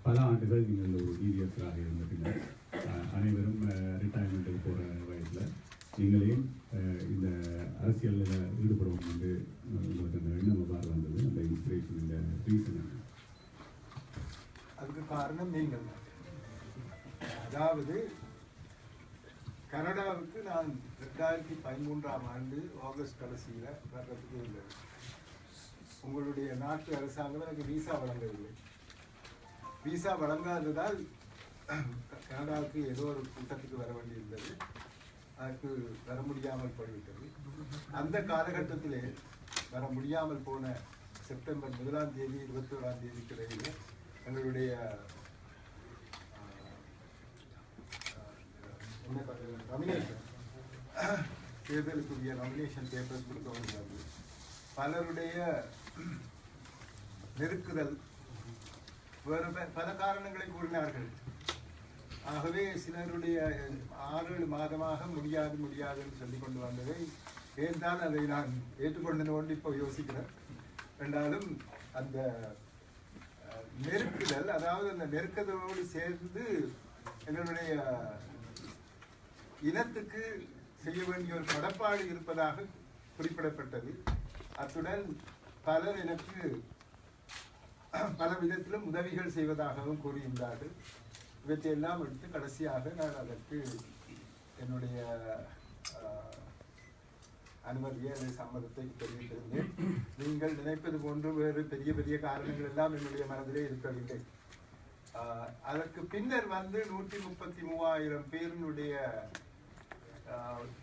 பல ஆண்டுகள் நீங்கள் ஒரு டிவிஎஸ்ஸாக இருந்த பின்னர் அனைவரும் ரிட்டையர்மெண்ட்டுக்கு போகிற வயசில் நீங்களையும் இந்த அரசியலில் ஈடுபடுவோம் என்று உங்களுக்கு அந்த எண்ணம் எவ்வாறு வந்தது, அந்த இன்ஸ்பிரேஷன், இந்த ரீசன் என்ன? அதுக்கு காரணம் நீங்கள். அதாவது கனடாவுக்கு நான் 2013ஆம் ஆண்டு ஆகஸ்ட் கடைசியில் வர்றதுக்கு இருந்தது. உங்களுடைய நாட்டு அரசாங்கம் எனக்கு விசா வழங்கவில்லை. விசா வழங்காததால் கனடாவுக்கு ஏதோ ஒரு கூட்டத்துக்கு வர வேண்டியிருந்தது. அதுக்கு வர முடியாமல் போய்விட்டது. அந்த காலகட்டத்திலே வர முடியாமல் போன செப்டம்பர் 1ஆம் தேதி 21ஆம் தேதிக்கு இடையில எங்களுடைய நாமினேஷன், தேர்தலுக்குரிய நாமினேஷன் பேப்பர்ஸ் கொடுக்க வேண்டியது. பலருடைய நெருக்குதல், வேறு பல காரணங்களை கூறினார்கள். ஆகவே சிலருடைய 6-7 மாதமாக முடியாதுன்னு சொல்லி கொண்டு வந்ததை ஏன்தான் அதை நான் ஏற்றுக்கொண்டு இப்போ யோசிக்கிறேன். என்றாலும் அந்த நெருக்குதல், அதாவது அந்த நெருக்கதலோடு சேர்ந்து எங்களுடைய இனத்துக்கு செய்ய வேண்டிய ஒரு கடப்பாடு இருப்பதாக குறிப்பிடப்பட்டது. அத்துடன் பலர் எனக்கு பல விதத்திலும் உதவிகள் செய்வதாகவும் கூறியிருந்தார்கள். இவற்றையெல்லாம் எடுத்து கடைசியாக நான் அதற்கு என்னுடைய அனுமதியை அல்லது சம்மதத்தை தெரிவித்திருந்தேன். நீங்கள் நினைப்பது போன்று வேறு பெரிய பெரிய காரணங்கள் எல்லாம் என்னுடைய மனதிலே இருக்கவில்லை. அதற்கு பின்னர் வந்து 133,000 பேரினுடைய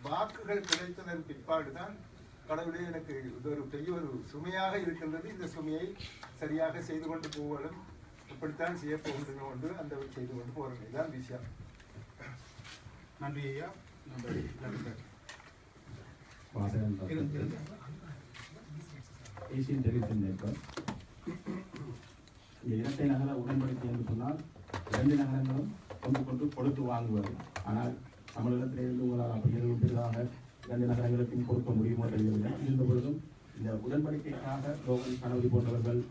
வாக்குகள் கிடைத்ததன் பிற்பாடுதான் கடவுளே எனக்கு இது ஒரு பெரிய ஒரு சுமையாக இருக்கின்றது, இந்த சுமையை சரியாக செய்து கொண்டு போவதும் இப்படித்தான் செய்ய போகின்றன கொண்டு அந்த செய்து கொண்டு போகிறது. இதுதான் விஷயம். நன்றி ஐயா. ஏசியன் டெலிவிஷன் நெட்வொர்க் இந்த இரட்டை நகர உடன்படிக்கை என்று சொன்னால் 2 நகரங்களும் கொண்டு கொடுத்து வாங்குவது. ஆனால் தமிழகத்திலிருந்து உங்களால் அப்படி எதுவும் பெரிதாக 2 நகரங்களுக்கும் கொடுக்க முடியுமோ தெரியவில்லை. இருந்த பொழுதும் இந்த உடன்படிக்கைக்காக லோகன் கணவரி போன்றவர்கள்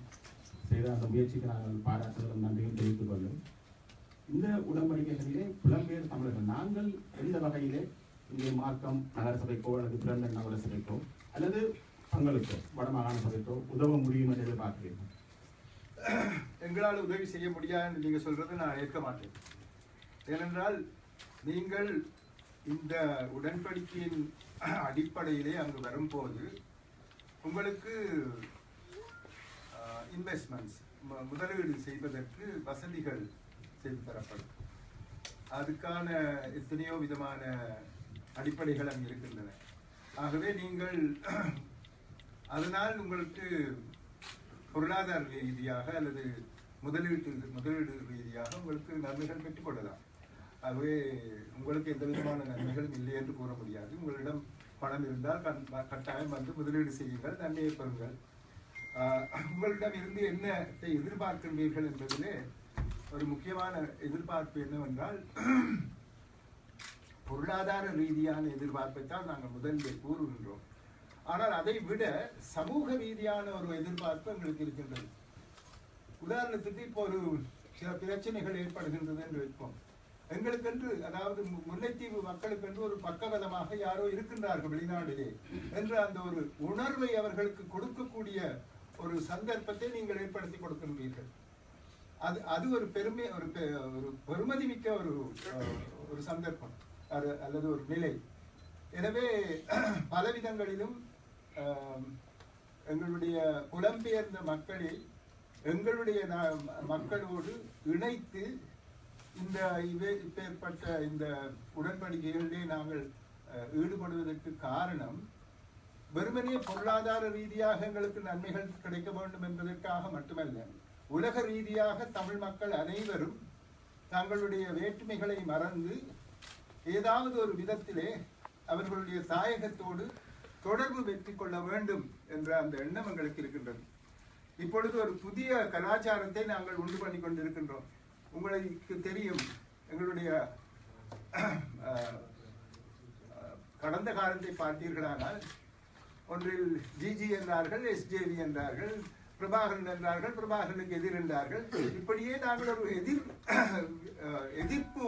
செய்த அந்த முயற்சிக்கு நாங்கள் பாராட்டுதலும் நன்றியும் தெரிவித்துக் கொள்ளும். இந்த உடன்படிக்கைகளிலே புலம்பெயர் தமிழர்கள் நாங்கள் எந்த வகையிலே இங்கே மார்க்கம் நகரசபைக்கோ அல்லது பிறந்த நகரசபைக்கோ அல்லது தங்களுக்கோ வடமாகாண சபைக்கோ உதவ முடியும் என்று எதிர்பார்க்கிறீர்கள்? எங்களால் உதவி செய்ய முடியாது என்று நீங்கள் சொல்றதை நான் ஏற்க மாட்டேன். ஏனென்றால் நீங்கள் இந்த உடன்படிக்கையின் அடிப்படையிலே அங்கு வரும்போது உங்களுக்கு இன்வெஸ்ட்மெண்ட்ஸ், முதலீடு செய்வதற்கு வசதிகள் செய்து தரப்படும். அதுக்கான எத்தனையோ விதமான அடிப்படைகள் அங்கு இருக்கின்றன. ஆகவே நீங்கள் அதனால் உங்களுக்கு பொருளாதார ரீதியாக அல்லது முதலீடு ரீதியாக உங்களுக்கு நன்மைகள் பெற்றுக்கொள்ளலாம். ஆகவே உங்களுக்கு எந்த விதமான நன்மைகளும் இல்லை என்று கூற முடியாது. உங்களிடம் பணம் இருந்தால் கட்டாயம் வந்து முதலீடு செய்யுங்கள், நன்மையை பெறுங்கள். உங்களிடம் இருந்து என்னத்தை எதிர்பார்க்கின்றீர்கள் என்பதிலே ஒரு முக்கியமான எதிர்பார்ப்பு என்னவென்றால், பொருளாதார ரீதியான எதிர்பார்ப்பை தான் நாங்கள் முதலில் கூறுகின்றோம். ஆனால் அதை விட சமூக ரீதியான ஒரு எதிர்பார்ப்பு எங்களுக்கு இருக்கின்றது. உதாரணத்துக்கு இப்போ ஒரு சில பிரச்சனைகள் ஏற்படுகின்றது என்று வைப்போம். எங்களுக்கென்று, அதாவது முல்லைத்தீவு மக்களுக்கென்று ஒரு பக்கபலமாக யாரோ இருக்கின்றார்கள் வெளிநாட்டிலே என்ற அந்த ஒரு உணர்வை அவர்களுக்கு கொடுக்கக்கூடிய ஒரு சந்தர்ப்பத்தை நீங்கள் ஏற்படுத்தி கொடுக்கின்றீர்கள். அது ஒரு பெருமதி மிக்க ஒரு சந்தர்ப்பம் அல்லது ஒரு நிலை. எனவே பல விதங்களிலும் எங்களுடைய புலம்பெயர்ந்த மக்களை எங்களுடைய மக்களோடு இணைத்து இப்பேற்பட்ட இந்த உடன்படிக்கைகளிலே நாங்கள் ஈடுபடுவதற்கு காரணம் வெறுமனே பொருளாதார ரீதியாக எங்களுக்கு நன்மைகள் கிடைக்க வேண்டும் என்பதற்காக மட்டுமல்ல. உலக ரீதியாக தமிழ் மக்கள் அனைவரும் தங்களுடைய வேற்றுமைகளை மறந்து ஏதாவது ஒரு விதத்திலே அவர்களுடைய தாயகத்தோடு தொடர்பு வெற்றி கொள்ள வேண்டும் என்ற அந்த எண்ணம் எங்களுக்கு இருக்கின்றது. இப்பொழுது ஒரு புதிய கலாச்சாரத்தை நாங்கள் உண்டு பண்ணி கொண்டிருக்கின்றோம். உங்களுக்கு தெரியும், எங்களுடைய கடந்த காலத்தை பார்த்தீர்களானால் ஒன்றில் ஜிஜி என்றார்கள், எஸ்ஜேவி என்றார்கள், பிரபாகரன் என்றார்கள், பிரபாகரனுக்கு எதிர் என்றார்கள். இப்படியே நாங்கள் ஒரு எதிர்ப்பு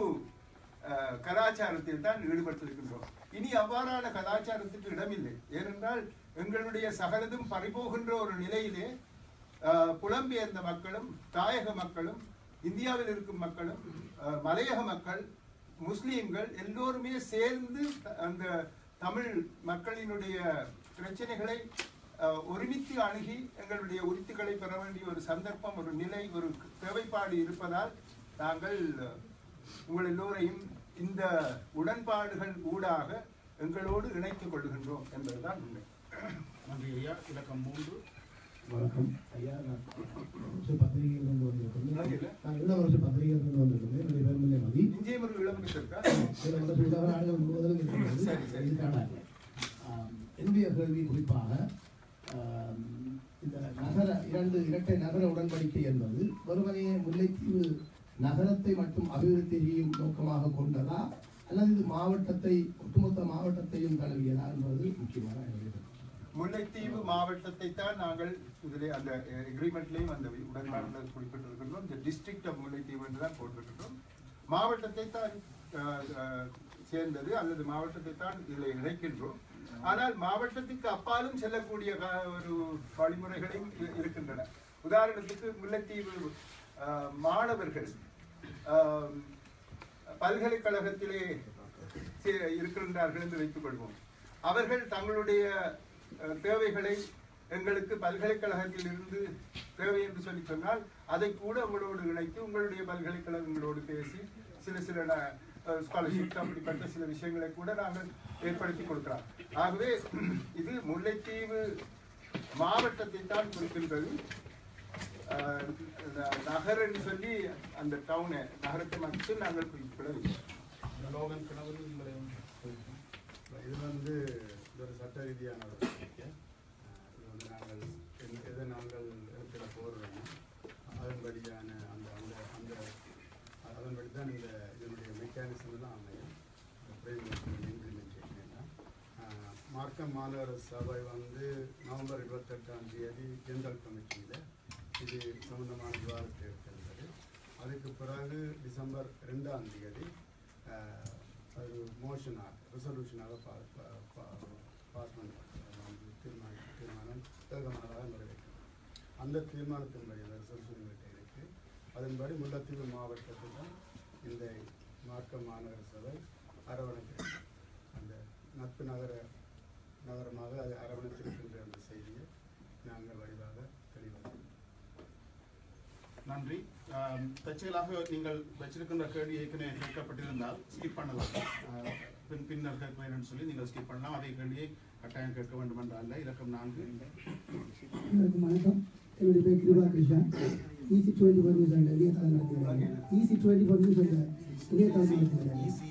கலாச்சாரத்தில் தான் ஈடுபட்டிருக்கின்றோம். இனி அவ்வாறான கலாச்சாரத்துக்கு இடமில்லை. ஏனென்றால் எங்களுடைய சகலதும் பறிபோகின்ற ஒரு நிலையிலே புலம்பெயர்ந்த மக்களும் தாயக மக்களும் இந்தியாவில் இருக்கும் மக்களும் மலையக மக்கள் முஸ்லீம்கள் எல்லோருமே சேர்ந்து அந்த தமிழ் மக்களினுடைய பிரச்சனைகளை ஒருமித்து அணுகி எங்களுடைய உரித்துக்களை பெற வேண்டிய ஒரு சந்தர்ப்பம், ஒரு நிலை, ஒரு தேவைப்பாடு இருப்பதால் நாங்கள் உங்கள் எல்லோரையும் இந்த உடன்பாடுகள் ஊடாக எங்களோடு இணைத்துக் கொள்கின்றோம் என்பதுதான் உண்மை. நன்றி ஐயா. இலக்கம் 3. வணக்கம் ஐயா. நான் பத்திரிகையிலிருந்து வந்திருக்கேன். நான் இளவரசு பத்திரிகையிலிருந்து வந்திருக்கேன். என்னுடைய பேர் மதி. இங்கேயும் ஒரு இளவரசு இருக்கா? ஆண்டுகள் முழுவதும் இருக்கிறது. என்னுடைய கேள்வி குறிப்பாக இந்த இரட்டை நகர உடன்படிக்கை என்பது வெறுமனே முல்லைத்தீவு நகரத்தை மட்டும் அபிவிருத்தி செய்யும் நோக்கமாக கொண்டதா அல்லது இது மாவட்டத்தை ஒட்டுமொத்த மாவட்டத்தையும் தழுவியதா என்பது முக்கியமான கேள்வி. முல்லைத்தீவு மாவட்டத்தை தான் நாங்கள் இதிலே அந்த எக்ரிமெண்ட்லேயும் அந்த உடன்பாடுகள் குறிப்பிட்டிருக்கின்றோம். இந்த டிஸ்ட்ரிக்ட் ஆஃப் முல்லைத்தீவு என்று தான் போட்டிருக்கின்றோம். மாவட்டத்தை தான் சேர்ந்தது அல்லது மாவட்டத்தை தான் இதில் இணைக்கின்றோம். ஆனால் மாவட்டத்துக்கு அப்பாலும் செல்லக்கூடிய ஒரு வழிமுறைகளும் இருக்கின்றன. உதாரணத்துக்கு முல்லைத்தீவு மாணவர்கள் பல்கலைக்கழகத்திலே இருக்கின்றார்கள் என்று வைத்துக் கொள்வோம். அவர்கள் தங்களுடைய தேவைகளை எங்களுக்கு பல்கலைக்கழகத்தில் இருந்து தேவை என்று சொல்லி சொன்னால் அதை கூட உங்களோடு இணைத்து உங்களுடைய பல்கலைக்கழகங்களோடு பேசி சில ஸ்காலர்ஷிப் அப்படிப்பட்ட சில விஷயங்களை கூட நாங்கள் ஏற்படுத்தி கொடுக்கிறோம். ஆகவே இது முல்லைத்தீவு மாவட்டத்தை தான் குறிக்கின்றது. நகர் என்று சொல்லி அந்த டவுனை நகரத்தை மட்டும் நாங்கள் குறிப்பிடவில்லை. இது ஒரு சட்ட ரீதியான ஒரு கோரிக்கை. இது நாங்கள் எதை நாங்கள் எடுத்துட போகிறோம் அதன்படியான அதன்படி தான் இதனுடைய மெக்கானிசம் எல்லாம் அமையும். இம்ப்ளிமெண்டேஷன் எல்லாம் மார்க்கம் மாநகர சபை நவம்பர் 28ஆம் தேதி ஜெனரல் கமிட்டியில் இது சம்பந்தமான விவாதத்தை எடுத்திருந்தது. அதுக்கு பிறகு டிசம்பர் 2ஆம் தேதி அது மோஷனாக ரெசல்யூஷனாக பாஸ் தீர்மானம் ஏகமனதாக நிறைவேற்றும். அந்த தீர்மானத்தின்படி அந்த ரெசல்யூஷன் இருக்கு. அதன்படி முல்லைத்தீவு மாவட்டத்தில் தான் இந்த மார்க்க மாநகர சபை அரவணைத்து அந்த நட்பு நகரமாக அது அரவணைத்திருக்கின்ற அந்த செய்தியை நாங்கள் வழிவாக தெளிவாக. நன்றி. தற்செயலாக நீங்கள் வச்சிருக்கின்ற கேள்வி ஏற்கனவே கேட்கப்பட்டிருந்தால் ஸ்கிப் பண்ணலாம். பின்னர் கேட்க வேண்டும் சொல்லி நீங்கள் ஸ்கிப் பண்ணலாம். அதே கேள்வியை கட்டாயம் கேட்க வேண்டும் என்ற அல்ல. இலக்கம் 4. வணக்கம். என்னுடைய பேர் Kripa Krishna. EC24 news and இணையதளம் நடத்துகிறேன். EC24 நியூஸ் அண்ட் இணையதளம் நடத்துகிறேன். EC24 news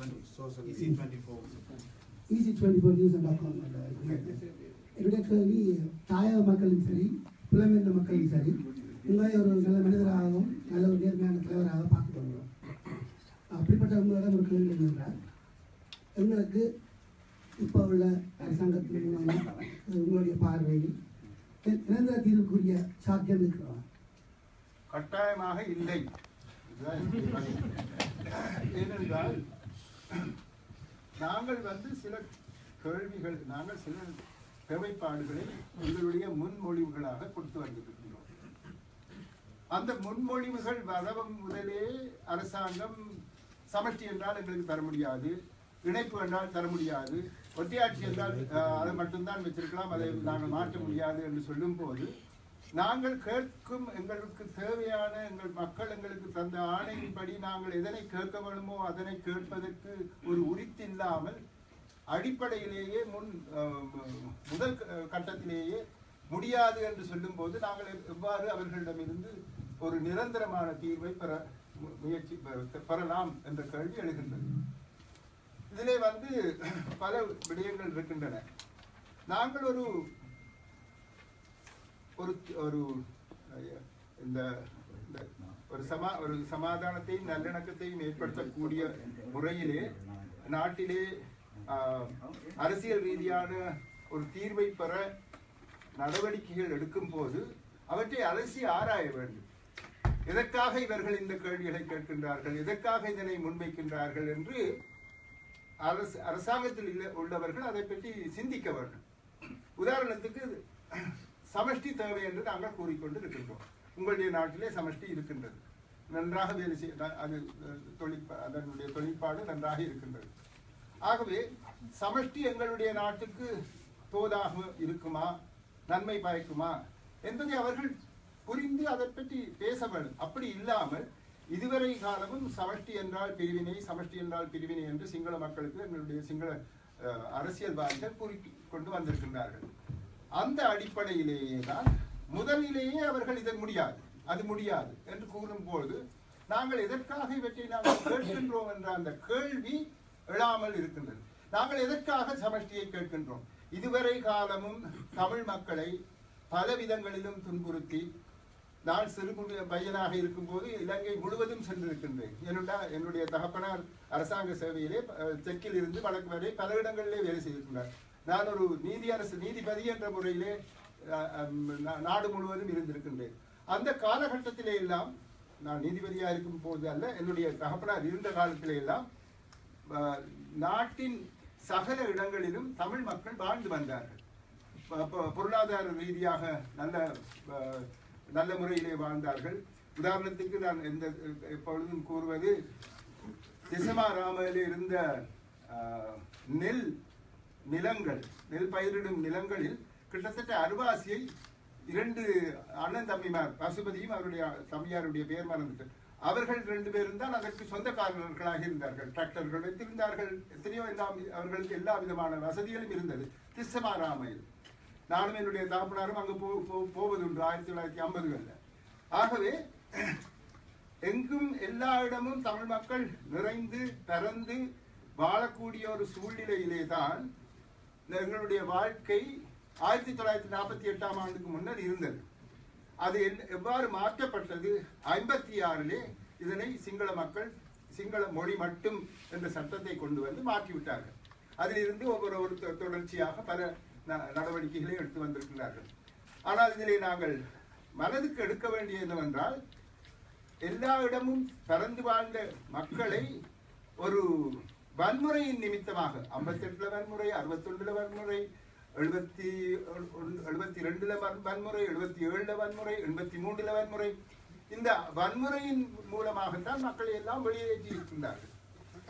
and .com. என்னுடைய கேள்வி தாயக மக்களும் சரி புலம்பெயர்ந்த மக்களும் சரி உங்களை ஒரு நல்ல மனிதராகவும் நல்ல ஒரு நேர்மையான தலைவராக பார்த்துக் கொள்கிறோம். அப்படிப்பட்ட உங்களிடம் ஒரு கேள்வி என்னென்றால் எங்களுக்கு இப்போ உள்ள அரசாங்கத்தின் மூலமாக உங்களுடைய பார்வையில் நிரந்தர தீர்வுக்குரிய சாத்தியம் இருக்கிறோம்? கட்டாயமாக இல்லை. ஏனென்றால் நாங்கள் சில கேள்விகள் சில தேவைப்பாடுகளை எங்களுடைய முன்மொழிவுகளாக கொடுத்து வந்திருக்கிறோம். அந்த முன்மொழிவுகள் வரவும் முதலே அரசாங்கம் சமஷ்டி என்றால் எங்களுக்கு தர முடியாது, இணைப்பு என்றால் தர முடியாது, ஒற்றையாட்சி என்றால் அதை மட்டும்தான் வச்சிருக்கலாம், அதை நாங்கள் மாற்ற முடியாது என்று சொல்லும் போது நாங்கள் கேட்கும் எங்களுக்கு தேவையான எங்கள் மக்கள் எங்களுக்கு தந்த ஆணையின்படி நாங்கள் எதனை கேட்க வேணுமோ அதனை கேட்பதற்கு ஒரு உரித்து இல்லாமல் அடிப்படையிலேயே முதல் கட்டத்திலேயே முடியாது என்று சொல்லும் போது நாங்கள் எவ்வாறு அவர்களிடமிருந்து ஒரு நிரந்தரமான தீர்வை பெறலாம் என்ற கேள்வி எழுகின்றது. இதிலே பல விடயங்கள் இருக்கின்றன. நாங்கள் ஒரு சமாதானத்தையும் நல்லிணக்கத்தையும் ஏற்படுத்தக்கூடிய முறையிலே நாட்டிலே அரசியல் ரீதியான ஒரு தீர்வை பெற நடவடிக்கைகள் எடுக்கும் போது அவற்றை அலசி ஆராய வேண்டும். எதற்காக இவர்கள் இந்த கேள்விகளை கேட்கின்றார்கள், எதற்காக இதனை முன்வைக்கின்றார்கள் என்று அரசாங்கத்தில் உள்ளவர்கள் அதை பற்றி சிந்திக்க வேண்டும். உதாரணத்துக்கு சமஷ்டி தேவை என்று நாங்கள் கூறிக்கொண்டு இருக்கின்றோம். உங்களுடைய நாட்டிலே சமஷ்டி இருக்கின்றது, நன்றாக வேலை செய்ய அது அதனுடைய தொழிற்பாடு நன்றாக இருக்கின்றது. ஆகவே சமஷ்டி எங்களுடைய நாட்டுக்கு தோதாக இருக்குமா, நன்மை பயக்குமா என்பதை அவர்கள் புரிந்து அதை பற்றி பேச வேண்டும். அப்படி இல்லாமல் இதுவரை காலமும் சமஷ்டி என்றால் பிரிவினை, சமஷ்டி என்றால் பிரிவினை என்று சிங்கள மக்களுக்கு எங்களுடைய சிங்கள அரசியல்வாதிகள் கூறி கொண்டு வந்திருக்கின்றார்கள். அந்த அடிப்படையிலேயே தான் முதலிலேயே அவர்கள் இதை முடியாது, அது முடியாது என்று கூறும்போது நாங்கள் எதற்காக இவற்றை நாங்கள் கேட்கின்றோம் என்ற அந்த கேள்வி எழாமல் இருக்கின்றது. நாங்கள் எதற்காக சமஷ்டியை கேட்கின்றோம்? இதுவரை காலமும் தமிழ் மக்களை பல விதங்களிலும் துன்புறுத்தி, நான் சிறு பையனாக இருக்கும்போது இலங்கை முழுவதும் சென்றிருக்கின்றேன். என்னுடைய தகப்பனார் அரசாங்க சேவையிலே தெற்கில் இருந்து வடக்கு வரை பல இடங்களிலே வேலை செய்திருக்கிறார். நான் ஒரு நீதிபதி என்ற முறையிலே நாடு முழுவதும் இருந்திருக்கின்றேன். அந்த காலகட்டத்திலே எல்லாம், நான் நீதிபதியாக இருக்கும் போது அல்ல, என்னுடைய தகப்பனார் இருந்த காலத்திலே எல்லாம் நாட்டின் சகல இடங்களிலும் தமிழ் மக்கள் வாழ்ந்து வந்தார்கள். பொருளாதார ரீதியாக நல்ல முறையிலே வாழ்ந்தார்கள். உதாரணத்துக்கு நான் எப்பொழுதும் கூறுவது, திசமாராமையில் இருந்த நெல் பயிரிடும் நிலங்களில் கிட்டத்தட்ட அருவாசியை 2 அண்ணன் தம்பிமார், பசுபதியும் அவருடைய தம்பியாருடைய பெயர் மறந்துட்டு, அவர்கள் 2 பேரும் தான் அதற்கு சொந்தக்காரர்களாக இருந்தார்கள். டிராக்டர்கள் வைத்திருந்தார்கள், எத்தனையோ எல்லாம் அவர்களுக்கு எல்லா விதமான வசதிகளும் இருந்தது திசமாராமையில். நானும் என்னுடைய தகப்பனாரும் அங்கு போவதுண்டு 1950களில். ஆகவே எங்கும் எல்லா இடமும் தமிழ் மக்கள் நிறைந்து பறந்து வாழக்கூடிய ஒரு சூழ்நிலையிலே தான் எங்களுடைய வாழ்க்கை 1948ஆம் ஆண்டுக்கு முன்னர் இருந்தது. அது எவ்வாறு மாற்றப்பட்டது? 56லே இதனை சிங்கள மக்கள் சிங்கள மொழி மட்டும் என்ற சட்டத்தை கொண்டு வந்து மாற்றிவிட்டார்கள். அதிலிருந்து ஒவ்வொரு தொடர்ச்சியாக பல நடவடிக்கைகளை எடுத்து வந்திருக்கிறார்கள். ஆனால் இதிலே நாங்கள் மனதுக்கு எடுக்க வேண்டியது என்னவென்றால், எல்லா இடமும் பறந்து வாழ்ந்த மக்களை ஒரு வன்முறையின் நிமித்தமாக 58ல வன்முறை, 61ல வன்முறை, 72ல வன்முறை, 77ல வன்முறை, 83ல வன்முறை, இந்த வன்முறையின் மூலமாகத்தான் மக்களை எல்லாம் வெளியேற்றி இருக்கின்றார்கள்.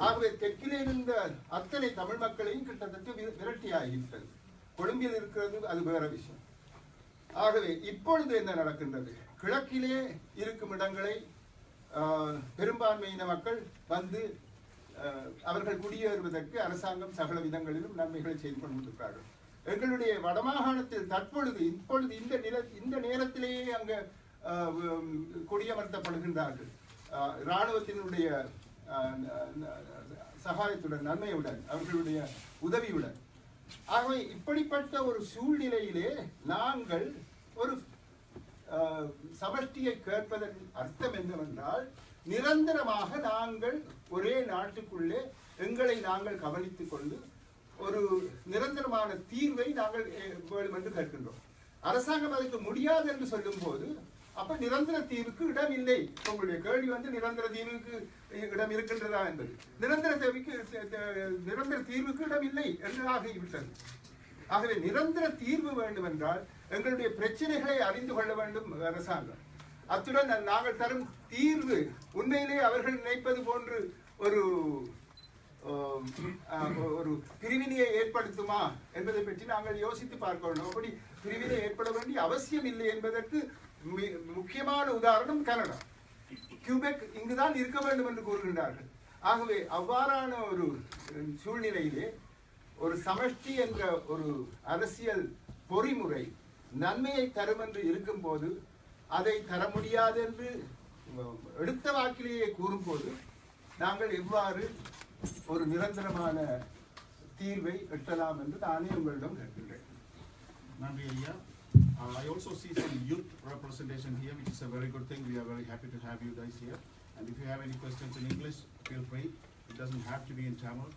ஆகவே தெற்கிலே இருந்த அத்தனை தமிழ் மக்களையும் கிட்டத்தட்ட விரட்டியாகிவிட்டது. கொழும்பில் இருக்கிறது அது வேற விஷயம். ஆகவே இப்பொழுது என்ன நடக்கின்றது? கிழக்கிலே இருக்கும் இடங்களை பெரும்பான்மையின மக்கள் வந்து அவர்கள் குடியேறுவதற்கு அரசாங்கம் சகல விதங்களிலும் நன்மைகளை செய்து கொண்டிருக்கிறார்கள். எங்களுடைய வடமாகாணத்தில் இப்பொழுது இந்த நேரத்திலேயே அங்கு குடியமர்த்தப்படுகின்றார்கள் இராணுவத்தினுடைய சகாயத்துடன், நன்மையுடன், அவர்களுடைய உதவியுடன். ஆகவே இப்படிப்பட்ட ஒரு சூழ்நிலையிலே நாங்கள் ஒரு சமஷ்டியை கேட்பதன் அர்த்தம் என்னவென்றால், நிரந்தரமாக நாங்கள் ஒரே நாட்டுக்குள்ளே எங்களை நாங்கள் கவனித்துக் கொண்டு ஒரு நிரந்தரமான தீர்வை நாங்கள் வேண்டும் என்று கேட்கின்றோம். அரசாங்கம் அதுக்கு முடியாது என்று சொல்லும் போது அப்ப நிரந்தர தீர்வுக்கு இடம் இல்லை. உங்களுடைய கேள்வி நிரந்தர தீர்வுக்கு இடம் இருக்கின்றதா என்பது. நிரந்தர தீர்வுக்கு இடம் இல்லை என்று ஆகிவிட்டது. ஆகவே நிரந்தர தீர்வு வேண்டும் என்றால் எங்களுடைய பிரச்சனைகளை அறிந்து கொள்ள வேண்டும் அரசாங்கம். அத்துடன் நாங்கள் தரும் தீர்வு உண்மையிலே அவர்கள் நினைப்பது போன்று ஒரு பிரிவினையை ஏற்படுத்துமா என்பதை பற்றி நாங்கள் யோசித்து பார்க்க வேண்டும். அப்படி பிரிவினை ஏற்பட வேண்டிய அவசியம் இல்லை என்பதற்கு முக்கியமான உதாரணம் கனடா. கியூபெக் இங்குதான் இருக்க வேண்டும் என்று கூறுகின்றார்கள். ஆகவே அவ்வாறான ஒரு சூழ்நிலையிலே ஒரு சமஷ்டி என்ற ஒரு அரசியல் பொறிமுறை நன்மையை தரும் என்று இருக்கும் போது அதை தர முடியாது என்று எடுத்த வாக்கிலேயே கூறும்போது நாங்கள் எவ்வாறு ஒரு நிரந்தரமான தீர்வை எட்டலாம் என்று நானே உங்களிடம் கேட்கின்றேன். நன்றி ஐயா. I also see some youth representation here, which is a very good thing. We are very happy to have you guys here. And if you have any questions in English, feel free. It doesn't have to be in Tamil.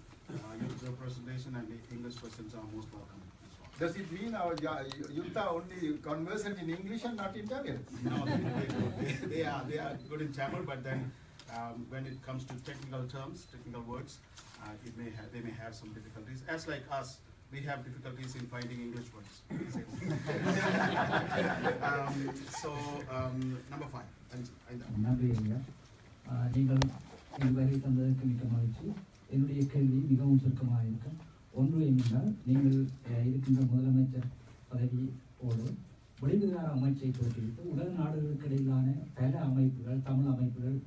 Youth representation and English questions are most welcome as well. Does it mean our youth are only conversant in English and not in Tamil? No, they are good in Tamil, but then when it comes to technical terms, technical words, they may have some difficulties. As like us, we have difficulties in finding English words. Number 5. நன்றி ஐயா. நீங்கள் இதுவரை தந்ததற்கு மிக்க மகிழ்ச்சி. என்னுடைய கேள்வி மிகவும் சுருக்கமாக இருக்கும். ஒன்று என்னென்றால், நீங்கள் இருக்கின்ற முதலமைச்சர் பதவியோடு வெளிவிவகார அமைச்சை தோற்றுவித்து உலக நாடுகளுக்கு இடையிலான பல அமைப்புகள், தமிழ் அமைப்புகள்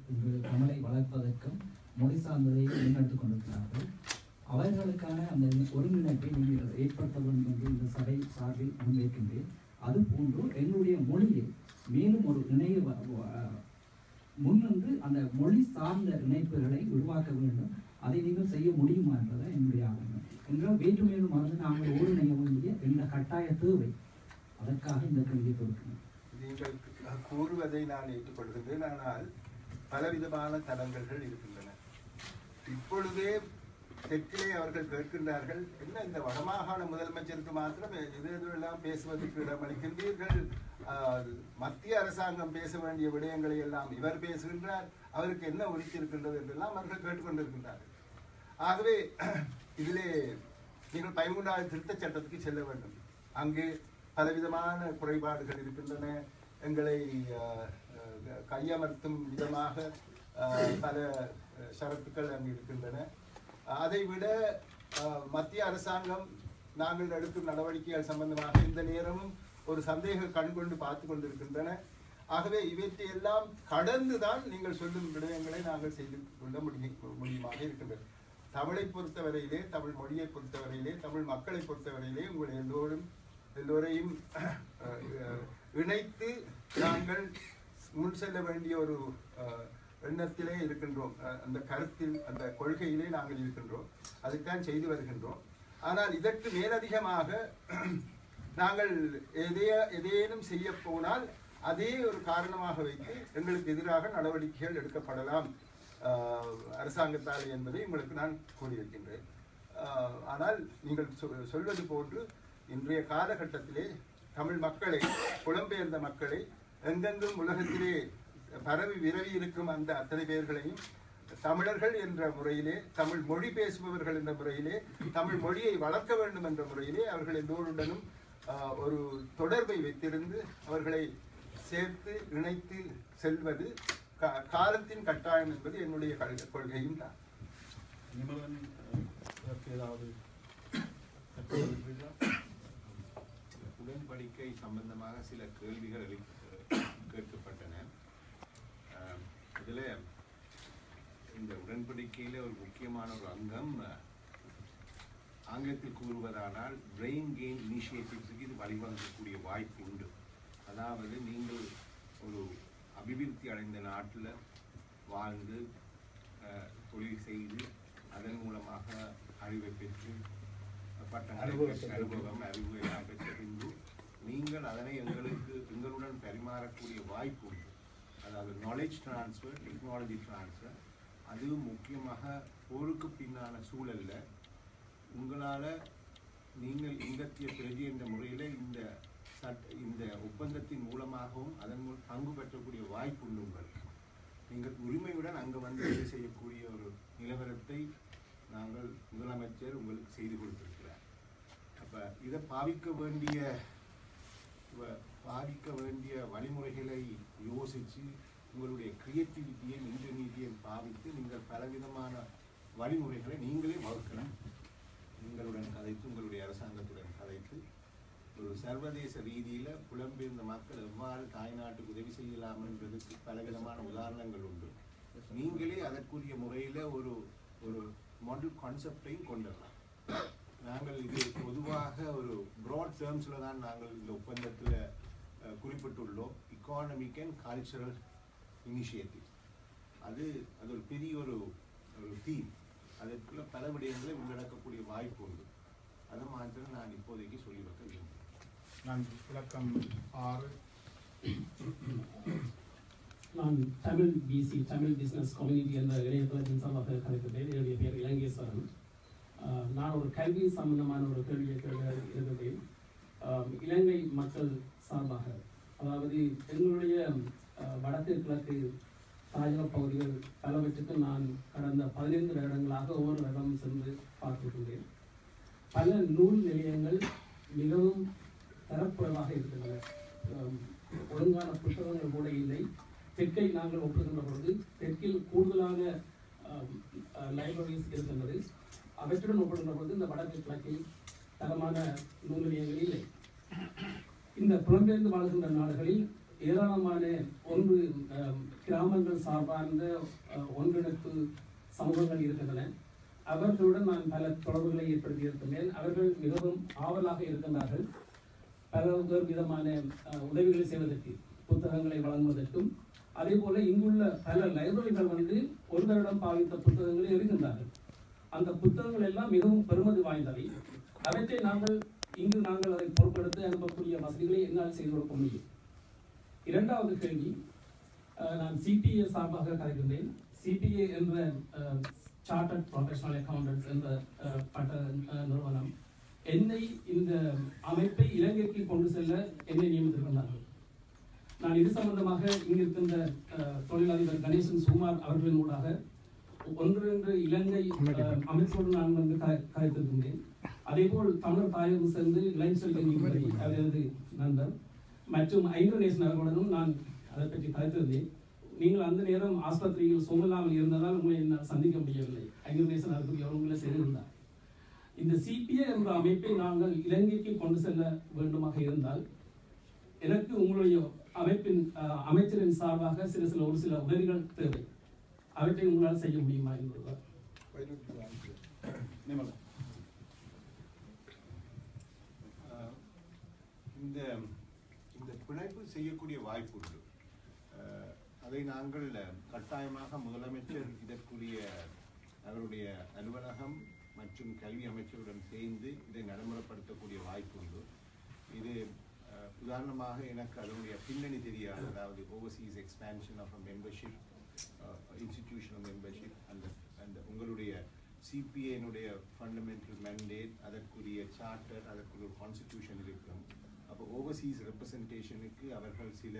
தமிழை வளர்ப்பதற்கும் மொழி சார்ந்ததை முன்னெடுத்துக் கொண்டிருக்கிறார்கள். அவர்களுக்கான அந்த ஒருங்கிணைப்பை நீங்கள் ஏற்படுத்த வேண்டும் என்று இந்த சபை சார்பில் முன்வைக்கின்றேன். அதுபோன்று எங்களுடைய மொழியை மேலும் ஒரு இணைய முன்னின்று அந்த மொழி சார்ந்த இணைப்புகளை உருவாக்க வேண்டும். அதை நீங்கள் செய்ய முடியுமா என்பதை என்னுடைய ஆர்வம். என்றால் வேற்றுமையில் மறந்து நாங்கள் ஒருங்கிணைய வேண்டிய எந்த கட்டாய தேவை, அதற்காக இந்த கேள்வியை கொடுக்கிறேன். நீங்கள் கூறுவதை நான் ஏற்றுக்கொள்கின்றேன். ஆனால் பலவிதமான தடங்கல்கள் இருக்கின்றன. இப்பொழுதே தெற்கிலே அவர்கள் கேட்கின்றார்கள், என்ன இந்த வடமாகாண முதலமைச்சருக்கு மாத்திரம் எல்லாம் பேசுவதற்கு இடமளிக்கின்றீர்கள், மத்திய அரசாங்கம் பேச வேண்டிய விடயங்களை எல்லாம் இவர் பேசுகின்றார், அவருக்கு என்ன உரித்திருக்கின்றது என்றெல்லாம் அவர்கள் கேட்டுக்கொண்டிருக்கின்றார்கள். ஆகவே இதிலே நீங்கள் 13வது திருத்தச் சட்டத்துக்கு செல்ல வேண்டும். அங்கு பலவிதமான குறைபாடுகள் இருக்கின்றன. எங்களை கையமர்த்தும் விதமாக பல ஷரத்துக்கள் அங்கு இருக்கின்றன. அதைவிட மத்திய அரசாங்கம் நாங்கள் எடுக்கும் நடவடிக்கைகள் சம்பந்தமாக இந்த நேரமும் ஒரு சந்தேக கண் கொண்டு பார்த்து கொண்டிருக்கின்றன. ஆகவே இவற்றையெல்லாம் கடந்துதான் நீங்கள் சொல்லும் விடயங்களை நாங்கள் செய்து கொள்ள முடியுமாக இருக்கின்றது. தமிழை பொறுத்தவரையிலே, தமிழ் மொழியை பொறுத்தவரையிலே, தமிழ் மக்களை பொறுத்தவரையிலே உங்களை எல்லோரையும் இணைத்து நாங்கள் முன் செல்ல வேண்டிய ஒரு எண்ணத்திலே இருக்கின்றோம். அந்த கருத்தில், அந்த கொள்கையிலே நாங்கள் இருக்கின்றோம். அதுதான் செய்து வருகின்றோம். ஆனால் இதற்கு மேலதிகமாக நாங்கள் எதேனும் செய்ய போனால் அதே ஒரு காரணமாக வைத்து எங்களுக்கு எதிராக நடவடிக்கைகள் எடுக்கப்படலாம் அரசாங்கத்தால் என்பதை உங்களுக்கு நான் கூறியிருக்கின்றேன். ஆனால் நீங்கள் சொல்வது போன்று இன்றைய காலகட்டத்திலே தமிழ் மக்களை, புலம்பெயர்ந்த மக்களை, எங்கெங்கும் உலகத்திலே பரவி விரவி இருக்கும் அந்த அத்தனை பேர்களையும் தமிழர்கள் என்ற முறையிலே, தமிழ் மொழி பேசுபவர்கள் என்ற முறையிலே, தமிழ் மொழியை வளர்க்க வேண்டும் என்ற முறையிலே அவர்கள் எல்லோருடனும் ஒரு தொடர்பை வைத்திருந்து அவர்களை சேர்த்து இணைத்து செல்வது காலத்தின் கட்டாயம் என்பது என்னுடைய கொள்கையும் தான். உடன்படிக்கை சம்பந்தமாக சில கேள்விகள் கேட்கப்பட்டன. இதில் இந்த உடன்படிக்கையில் ஒரு முக்கியமான ஒரு அங்கம், ஆங்கிலத்தில் கூறுவதானால் பிரெயின் கெயின் இனிஷியேட்டிவ்ஸுக்கு இது வழிவகுக்கக்கூடிய வாய்ப்பு உண்டு. அதாவது நீங்கள் ஒரு அபிவிருத்தி அடைந்த நாட்டில் வாழ்ந்து தொழில் செய்து அதன் மூலமாக அறிவை பெற்று அனுபவம் அறிவு எல்லாம் பெற்ற பின்பு நீங்கள் அதனை எங்களுடன் பரிமாறக்கூடிய வாய்ப்பு உண்டு. அதாவது நாலேஜ் டிரான்ஸ்ஃபர், டெக்னாலஜி டிரான்ஸ்ஃபர். அதுவும் முக்கியமாக போருக்கு பின்னான சூழலில் உங்களால் நீங்கள் இங்கத்திய பிரஜை என்ற முறையில் இந்த ஒப்பந்தத்தின் மூலமாகவும் அதன் பங்கு பெற்றக்கூடிய வாய்ப்பு உண்டு உங்களுக்கு. நீங்கள் உரிமையுடன் அங்கே வந்து வேலை செய்யக்கூடிய ஒரு நிலவரத்தை நாங்கள் முதலமைச்சர் உங்களுக்கு செய்து கொடுத்திருக்கிறார். அப்போ இதை பாவிக்க வேண்டிய வழிமுறைகளை யோசித்து உங்களுடைய கிரியேட்டிவிட்டியையும் இன்ஜினியரிட்டியையும் பாவித்து நீங்கள் பலவிதமான வழிமுறைகளை நீங்களே வகுக்கலாம். உங்களுடன் கதைத்து, உங்களுடைய அரசாங்கத்துடன் கதைத்து ஒரு சர்வதேச ரீதியில் புலம்பெயர்ந்த மக்கள் எவ்வாறு தாய்நாட்டுக்கு உதவி செய்யலாம் என்பதற்கு பலவிதமான உதாரணங்கள் உண்டு. நீங்களே அதற்குரிய முறையில் ஒரு மாடல் கான்செப்டையும் கொண்டுடலாம். நாங்கள் இது பொதுவாக ஒரு ப்ராட் டேர்ம்ஸில் தான் நாங்கள் இந்த ஒப்பந்தத்தில் குறிப்பிட்டுள்ளோம். Economic and cultural initiative. அது ஒரு பெரிய ஒரு தீம். அதற்குள்ள பல விடயங்களை உள்ளடக்கக்கூடிய வாய்ப்பு உண்டு. அதை மாத்திரம் நான் இப்போதைக்கு சொல்லி வைக்க விரும்புகிறேன். நான் விளக்கம் 6. நான் தமிழ் பிஸ்னஸ் கம்யூனிட்டி என்ற இணையதளத்தின் சார்பாக கலைத்துள்ளேன். என்னுடைய பேர் இலங்கேஸ்வரன். நான் ஒரு கல்வி சம்பந்தமான ஒரு கேள்வியை இருக்கின்றேன். இலங்கை மக்கள் சார்பாக, அதாவது எங்களுடைய வடக்கு கிழக்கு தாயக பகுதிகள் பலவற்றுக்கு நான் கடந்த 15 வருடங்களாக ஒவ்வொரு இடமும் சென்று பார்த்துருக்கின்றேன். பல நூல் நிலையங்கள் மிகவும் தரக்குறைவாக இருக்கின்றன. ஒழுங்கான புத்தகங்கள் கூட இல்லை. தெற்கை நாங்கள் ஒப்புகின்ற பொழுது தெற்கில் கூடுதலான லைப்ரரிஸ் இருக்கின்றது. அவற்றுடன் ஒப்பிடுகின்ற பொழுது இந்த வடக்கு கிழக்கில் தரமான நூல் நிலையங்கள் இல்லை. இந்த புலம்பெயர்ந்து வாழ்கின்ற நாடுகளில் ஏராளமான கிராமங்கள் சார்பார்ந்த ஒன்றிணைப்பு சமூகங்கள் இருக்கின்றன. அவர்களுடன் நான் பல தொடர்புகளை ஏற்படுத்தி இருக்கின்றேன். அவர்கள் மிகவும் ஆவலாக இருக்கின்றார்கள் பல விதமான உதவிகளை செய்வதற்கு, புத்தகங்களை வழங்குவதற்கும். அதே போல இங்குள்ள பல லைப்ரரிகள் ஒரு வருடம் பாவித்த புத்தகங்களை இருக்கின்றார்கள். அந்த புத்தகங்கள் எல்லாம் மிகவும் பெருமதி வாய்ந்தவை. அவற்றை நாங்கள் அதை பொருட்படுத்த அனுப்பக்கூடிய வசதிகளை என்னால் செய்து கொடுக்க முடியும். இரண்டாவது கேள்வி, நான் சிபிஏ சார்பாக கலைக்கின்றேன். சிபிஏ என்ற சார்ட்டர்ட் ப்ரொஃபஷனல் அக்கௌண்டன்ஸ் என்ற பட்ட நிறுவனம் என்னை இந்த அமைப்பை இலங்கைக்கு கொண்டு செல்ல என்னை நியமித்திருக்கின்றார்கள். நான் இது சம்பந்தமாக இங்கிருக்கின்ற தொழிலதிபர் கணேசன் சுகுமார் அவர்களின் ஊடாக 1-2 இலங்கை அமைச்சோடு நான் கலைத்திருக்கின்றேன். அதேபோல் தமிழர் தாயகம் சேர்ந்து இளைஞர் அவரது நண்பர் மற்றும் ஐங்கரநேசன் அவர்களுடனும் நான் அதை பற்றி கலைத்திருந்தேன். நீங்கள் அந்த நேரம் ஆஸ்பத்திரியில் சூழலாமல் இருந்ததால் உங்களை என்னால் சந்திக்க முடியவில்லை. ஐங்கரநேசன் அவர்கள் உங்களை செய்திருந்தார். இந்த சிபிஏ என்ற அமைப்பை நாங்கள் இலங்கைக்கு கொண்டு செல்ல வேண்டுமாக இருந்தால் எனக்கு உங்களுடைய அமைப்பின் அமைச்சரின் சார்பாக ஒரு சில உதவிகள் தேவை. அவற்றை உங்களால் செய்ய முடியுமா என்பதுதான். இந்த பிணைப்பு செய்யக்கூடிய வாய்ப்பு உண்டு. அதை நாங்கள் கட்டாயமாக முதலமைச்சர் இதற்குரிய அவருடைய அலுவலகம் மற்றும் கல்வி அமைச்சருடன் சேர்ந்து இதை நடைமுறைப்படுத்தக்கூடிய வாய்ப்பு உண்டு. இது உதாரணமாக எனக்கு அதனுடைய பின்னணி தெரியாது, அதாவது overseas expansion of membership, institutional membership, அந்த உங்களுடைய சிபிஏனுடைய ஃபண்டமெண்டல் மேண்டேட், அதற்குரிய சார்ட்டர், அதற்குரிய ஒரு கான்ஸ்டிடியூஷன் இருக்கும். அப்போ ஓவர்சீஸ் ரெப்ரசன்டேஷனுக்கு அவர்கள் சில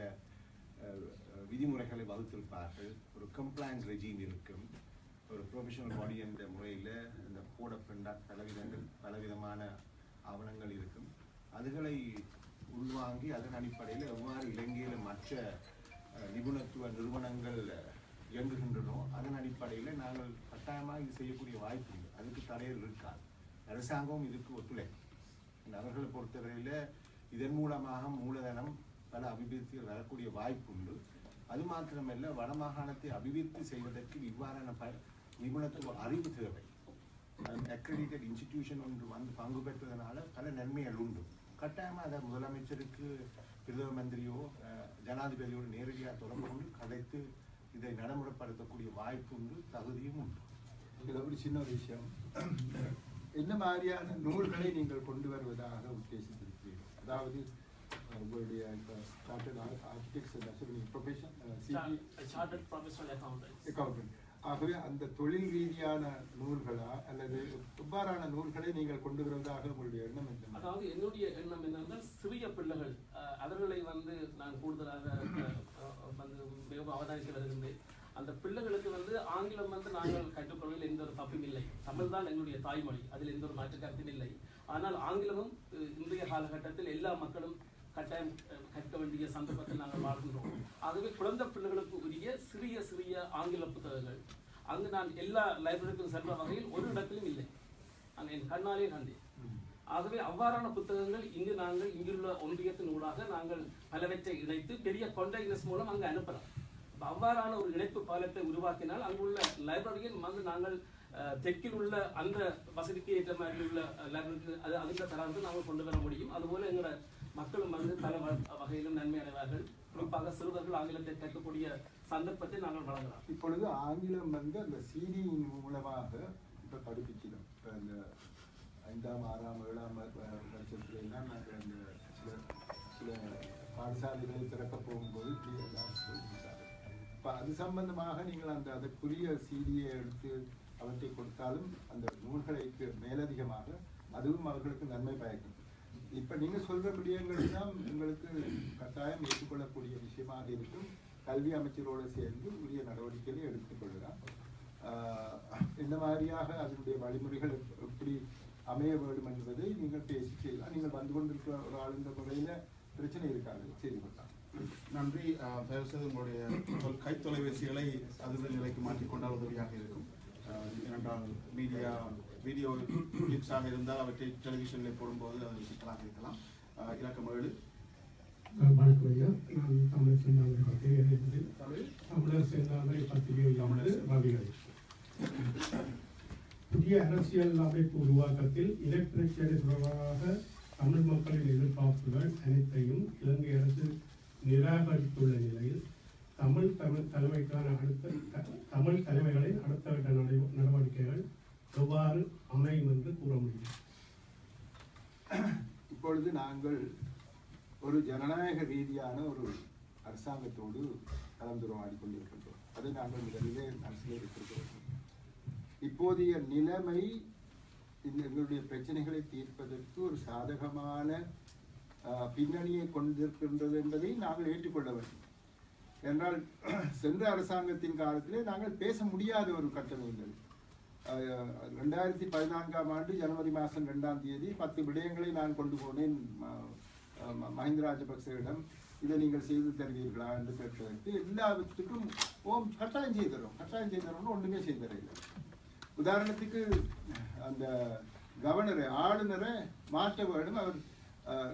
விதிமுறைகளை வகுத்திருப்பார்கள். ஒரு கம்ப்ளைன்ஸ் ரெஜீம் இருக்கும். ஒரு ப்ரொஃபஷனல் பாடி என்ற முறையில் இந்த கோட் ஆஃப் கண்டக்ட் பலவிதமான ஆவணங்கள் இருக்கும். அதுகளை உள்வாங்கி அதன் அடிப்படையில் எவ்வாறு இலங்கையில் மற்ற நிபுணத்துவ நிறுவனங்கள் இயங்குகின்றனோ அதன் அடிப்படையில் நாங்கள் கட்டாயமாக இது செய்யக்கூடிய வாய்ப்பு இல்லை. அதுக்கு தடைகள் இருக்காது. அரசாங்கமும் இதுக்கு ஒத்துழைக்கும். அவர்களை பொறுத்தவரையில் இதன் மூலமாக மூலதனம் பல அபிவிருத்திகள் வரக்கூடிய வாய்ப்பு உண்டு. அது மாத்திரமல்ல, வடமாகாணத்தை அபிவிருத்தி செய்வதற்கு இவ்வாறான நிபுணத்துவ அறிவு தேவை. அக்ரெடிட்டட் இன்ஸ்டிடியூஷன் ஒன்று பங்கு பெற்றதனால பல நன்மைகள் உண்டு. கட்டாயமாக அதை முதலமைச்சருக்கு, பிரதம மந்திரியோ, ஜனாதிபதியோடு நேரடியாக தொடர்பு கொண்டு கதைத்து இதை நடைமுறைப்படுத்தக்கூடிய வாய்ப்பு உண்டு, தகுதியும் உண்டு. இதில் ஒரு சின்ன ஒரு விஷயம், என்ன மாதிரியான நூல்களை நீங்கள் கொண்டு வருவதாக உத்தேசித்திருக்கிறீர்கள்? அதாவது உங்களுடைய அக்கௌண்டன்ட் ஆகவே அந்த தொழில் ரீதியான நூல்களா அல்லது எவ்வாறான நூல்களை நீங்கள் கொண்டு வருவதாக உங்களுடைய எண்ணம் என்ன? அதாவது என்னுடைய எண்ணம் என்னென்றால் சிறிய பிள்ளைகள் அவர்களை நான் கூடுதலாக மிகவும் அவதானித்து வருகின்றேன். அந்த பிள்ளைகளுக்கு ஆங்கிலம் நாங்கள் கற்றுக்கொள்வதில் எந்த ஒரு தப்பும் இல்லை. தமிழ் தான் எங்களுடைய தாய்மொழி, அதில் எந்த ஒரு மாற்று கருத்தும் இல்லை. ஆனால் ஆங்கிலமும் இன்றைய காலகட்டத்தில் எல்லா மக்களும் கட்டாயம் கற்க வேண்டிய சந்தர்ப்பத்தில் நாங்கள் வாழ்கின்றோம். ஆகவே குழந்தை பிள்ளைகளுக்கு உரிய சிறிய சிறிய ஆங்கில புத்தகங்கள் அங்கு நான் எல்லா லைப்ரரிக்கும் சென்ற வகையில் ஒரு இடத்திலும் இல்லை, நான் என் கண்ணாலே கண்டேன். ஆகவே அவ்வாறான புத்தகங்கள் இங்குள்ள ஒன்றியத்தின் ஊடாக நாங்கள் பலவற்றை இணைத்து பெரிய கான்டாக்ட்ஸ் மூலம் அங்கு அனுப்பலாம். அவ்வாறான ஒரு இணைப்பு பாலத்தை உருவாக்கினால் அங்குள்ள லைப்ரரியில் நாங்கள் தெற்கில் உள்ள அந்த வசதிக்கு ஏற்ற மாதிரி உள்ள லைப்ரரி அதுக்கு தராது நாங்கள் கொண்டு வர முடியும். அதுபோல எங்களோட மக்களும் பல வகையிலும் நன்மை அடைவார்கள். குறிப்பாக சிறுவர்கள் ஆங்கிலத்தை கற்கக்கூடிய சந்தர்ப்பத்தை நாங்கள் வழங்கலாம். இப்பொழுது ஆங்கிலம் அந்த சிடியின் மூலமாக இப்போ படிப்பிக்கிறோம். இப்போ இந்த 5ஆம் 6ஆம் 7ஆம் வருஷத்துல எல்லாம் நாங்கள் அந்த சில பாடசாலைகளை திறக்க போகும்போது எல்லாம் சொல்லியிருக்காங்க. இப்போ அது சம்பந்தமாக நீங்கள் அதற்குரிய சிடியை எடுத்து அவற்றை கொடுத்தாலும் அந்த நூல்களுக்கு மேலதிகமாக அதுவும் அவர்களுக்கு நன்மை பயக்கும். இப்ப நீங்க சொல்ற விடயங்கள் தான் உங்களுக்கு கட்டாயம் ஏற்றுக்கொள்ளக்கூடிய விஷயமாக இருக்கும். கல்வி அமைச்சரோடு சேர்ந்து உரிய நடவடிக்கைகளை எடுத்துக்கொள்ளலாம். இந்த மாதிரியாக அதனுடைய வழிமுறைகள் எப்படி அமைய வேண்டும் என்பதை நீங்கள் பேசி செய்யலாம். நீங்கள் வந்து கொண்டிருக்கிற ஒரு ஆள் இந்த முறையில பிரச்சனை இருக்காது, செய்து கொள்ளலாம். நன்றி. தயவு செய்து உங்களுடைய கை தொலைபேசிகளை அதிர்வு நிலைக்கு மாற்றிக்கொண்டால் உதவியாக இருக்கும். ஏனென்றால் வீடியோ கிளிப்ஸாக இருந்தால் அவற்றை டெலிவிஷனில் போடும்போது அது சிக்கலாக இருக்கலாம். இலக்கம் 7. வணக்கம் ஐயா, நான் தமிழர் செந்தாமரை பத்திரிகையிலிருந்து தமிழர் செந்தாமரை பத்திரிகையிலிருந்து ரவிகள். புதிய அரசியல் அமைப்பு உருவாக்கத்தில் இனப்பிரச்சனை தொடர்பாக தமிழ் மக்களின் எதிர்பார்ப்புகள் அனைத்தையும் இலங்கை அரசு நிராகரித்துள்ள நிலையில் தமிழ் தலைமைகளின் அடுத்த கட்ட நடவடிக்கைகள் எவ்வாறு அமையும் என்று கூற முடியும்? இப்பொழுது நாங்கள் ஒரு ஜனநாயக ரீதியான ஒரு அரசாங்கத்தோடு கலந்துரையாடி கொண்டிருக்கின்றோம். அதை நாங்கள் முதலிலே அரசியல் எடுத்திருக்கிறோம். இப்போதைய நிலைமை எங்களுடைய பிரச்சனைகளை தீர்ப்பதற்கு ஒரு சாதகமான பின்னணியை கொண்டிருக்கின்றது என்பதை நாங்கள் ஏற்றுக்கொள்ள வேண்டும். என்றால் சென்ற அரசாங்கத்தின் காலத்திலே நாங்கள் பேச முடியாத ஒரு கட்டம் இருந்தது. 2014ஆம் ஆண்டு ஜனவரி மாதம் 2ஆம் தேதி 10 விடயங்களை நான் கொண்டு போனேன் மஹிந்த ராஜபக்சேவிடம். இதை நீங்கள் செய்து தருவீர்களா என்று கேட்டதற்கு எல்லாத்துக்கும் கட்டாயம் செய்தரோம்னு ஒன்றுமே செய்தரில்லை. உதாரணத்துக்கு அந்த கவர்னரை ஆளுநரை மாற்ற வேண்டும். அவர்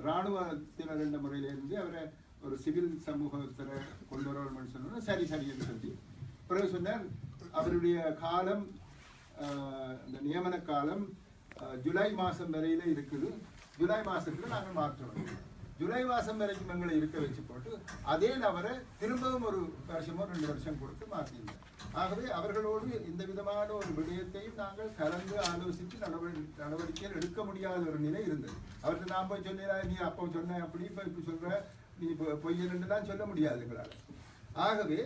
இராணுவத்தினர் என்ற முறையிலிருந்து அவரை ஒரு சிவில் சமூகத்தினரை கொண்டு வரணும்னு சொன்னோம். சரி என்று சொல்லி பிறகு சொன்னார் அவருடைய காலம், இந்த நியமன காலம் ஜூலை மாதம் வரையில இருக்குது. ஜூலை மாதத்துல நாங்கள் மாற்ற வேண்டும். ஜூலை மாதம் வரைக்கும் எங்களை இருக்க வச்சு போட்டு அதே நபரை திரும்பவும் ஒரு வருஷமோ 2 வருஷம் கொடுத்து மாற்றினார். ஆகவே அவர்களோடு இந்த விதமான ஒரு விடயத்தையும் நாங்கள் கலந்து ஆலோசித்து நடவடிக்கைகள் எடுக்க முடியாத ஒரு நிலை இருந்தது. அவருக்கு நான் போய் சொன்னா நீ அப்போ சொன்ன அப்படி இப்ப சொல்ற நீ பொய்யன்னு தான் சொல்ல முடியாது எங்களால். ஆகவே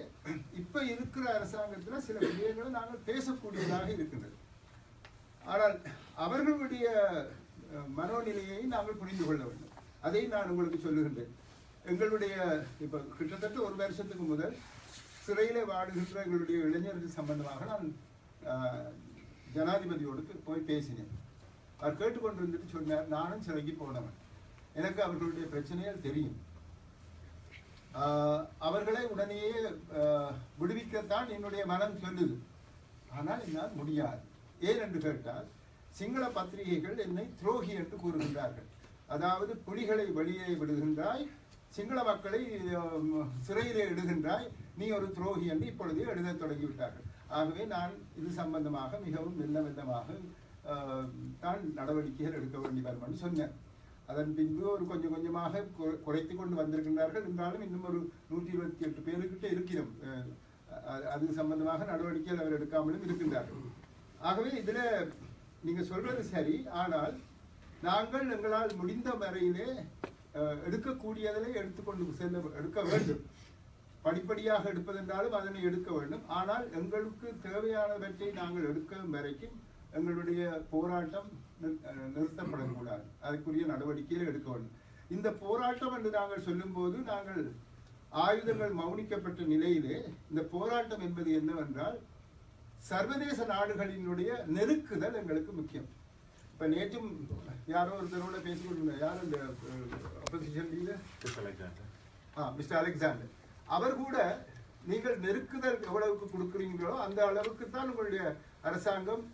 இப்ப இருக்கிற அரசாங்கத்துல சில விடயங்களை நாங்கள் பேசக்கூடியதாக இருக்கின்றது. ஆனால் அவர்களுடைய மனோநிலையை நாங்கள் புரிந்து கொள்ள வேண்டும். அதை நான் உங்களுக்கு சொல்லுகின்றேன். எங்களுடைய இப்ப கிட்டத்தட்ட 1 வருஷத்துக்கு முதல் சிறையிலே வாடுகின்ற எங்களுடைய இளைஞர்கள் சம்பந்தமாக நான் ஜனாதிபதியோடு போய் பேசினேன். அவர் கேட்டுக்கொண்டிருந்துட்டு சொன்னார், நானும் சிறைக்கு போனவன், எனக்கு அவர்களுடைய பிரச்சனைகள் தெரியும். அவர்களை உடனேயே விடுவிக்கத்தான் என்னுடைய மனம் சொல்லுது. ஆனால் என்னால் முடியாது. ஏன் என்று கேட்டால் சிங்கள பத்திரிகைகள் என்னை துரோகி என்று கூறுகின்றார்கள். அதாவது புலிகளை வெளியே விடுகின்றாய், சிங்கள மக்களை சிறையிலே இடுகின்றாய், நீ ஒரு துரோகி என்று இப்பொழுதே எழுத தொடங்கிவிட்டார்கள். ஆகவே நான் இது சம்பந்தமாக மிகவும் மெல்லமாக தான் நடவடிக்கைகள் எடுக்க வேண்டி வரும் என்று சொன்னேன். அதன் பின்பு ஒரு கொஞ்சமாக குறைத்து கொண்டு வந்திருக்கின்றார்கள். என்றாலும் இன்னும் ஒரு 128 பேருக்கிட்ட இருக்கிறோம். அது சம்பந்தமாக நடவடிக்கைகள் அவர் எடுக்காமலும் இருக்கின்றார்கள். ஆகவே இதுல நீங்க சொல்றது சரி. ஆனால் நாங்கள் எங்களால் முடிந்த வரையிலே எடுக்கக்கூடியதிலே எடுக்க வேண்டும். படிப்படியாக எடுப்பதென்றாலும் அதனை எடுக்க வேண்டும். ஆனால் எங்களுக்கு தேவையானவற்றை நாங்கள் எடுக்கும் வரைக்கும் எங்களுடைய போராட்டம் நிறுத்தப்படக்கூடாது. அதற்குரிய நடவடிக்கைகளை எடுக்க வேண்டும். இந்த போராட்டம் என்று நாங்கள் சொல்லும் போது நாங்கள் ஆயுதங்கள் மௌனிக்கப்பட்ட நிலையிலே இந்த போராட்டம் என்பது என்னவென்றால் சர்வதேச நாடுகளினுடைய நெருக்குதல் எங்களுக்கு முக்கியம். இப்ப நேற்றும் யாரோ ஒருத்தரோட பேசிக்கொண்டிருந்தார். யார் இந்த ஆப்போசிஷன் லீடர்? Mister Alexander. அவர் கூட நீங்கள் நெருக்குதல் எவ்வளவுக்கு கொடுக்குறீங்களோ அந்த அளவுக்கு தான் உங்களுடைய அரசாங்கம்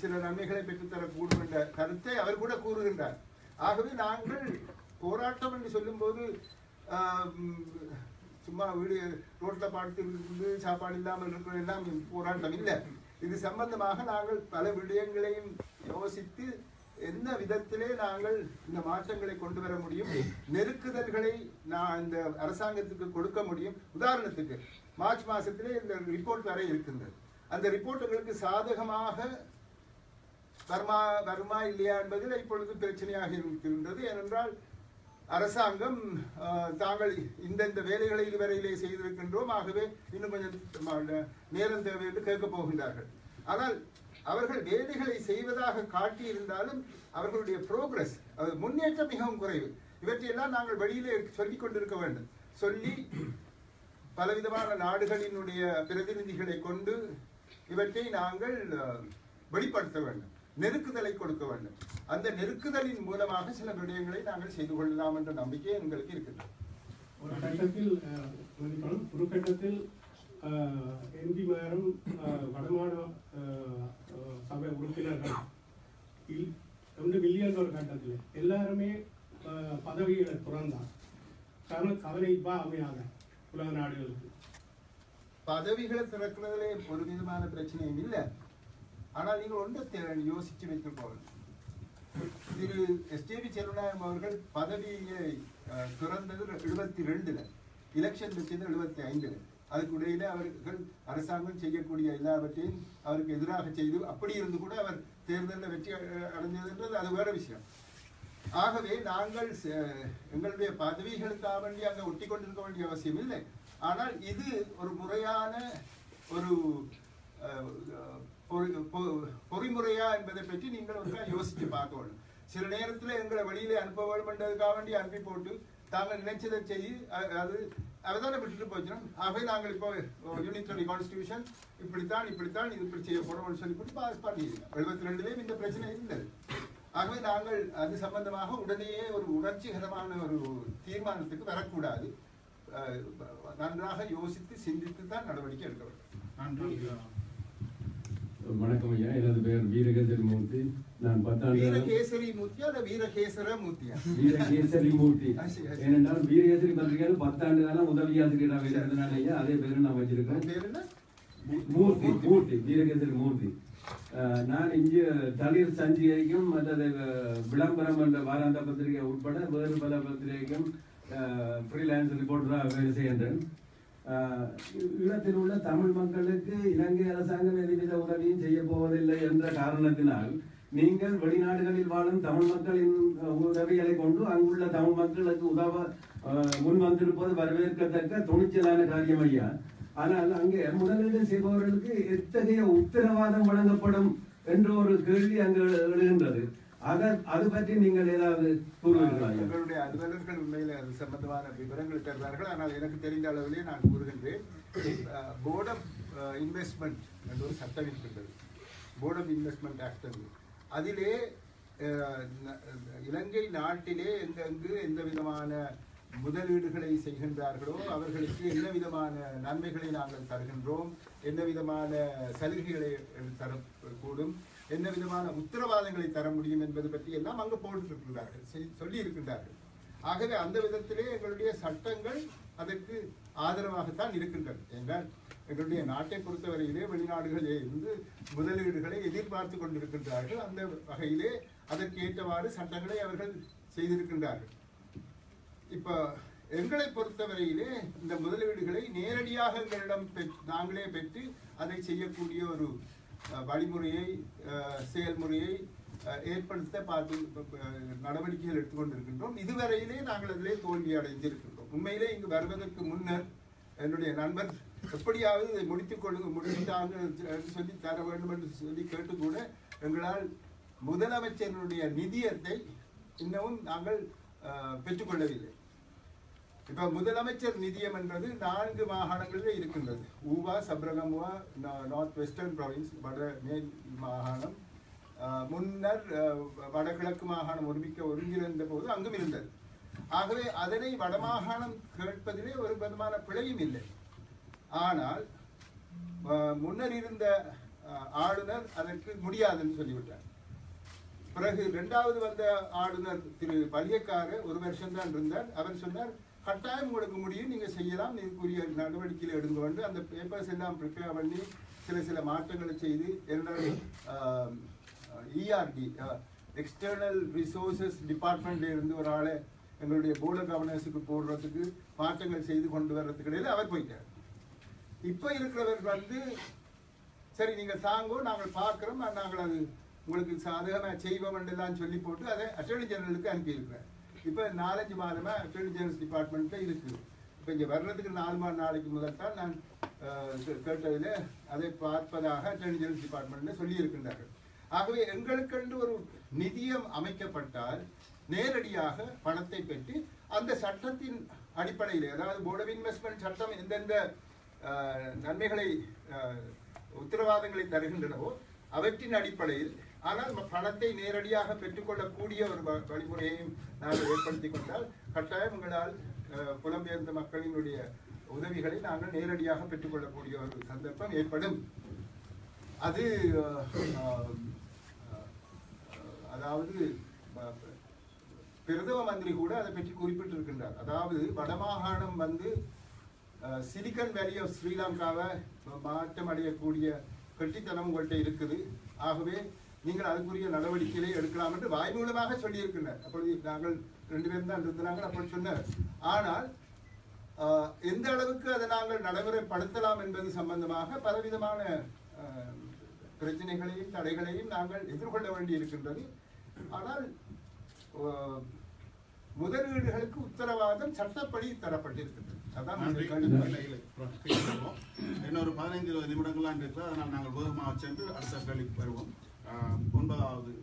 சில நன்மைகளை பெற்றுத்தரக்கூடும் என்ற கருத்தை அவர் கூட கூறுகின்றார். ஆகவே நாங்கள் போராட்டம் என்று சொல்லும் போது சும்மா வீடு ரோட்ல பாட்டு சாப்பாடு இல்லாமல் இருக்கிற எல்லாம் போராட்டம் இல்லை. இது சம்பந்தமாக நாங்கள் பல விடயங்களையும் யோசித்து எந்த விதத்திலே நாங்கள் இந்த மாற்றங்களை கொண்டு வர முடியும், நெருக்குதல்களை நான் இந்த அரசாங்கத்துக்கு கொடுக்க முடியும். உதாரணத்துக்கு மார்ச் மாசத்திலே இந்த ரிப்போர்ட் வரை இருக்கின்றது. அந்த ரிப்போர்ட் எங்களுக்கு சாதகமாக வருமா இல்லையா என்பதில் இப்பொழுது பிரச்சனையாக இருக்கின்றது. ஏனென்றால் அரசாங்கம் தாங்கள் இந்த வேலைகளை இதுவரையிலே செய்திருக்கின்றோம், ஆகவே இன்னும் கொஞ்சம் நேரம் தேவை என்று கேட்க போகின்றார்கள். ஆனால் அவர்கள் வேலைகளை செய்வதாக காட்டியிருந்தாலும் அவர்களுடைய ப்ரோக்ரஸ் முன்னேற்றம் மிகவும் குறைவு. இவற்றையெல்லாம் நாங்கள் வெளியிலே சொல்லிக் கொண்டிருக்க வேண்டும். சொல்லி பலவிதமான நாடுகளினுடைய பிரதிநிதிகளை கொண்டு இவற்றை நாங்கள் வெளிப்படுத்த வேண்டும், நெருக்குதலை கொடுக்க வேண்டும். அந்த நெருக்குதலின் மூலமாக சில விடயங்களை நாங்கள் செய்து கொள்ளலாம் என்ற நம்பிக்கை எங்களுக்கு இருக்கின்றது. ஒரு கட்டத்தில் எம்பிமாரும் வடமாட சபை உறுப்பினர்கள் 2 மில்லியன் ஒரு கட்டத்தில் எல்லாருமே பதவிகளை துறந்தார். கவலைப்பா அமையாத உலக நாடுகளுக்கு பதவிகளை திறக்கிறதுல ஒரு விதமான பிரச்சனையும் இல்லை. ஆனால் நீங்கள் ஒன்றை யோசிச்சு வைத்திருப்போம். திரு எஸ்டிபி செல்வநாயகம் அவர்கள் பதவியை திறந்தது 72ல், எலெக்ஷன் வச்சது 75ல். அதுக்கு இடையில அவர்கள் அரசாங்கம் செய்யக்கூடிய எல்லாவற்றையும் அவருக்கு எதிராக செய்து அப்படி இருந்து கூட அவர் தேர்தலில் வெற்றி அடைஞ்சதுன்றது அது வேற விஷயம். ஆகவே நாங்கள் எங்களுடைய பதவிகளுக்காக வேண்டி அங்கே ஒட்டி கொண்டிருக்க வேண்டிய அவசியம் இல்லை. ஆனால் இது ஒரு முறையான ஒரு பொறிமுறையா என்பதை பற்றி நீங்கள் ஒரு யோசித்து பார்க்க வேண்டும். சில நேரத்தில் எங்களை வெளியிலே அனுப்ப வேண்டும் என்றதுக்காக வேண்டி அனுப்பி போட்டு தாங்கள் நினைச்சதை செய்து அது அவதான விட்டுட்டு போச்சுன்னா, ஆகவே நாங்கள் இப்போ யூனிட்டரி கான்ஸ்டியூஷன் இப்படித்தான் இது இப்படி செய்யப்படும் சொல்லி போட்டு பாஸ் பண்ணியிருக்கோம். 72லேயும் இந்த பிரச்சனை இருந்தது. ஆகவே நாங்கள் அது சம்பந்தமாக உடனேயே ஒரு உணர்ச்சிகரமான ஒரு தீர்மானத்துக்கு வரக்கூடாது. நன்றாக யோசித்து சிந்தித்து தான் நடவடிக்கை எடுக்க வேண்டும். வணக்கம் ஐயா, எனது பெயர் வீரகேசரி மூர்த்தி. நான் 10 ஆண்டு வீரகேசரி மூர்த்தியா இல்ல வீரகேசர மூர்த்தியா? வீரகேசரி மூர்த்தி. ஏனென்றால் வீரகேசரி பத்திரிகையில் 10 ஆண்டு காலம் உதவி ஆசிரியராக இருந்ததுனால ஐயா அதே பேரு நான் வச்சிருக்கேன். மூர்த்தி, வீரகேசரி மூர்த்தி. நான் இங்கு தலிர் சஞ்சிகைக்கும் மற்றது விளம்பரம் என்ற வாராந்த பத்திரிகை உட்பட வேறு பல பத்திரிகைக்கும் ஃப்ரீலான்ஸ் ரிப்போர்ட்டராக வேலை செய்கின்றேன். ஈழத்தில் உள்ள தமிழ் மக்களுக்கு இலங்கை அரசாங்கம் எதுவித உதவியும் செய்ய போவதில்லை என்ற காரணத்தினால் நீங்கள் வெளிநாடுகளில் வாழும் தமிழ் மக்களின் உதவிகளை கொண்டு அங்குள்ள தமிழ் மக்களுக்கு உதவ முன் வந்திருப்பது வரவேற்கத்தக்க துணிச்சலான காரியம் ஐயா. ஆனால் அங்கே முதலீடு செய்பவர்களுக்கு எத்தகைய உத்தரவாதம் வழங்கப்படும் என்ற ஒரு கேள்வி அங்கு எழுகின்றது. அது பற்றி நீங்கள் ஏதாவது கூறுவீர்களா? எங்களுடைய அலுவலர்கள் உண்மையில் அது சம்பந்தமான விவரங்கள் தருவார்கள். ஆனால் எனக்கு தெரிந்த அளவிலே நான் கூறுகின்றேன். போர்ட் ஆஃப் இன்வெஸ்ட்மெண்ட் என்ற ஒரு சட்டம் இருக்கின்றது, போர்ட் ஆஃப் இன்வெஸ்ட்மெண்ட் ஆக்ட். அதிலே இலங்கை நாட்டிலே எங்கெங்கு எந்த விதமான முதலீடுகளை செய்கின்றார்களோ அவர்களுக்கு என்ன விதமான நன்மைகளை நாங்கள் தருகின்றோம், என்ன விதமான சலுகைகளை தரக்கூடும், என்ன விதமான உத்தரவாதங்களை தர முடியும் என்பது பற்றி எல்லாம் அங்கு போட்டிருக்கிறார்கள், சொல்லி இருக்கின்றார்கள். ஆகவே அந்த விதத்திலே எங்களுடைய சட்டங்கள் அதற்கு ஆதரவாகத்தான் இருக்கின்றன. என்றால் எங்களுடைய நாட்டை பொறுத்தவரையிலே வெளிநாடுகளிலே இருந்து முதலீடுகளை எதிர்பார்த்து கொண்டிருக்கின்றார்கள். அந்த வகையிலே அதற்கு ஏற்றவாறு சட்டங்களை அவர்கள் செய்திருக்கின்றார்கள். இப்போ எங்களை பொறுத்தவரையிலே இந்த முதலீடுகளை நேரடியாக எங்களிடம் நாங்களே பெற்று அதை செய்யக்கூடிய ஒரு வழிமுறையை செயல்முறையை ஏற்படுத்த பார்த்து நடவடிக்கைகள் எடுத்துக்கொண்டிருக்கின்றோம். இதுவரையிலே நாங்கள் அதிலே தோல்வி அடைந்திருக்கின்றோம். உண்மையிலே இங்கு வருவதற்கு முன்னர் என்னுடைய நண்பர் எப்படியாவது இதை முடித்தாங்க சொல்லி தர வேண்டும் என்று சொல்லி கேட்டு கூட எங்களால் முதலமைச்சருடைய நிதியத்தை இன்னமும் நாங்கள் பெற்றுக்கொள்ளவில்லை. இப்போ முதலமைச்சர் நிதியம் என்பது 4 மாகாணங்களிலே இருக்கின்றது. Uva, Sabaragamuwa, north western province, வட மேல் மாகாணம், முன்னர் வடகிழக்கு மாகாணம் ஒருங்கிணைந்த போது அங்கும் இருந்தது. ஆகவே அதனை வடமாகாணம் கேட்பதிலே ஒரு விதமான பிழையும் இல்லை. ஆனால் முன்னர் இருந்த ஆளுநர் அதற்கு முடியாதுன்னு சொல்லிவிட்டார். பிறகு 2வது வந்த ஆளுநர் திரு பலியக்கார 1 வருஷம்தான் இருந்தார். அவர் சொன்னார், கட்டாயம் உங்களுக்கு முடியும், நீங்க செய்யலாம், இதுக்குரிய நடவடிக்கையில் எடுங்க வேண்டும். அந்த பேப்பர்ஸ் எல்லாம் ப்ரிப்பேர் பண்ணி சில மாற்றங்களை செய்து ERD எக்ஸ்டர்னல் ரிசோர்சஸ் டிபார்ட்மெண்ட்ல இருந்து ஒரு ஆளை எங்களுடைய போர்டு ஆஃப் கவர்னன்ஸுக்கு போடுறதுக்கு மாற்றங்கள் செய்து கொண்டு வர்றதுக்கு இடையில அவர் போயிட்டார். இப்போ இருக்கிறவர் சரி நீங்க தாங்கோ, நாங்கள் பார்க்கிறோம், நாங்கள் அது உங்களுக்கு சாதகமாக செய்வோம் என்றெல்லாம் சொல்லி போட்டு அதை அட்டர்னி ஜெனரலுக்கு அனுப்பியிருக்கிறார். இப்போ 4-5 மாதமா அட்டர்னி ஜெனரல் டிபார்ட்மெண்ட்ல இருக்குது. இப்போ இங்கே வர்றதுக்கு 4 நாளைக்கு முதல் தான் நான் கேட்டதில் அதை பார்ப்பதாக இன்டெலிஜென்ஸ் டிபார்ட்மெண்ட்டில் சொல்லியிருக்கின்றார்கள். ஆகவே எங்களுக்கென்று ஒரு நிதியம் அமைக்கப்பட்டால் நேரடியாக பணத்தை பெற்று அந்த சட்டத்தின் அடிப்படையில், அதாவது போர்ட் ஆஃப் இன்வெஸ்ட்மெண்ட் சட்டம் எந்தெந்த நன்மைகளை உத்தரவாதங்களை தருகின்றனவோ அவற்றின் அடிப்படையில், ஆனால் பணத்தை நேரடியாக பெற்றுக்கொள்ளக்கூடிய ஒரு வழிமுறையையும் நாங்கள் ஏற்படுத்தி கொண்டால் கட்டாயம் உங்களால் புலம்பெயர்ந்த மக்களினுடைய உதவிகளை நாங்கள் நேரடியாக பெற்றுக்கொள்ளக்கூடிய ஒரு சந்தர்ப்பம் ஏற்படும். அது அதாவது பிரதம மந்திரி கூட அதை பற்றி குறிப்பிட்டிருக்கின்றார். அதாவது வடமாகாணம் வந்து சிலிக்கன் வேலி ஆஃப் ஸ்ரீலங்காவை மாற்றம் அடையக்கூடிய கட்டித்தனம் உங்கள்கிட்ட இருக்குது. ஆகவே நீங்கள் அதுக்குரிய நடவடிக்கைகளை எடுக்கலாம் என்று வாய்மூலமாக சொல்லியிருக்கின்றார். அப்பொழுது நாங்கள் 2 பேரும் தான் இருந்தாங்க அப்படி சொன்னார். ஆனால் எந்த அளவுக்கு அதை நாங்கள் நடைமுறைப்படுத்தலாம் என்பது சம்பந்தமாக பலவிதமான பிரச்சனைகளையும் தடைகளையும் நாங்கள் எதிர்கொள்ள வேண்டி இருக்கின்றது. ஆனால் முதலீடுகளுக்கு உத்தரவாதம் சட்டப்படி தரப்பட்டிருக்கின்றது. அதான் இன்னொரு 15-20 நிமிடங்கள்லாம் இருக்கு. அதனால் நாங்கள் வேகமாக சென்று அடுத்த கேள்விக்கு வருவோம். 9வது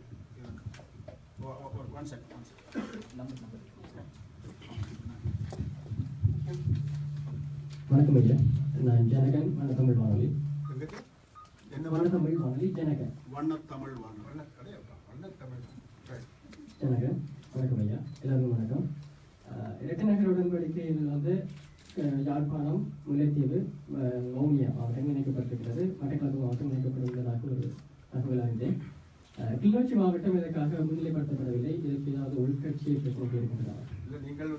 வணக்கம் ஐயா, நான் ஜனகன், வண்ணத்தமிழ் வானொலி. வண்ணத்தமிழ் வானொலி ஜனகன். வண்ணத்தமிழ் வானொலி ஜனகன். வணக்கம் ஐயா, எல்லாருக்கும் வணக்கம். இரட்டை நகர உடன்படிக்கையில் வந்து யாழ்ப்பாணம், முல்லைத்தீவு, வவுனியா மாவட்டம் இணைக்கப்பட்டிருக்கிறது. மட்டக்களப்பு மாவட்டம் இணைக்கப்பட்டுள்ளதாக ஒரு தகவல் அறிந்தேன். கிளிநொச்சி மாவட்டம் இதற்காக முன்னிலைப்படுத்தப்படவில்லை. இதற்கு ஏதாவது உள்கட்சியை பிரச்சனை இருக்கின்றதா? இல்லை, நீங்கள்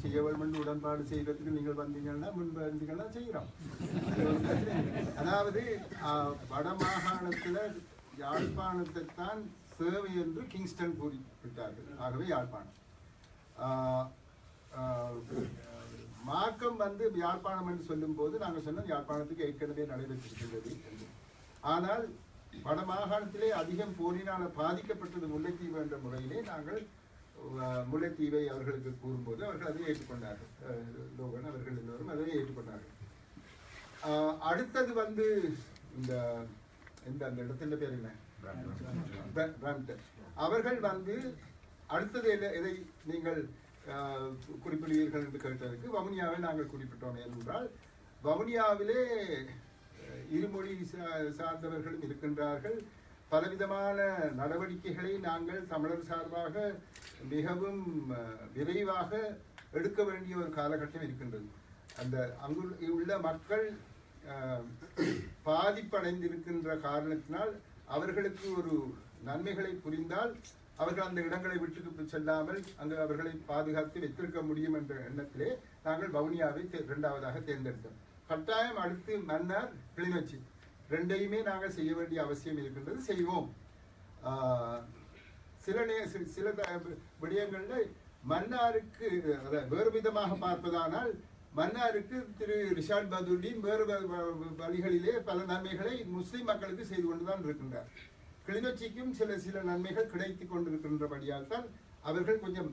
செய்ய வேண்டும் உடன்பாடு செய்யறதுக்கு நீங்கள் வந்தீங்கன்னா முன்பு இருந்தீங்கன்னா செய்கிறோம். அதாவது வடமாகாணத்தில் யாழ்ப்பாணத்தை தான் சேவை என்று கிங்ஸ்டன் குறிப்பிட்டார்கள். ஆகவே யாழ்ப்பாணம் மார்க்கம் வந்து யாழ்ப்பாணம் என்று சொல்லும் போது நாங்கள் சொன்னோம் யாழ்ப்பாணத்துக்கு ஏற்கனவே நடைபெற்றிருக்கின்றது என்று. ஆனால் வடமாகாணத்திலே அதிகம் போரினால் பாதிக்கப்பட்டது முல்லைத்தீவு என்ற முறையிலே நாங்கள் முல்லைத்தீவை அவர்களுக்கு கூறும்போது அவர்கள் அதை ஏற்றுக்கொண்டார்கள். லோகன் அவர்கள் எல்லோரும் அதை ஏற்றுக்கொண்டார்கள். அடுத்தது வந்து இந்த அந்த இடத்துல பேர் என்ன, பிராம்டன். அவர்கள் வந்து அடுத்தது எதை நீங்கள் குறிப்பிடுவீர்கள் என்று கேட்டதற்கு வவுனியாவை நாங்கள் குறிப்பிட்டோம். ஏனென்றால் வவுனியாவிலே இருமொழி சார்ந்தவர்களும் இருக்கின்றார்கள். பலவிதமான நடவடிக்கைகளை நாங்கள் தமிழர் சார்பாக மிகவும் விரைவாக எடுக்க வேண்டிய ஒரு காலகட்டம் இருக்கின்றது. அந்த அங்கு உள்ள மக்கள் பாதிப்படைந்திருக்கின்ற காரணத்தினால் அவர்களுக்கு ஒரு நன்மைகளை புரிந்தால் அவர்கள் அந்த இடங்களை விட்டு செல்லாமல் அங்கு அவர்களை பாதுகாத்து வைத்திருக்க முடியும் என்ற எண்ணத்திலே நாங்கள் வவுனியாவை 2வதாக தேர்ந்தெடுத்தோம். கட்டாயம் அடுத்து மன்னார், கிளிநொச்சி ரெண்டையுமே நாங்கள் செய்ய வேண்டிய அவசியம் இருக்கின்றது, செய்வோம். சில விடயங்களில் மன்னாருக்கு வேறு விதமாக பார்ப்பதானால் மன்னாருக்கு திரு ரிஷாட் பதுல்தீன் வேறு வழிகளிலே பல நன்மைகளை முஸ்லிம் மக்களுக்கு செய்து கொண்டுதான் இருக்கின்றார். கிளிநொச்சிக்கும் சில நன்மைகள் கிடைத்து கொண்டிருக்கின்றபடியால் தான் அவர்கள் கொஞ்சம்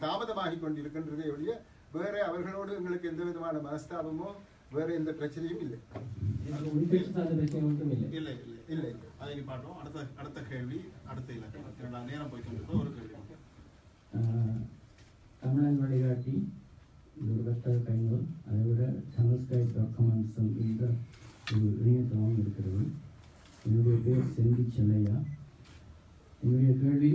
தாமதமாகி கொண்டிருக்கின்றதே ஒழிய வேற அவர்களோடு எங்களுக்கு எந்த விதமான மனஸ்தாபமோ வேற எந்த பிரச்சனையும் இல்லை. இல்லை அதை பாட்டோம். அடுத்த கேள்வி, அடுத்த இலக்கம் நேரம் போயிட்டு ஒரு கேள்வி. தமிழன் வழிகாட்டி ஒரு வர்த்தக கைநூல், அதை விட தமிழ்ஸ்கை.com என்ற ஒரு இணையதளம் இருக்கிறது. என்னுடைய பேர் செந்தி செல்லையா. என்னுடைய கேள்வி,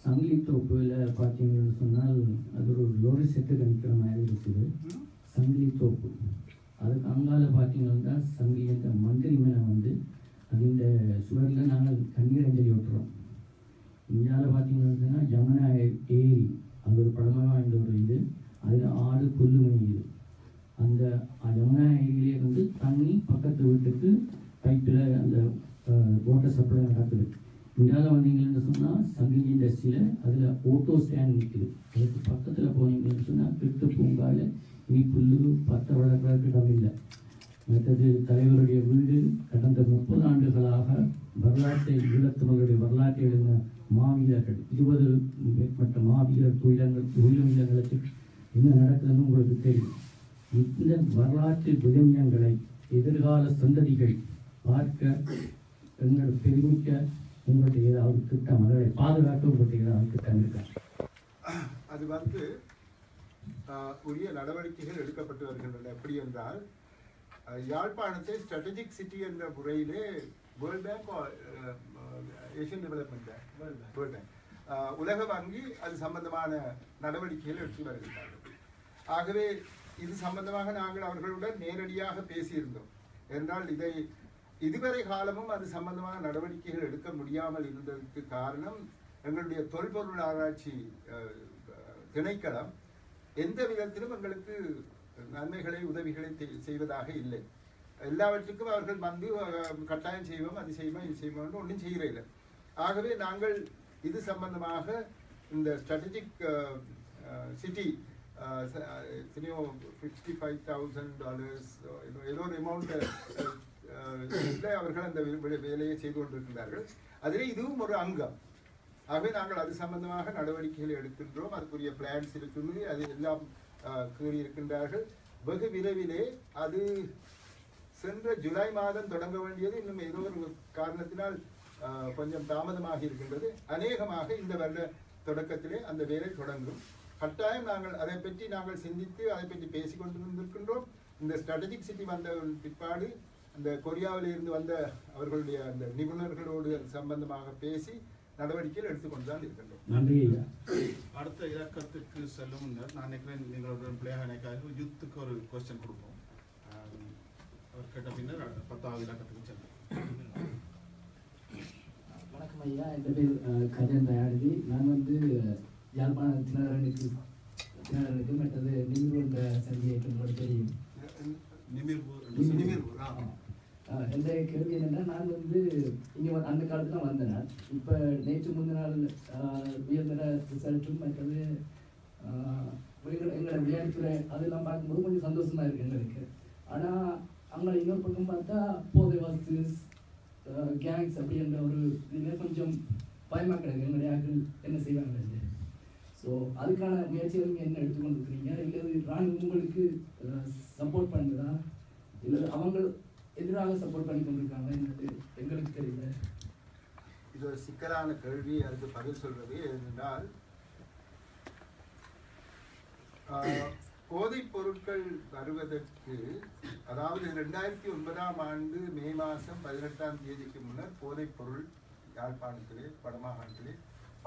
சங்கிலி தோப்புல பார்த்தீங்கன்னு சொன்னால் அது ஒரு லோரி செட்டு கணிக்கிற மாதிரி இருக்குது. சங்கிலி தோப்பு அதுக்கு அங்கால பார்த்தீங்கன்னா சங்கிலி என்ற மந்திரி மேலே வந்து அதில் சுவரில் நாங்கள் கண்ணீர் அஞ்சலி ஓட்டுறோம். இந்தியாவில் பார்த்தீங்கன்னு சொன்னால் யமுனா ஏரி, அது ஒரு பழமையாக வாய்ந்த ஒரு இது. அதில் ஆடு புல்லு மேயுது. அந்த யமுனா ஏரியிலே வந்து தண்ணி பக்கத்து வீட்டுக்கு பைப்பில் அந்த வாட்டர் சப்ளை நடக்குது. இந்தியாவில் வந்தீங்கன்னு சொன்னால் சங்கிலி இண்டஸ்ட்ரியில் அதில் ஓட்டோ ஸ்டாண்ட் நிற்குது. அதுக்கு பக்கத்தில் போனீங்கன்னு சொன்னால் கிட்டு பூங்காவில் இனி புல்லு பத்த வளர்க்குறதுக்கு இடம் இல்லை. மற்றது தலைவருடைய வீடு கடந்த 30 ஆண்டுகளாக வரலாற்றை ஈழத்தமிழருடைய வரலாற்றை எழுதின மாவீரர்கள் 20 மேற்பட்ட மாவீரர் துயிலும் இல்லங்களுக்கு என்ன நடக்குதுன்னு உங்களுக்கு தெரியும். இந்த வரலாற்று விழுமியங்களை எதிர்கால சந்ததிகள் பார்க்க எங்களை பெருமிக்க உங்களுடைய ஏதாவது திட்டம், அவர்களை பாதுகாக்க உங்களுடைய ஏதாவது திட்டம் இருக்கா? அது உரிய நடவடிக்கைகள் எடுக்கப்பட்டு வருகின்றன. எப்படி என்றால், யாழ்ப்பாணத்தை ஸ்ட்ராட்டஜிக் சிட்டி என்ற முறையிலே world bank, Asian development bank, world bank, உலக வங்கி அது சம்பந்தமான நடவடிக்கைகள் எடுத்து வருகின்றார்கள். ஆகவே இது சம்பந்தமாக நாங்கள் அவர்களுடன் நேரடியாக பேசியிருந்தோம். என்றால் இதுவரை காலமும் அது சம்பந்தமான நடவடிக்கைகள் எடுக்க முடியாமல் இருந்ததற்கு காரணம், எங்களுடைய தொல்பொருள் ஆராய்ச்சி திணைக்களம் எந்த விதத்திலும் எங்களுக்கு நன்மைகளை உதவிகளை செய்வதாக இல்லை. எல்லாவற்றுக்கும் அவர்கள் வந்து கட்டாயம் செய்வோம், அது செய்வோம், இது செய்வோம், ஒன்றும் செய்கிறதில்லை. ஆகவே நாங்கள் இது சம்பந்தமாக இந்த ஸ்ட்ராட்டஜிக் சிட்டி $55,000 ஏதோ ஒரு அமௌண்ட் அவர்கள் அந்த வேலையை செய்து கொண்டிருக்கிறார்கள். அதிலே இதுவும் ஒரு அங்கம். ஆகவே நாங்கள் அது சம்பந்தமாக நடவடிக்கைகளை எடுக்கின்றோம். அதுக்குரிய பிளான்ஸ் இருக்குது, அது எல்லாம் கூறியிருக்கின்றார்கள். வெகு விரைவிலே அது சென்ற ஜூலை மாதம் தொடங்க வேண்டியது இன்னும் ஏதோ ஒரு காரணத்தினால் கொஞ்சம் தாமதமாக இருக்கின்றது. அநேகமாக இந்த வருட தொடக்கத்திலே அந்த வேலை தொடங்கும். கட்டாயம் நாங்கள் அதை பற்றி நாங்கள் சிந்தித்து அதை பற்றி பேசிக்கொண்டிருக்கின்றோம். இந்த ஸ்ட்ராட்டஜிக் சிட்டி வந்த பிற்பாடு அந்த கொரியாவில் இருந்து வந்த அவர்களுடைய அந்த நிபுணர்களோடு சம்பந்தமாக பேசி நடவடிக்கைகள் எடுத்துக்கொண்டுதான் இருக்கின்றோம். நன்றி. அடுத்த இலக்கத்துக்கு செல்லும் முன்னர் நான் நினைக்கிறேன் நீங்களோட பிள்ளைகளுக்காக யுத்துக்கு ஒரு கொஸ்டின் கொடுப்போம். அவர் கேட்ட பின்னர் 10வது இலக்கத்துக்கு செல்லும். வணக்கம் ஐயா, என் பேர் கஜன் தயாநிதி. நான் வந்து யாழ்ப்பாண தினகரனுக்கு மற்றது நிமிர்வுன்ற சந்தியை உங்களோட தெரியும். எந்த கேள்வி என்னென்னா, நான் வந்து இங்கே அந்த காலத்தில் வந்தேன். இப்போ நேற்று முந்தின நாள் உயர்ந்தர ரிசல்ட்டும் மற்றது எங்களோட விளையாட்டுத்துறை அதெல்லாம் பார்க்கும்போது கொஞ்சம் சந்தோஷமா இருக்கு எங்களுக்கு. ஆனால் அங்கே இன்னொரு பக்கம் பார்த்தா போதை வஸ்து கேங்ஸ் அப்படின்ற ஒரு இதில் கொஞ்சம் பயமாக கிடக்கு எங்களுடைய ஆட்கள் என்ன செய்வாங்க. ஸோ அதுக்கான முயற்சிகள் நீங்கள் என்ன எடுத்துக்கொண்டு இருக்கிறீங்க? இல்லை ராணுவம் உங்களுக்கு சப்போர்ட் பண்ணுறதா, இல்லை அவங்க எதிராக சப்போர்ட் பண்ணி கொண்டிருக்காங்க எங்களுக்கு தெரியல. இது ஒரு சிக்கலான கேள்வி. அதுக்கு பதில் சொல்றது என்னென்றால், போதைப் பொருட்கள் வருவதற்கு, அதாவது 2009ஆம் ஆண்டு மே மாதம் 18ஆம் தேதிக்கு முன்னர் போதைப் பொருள் யாழ்ப்பாணத்திலே வடமாகாணத்திலே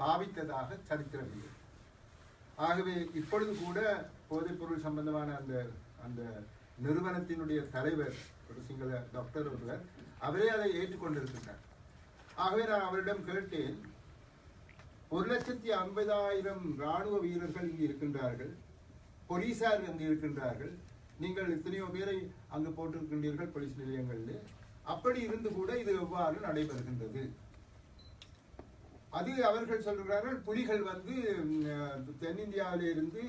பாவித்ததாக சரித்திரம் இல்லை. ஆகவே இப்பொழுது கூட போதைப் பொருள் சம்பந்தமான அந்த நிறுவனத்தினுடைய தலைவர் ஒரு சிங்கள டாக்டர் ஒருவர், அவரே அதை ஏற்றுக்கொண்டிருக்கின்றார். ஆகவே நான் அவரிடம் கேட்டேன், 1,50,000 இராணுவ வீரர்கள் இங்கு இருக்கின்றார்கள், போலீசார் அங்கு இருக்கின்றார்கள், நீங்கள் எத்தனையோ பேரை அங்கு போட்டிருக்கின்றீர்கள் போலீஸ் நிலையங்களில், அப்படி இருந்து கூட இது எவ்வாறு நடைபெறுகின்றது? அது அவர்கள் சொல்கிறார்கள், புலிகள் வந்து தென்னிந்தியாவிலே இருந்து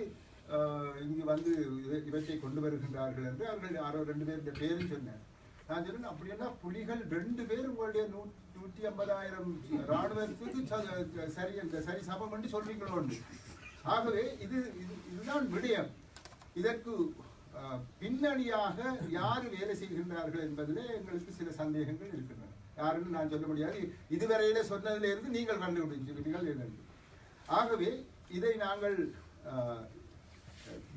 இங்கு வந்து இவற்றை கொண்டு வருகின்றார்கள் என்று அவர்கள் யாரோ 2 பேர் இந்த பேரும் சொன்னார். நான் சொன்னேன், அப்படின்னா புலிகள் 2 பேர் உங்களுடைய 150,000 இராணுவத்துக்கு சரி சமம் என்று சொல்றீங்களோ. ஆகவே இதுதான் விடயம். இதற்கு பின்னணியாக யார் வேலை செய்கின்றார்கள் என்பதிலே எங்களுக்கு சில சந்தேகங்கள் இருக்கின்றன. யாருன்னு நான் சொல்ல முடியாது. இதுவரையில சொன்னதிலிருந்து நீங்கள் கண்டுபிடிச்சிருக்கீர்கள் என்று. ஆகவே இதை நாங்கள்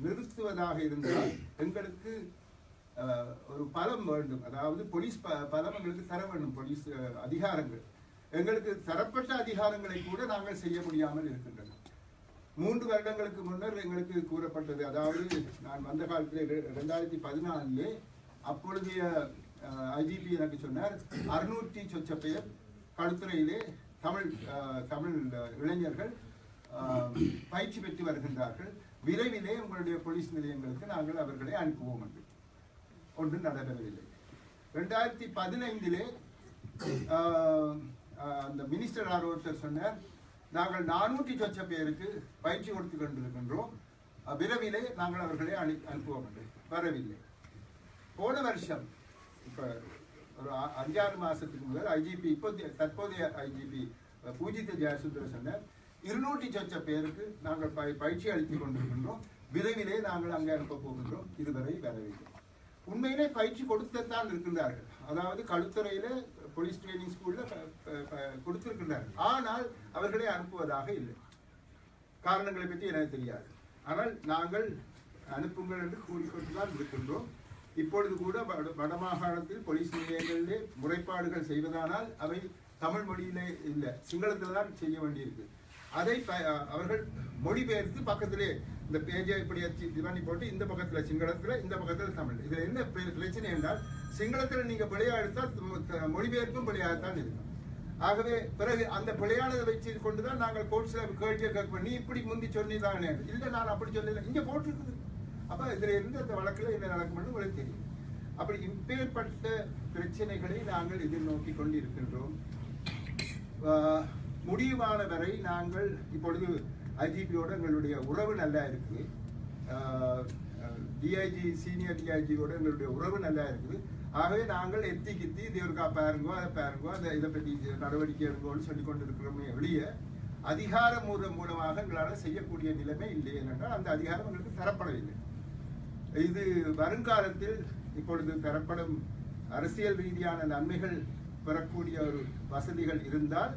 நிறுத்துவதாக இருந்தால் எங்களுக்கு ஒரு பலம் வேண்டும். அதாவது போலீஸ் பலம் எங்களுக்கு தர வேண்டும். போலீஸ் அதிகாரங்கள் எங்களுக்கு தரப்பட்ட அதிகாரங்களை கூட நாங்கள் செய்ய முடியாமல் இருக்கின்றன. 3 வருடங்களுக்கு முன்னர் எங்களுக்கு கூறப்பட்டது, அதாவது நான் வந்த காலத்தில் 2014 அப்பொழுதைய ஐஜிபி எனக்கு சொன்னார், 600 சொச்ச பேர் களுத்துறையிலே தமிழ் இளைஞர்கள் பயிற்சி பெற்று வருகின்றார்கள். விரைவிலே உங்களுடைய போலீஸ் நிலையங்களுக்கு நாங்கள் அவர்களை அனுப்புவோம் என்று. ஒன்றும் நடைபெறவில்லை. 2015 அந்த மினிஸ்டர் ஒருத்தர் சொன்னார், நாங்கள் 400 சொச்ச பேருக்கு பயிற்சி கொடுத்து கொண்டிருக்கின்றோம், விரைவிலே நாங்கள் அவர்களை அனுப்புவோம் என்று. வரவில்லை. போன வருஷம் இப்போ ஒரு 5-6 மாதத்துக்கு முதல் ஐஜிபி, தற்போதைய ஐஜிபி பூஜித ஜெயசுந்தர சொன்னார், 200 சொச்ச பேருக்கு நாங்கள் பயிற்சி அளித்துக் கொண்டிருக்கின்றோம், விரைவிலே நாங்கள் அங்கே அனுப்ப போகின்றோம். இதுவரை வரவில்லை. உண்மையிலே பயிற்சி கொடுத்துத்தான் இருக்கின்றார்கள். அதாவது களுத்துறையில போலீஸ் ட்ரைனிங் ஸ்கூல்ல கொடுத்திருக்கின்றார்கள். ஆனால் அவர்களை அனுப்புவதாக இல்லை. காரணங்களை பற்றி எனக்கு தெரியாது. ஆனால் நாங்கள் அனுப்புங்கள் என்று கூறிக்கொண்டுதான் இருக்கின்றோம். இப்பொழுது கூட வடமாகாணத்தில் போலீஸ் நிலையங்களிலே முறைப்பாடுகள் செய்வதானால் அவை தமிழ் மொழியிலே இல்லை, சிங்களத்தில் தான் செய்ய வேண்டியிருக்கு. அதை அவர்கள் மொழிபெயர்த்து பக்கத்திலே இந்த பேஜை இப்படி இது பண்ணி போட்டு இந்த பக்கத்தில் சிங்களத்தில் இந்த பக்கத்தில் தமிழ். இதில் என்ன பிரச்சனை என்றால் சிங்களத்தில் நீங்கள் பிழையா எடுத்தால் மொழிபெயர்ப்பும் பிழையாகத்தான் இருக்கும். ஆகவே பிறகு அந்த பிழையானதை வச்சு கொண்டுதான் நாங்கள் கோர்ட்ஸில் கேள்வியை கேட்க நீ இப்படி முந்தி சொன்னிதானே, இல்லை நான் அப்படி சொல்லல, இங்கே போட்டிருக்குது. அப்போ இதில் இருந்து அந்த வழக்கில் என்ன நடக்கும்னு உங்களுக்கு தெரியும். அப்படி இப்பேற்பட்ட பிரச்சனைகளை நாங்கள் எதிர்நோக்கி கொண்டு இருக்கின்றோம். முடிவான வரை நாங்கள் இப்பொழுது ஐஜிபியோட எங்களுடைய உறவு நல்லா இருக்குது. டிஐஜி சீனியர் டிஐஜியோட எங்களுடைய உறவு நல்லா இருக்குது. ஆகவே நாங்கள் எத்தி கித்தி இது இருக்கா பாருங்கோ அதை பாருங்கோ அந்த இதை பற்றி நடவடிக்கை எடுங்கோன்னு சொல்லி கொண்டு இருக்கிறோமே ஒழிய அதிகாரம் மூலமாக எங்களால் செய்யக்கூடிய நிலைமை இல்லை. ஏனென்றால் அந்த அதிகாரம் எங்களுக்கு தரப்படவில்லை. இது வருங்காலத்தில் இப்பொழுது பெறப்படும் அரசியல் ரீதியான நன்மைகள் பெறக்கூடிய ஒரு வசதிகள் இருந்தால்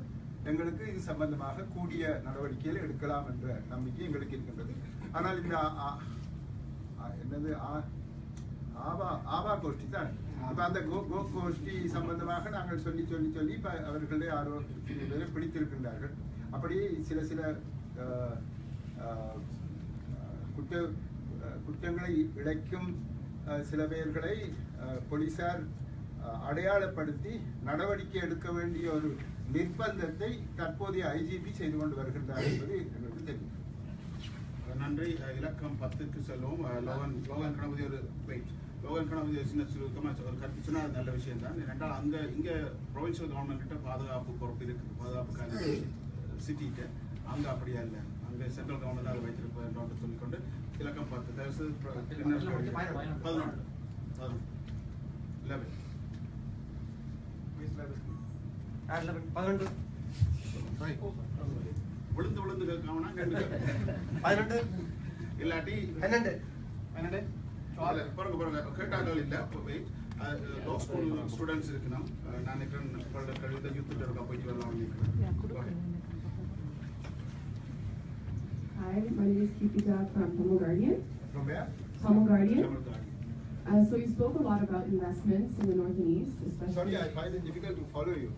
எங்களுக்கு இது சம்பந்தமாக கூடிய நடவடிக்கைகள் எடுக்கலாம் என்ற நம்பிக்கை எங்களுக்கு இருக்கின்றது. ஆனால் இந்த என்னது ஆவா கோஷ்டி தான் இப்போ அந்த கோஷ்டி சம்பந்தமாக நாங்கள் சொல்லி இப்போ அவர்களுடைய பேரை பிடித்திருக்கின்றார்கள். அப்படி சில குற்றங்களை இழைக்கும் சில பேர்களை போலீசார் அடையாளப்படுத்தி நடவடிக்கை எடுக்க வேண்டிய ஒரு நிர்பந்தத்தை தற்போதைய ஐஜிபி செய்து கொண்டு வருகின்றார் என்பது எங்களுக்கு தெரியும். நன்றி. இலக்கம் 10க்கு செல்வோம். லோகன் கணபதி ஒரு சின்ன சுருக்கமாக ஒரு கருத்து சொன்னால் அது நல்ல விஷயம் தான். ஏனென்றால் இங்கே ப்ரொவின்சியல் கவர்மெண்ட் கிட்ட பாதுகாப்பு பொறுப்பு இருக்குது, பாதுகாப்புக்கான சிட்டிகிட்ட. அங்கே அப்படியா இல்லை, அங்கே சென்ட்ரல் கவர்மெண்ட் அதை வைத்திருப்பேன் சொல்லிக்கொண்டு இலக்கம் 10 11 விழுந்து கேட்காமனா இல்லாட்டி 12 பிறகு கேட்டார்கள் இல்லை. லோ ஸ்கூல் ஸ்டூடெண்ட்ஸ் இருக்கணும். நான் நினைக்கிறேன் யூத்தில் இருக்கா போயிட்டு வரலாம். Hi, my name is Keepika from Tamil Guardian. From where? Tamil Guardian. So you spoke a lot about investments in the north and east, especially. Sorry, I find it difficult to follow you.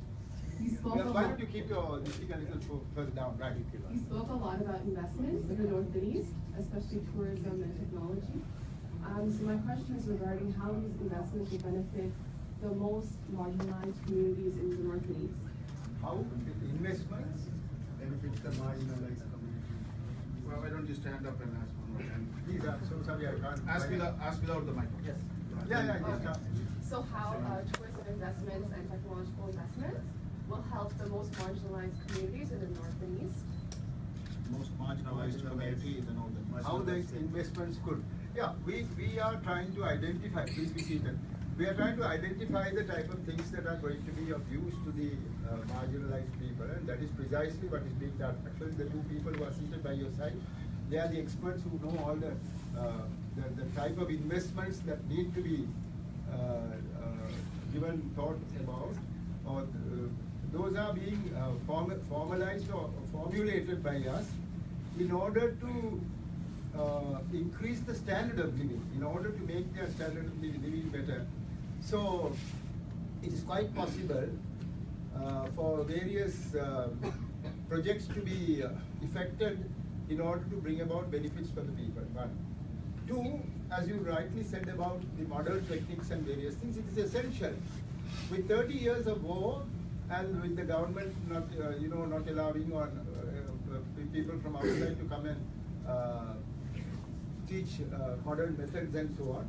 You spoke why don't you keep your speak a little further down, right? You spoke a lot about investments in the north and east, especially tourism and technology. So my question is regarding how these investments will benefit the most marginalized communities in the north and east. How investments benefit the marginalized community? Well, why don't you stand up and ask one more time? Please, I'm so sorry, I can't. Ask without the mic. Yes. Yeah. So how tourism investments and technological investments will help the most marginalized communities in the north and east? Most marginalized community in the north and east. How the investments could. Yeah, we are trying to identify, please be seated. We are trying to identify the type of things that are going to be of use to the marginalized people, and that is precisely what is being done. Actually, the two people who are seated by your side, they are the experts who know all the type of investments that need to be given thought about, or those are being formalized or formulated by us in order to increase the standard of living, in order to make their standard of living better. So it is quite possible for various projects to be effected in order to bring about benefits for the people. One. Two, as you rightly said about the modern techniques and various things, it is essential. With 30 years of war and with the government not allowing people from outside to come and teach modern methods and so on,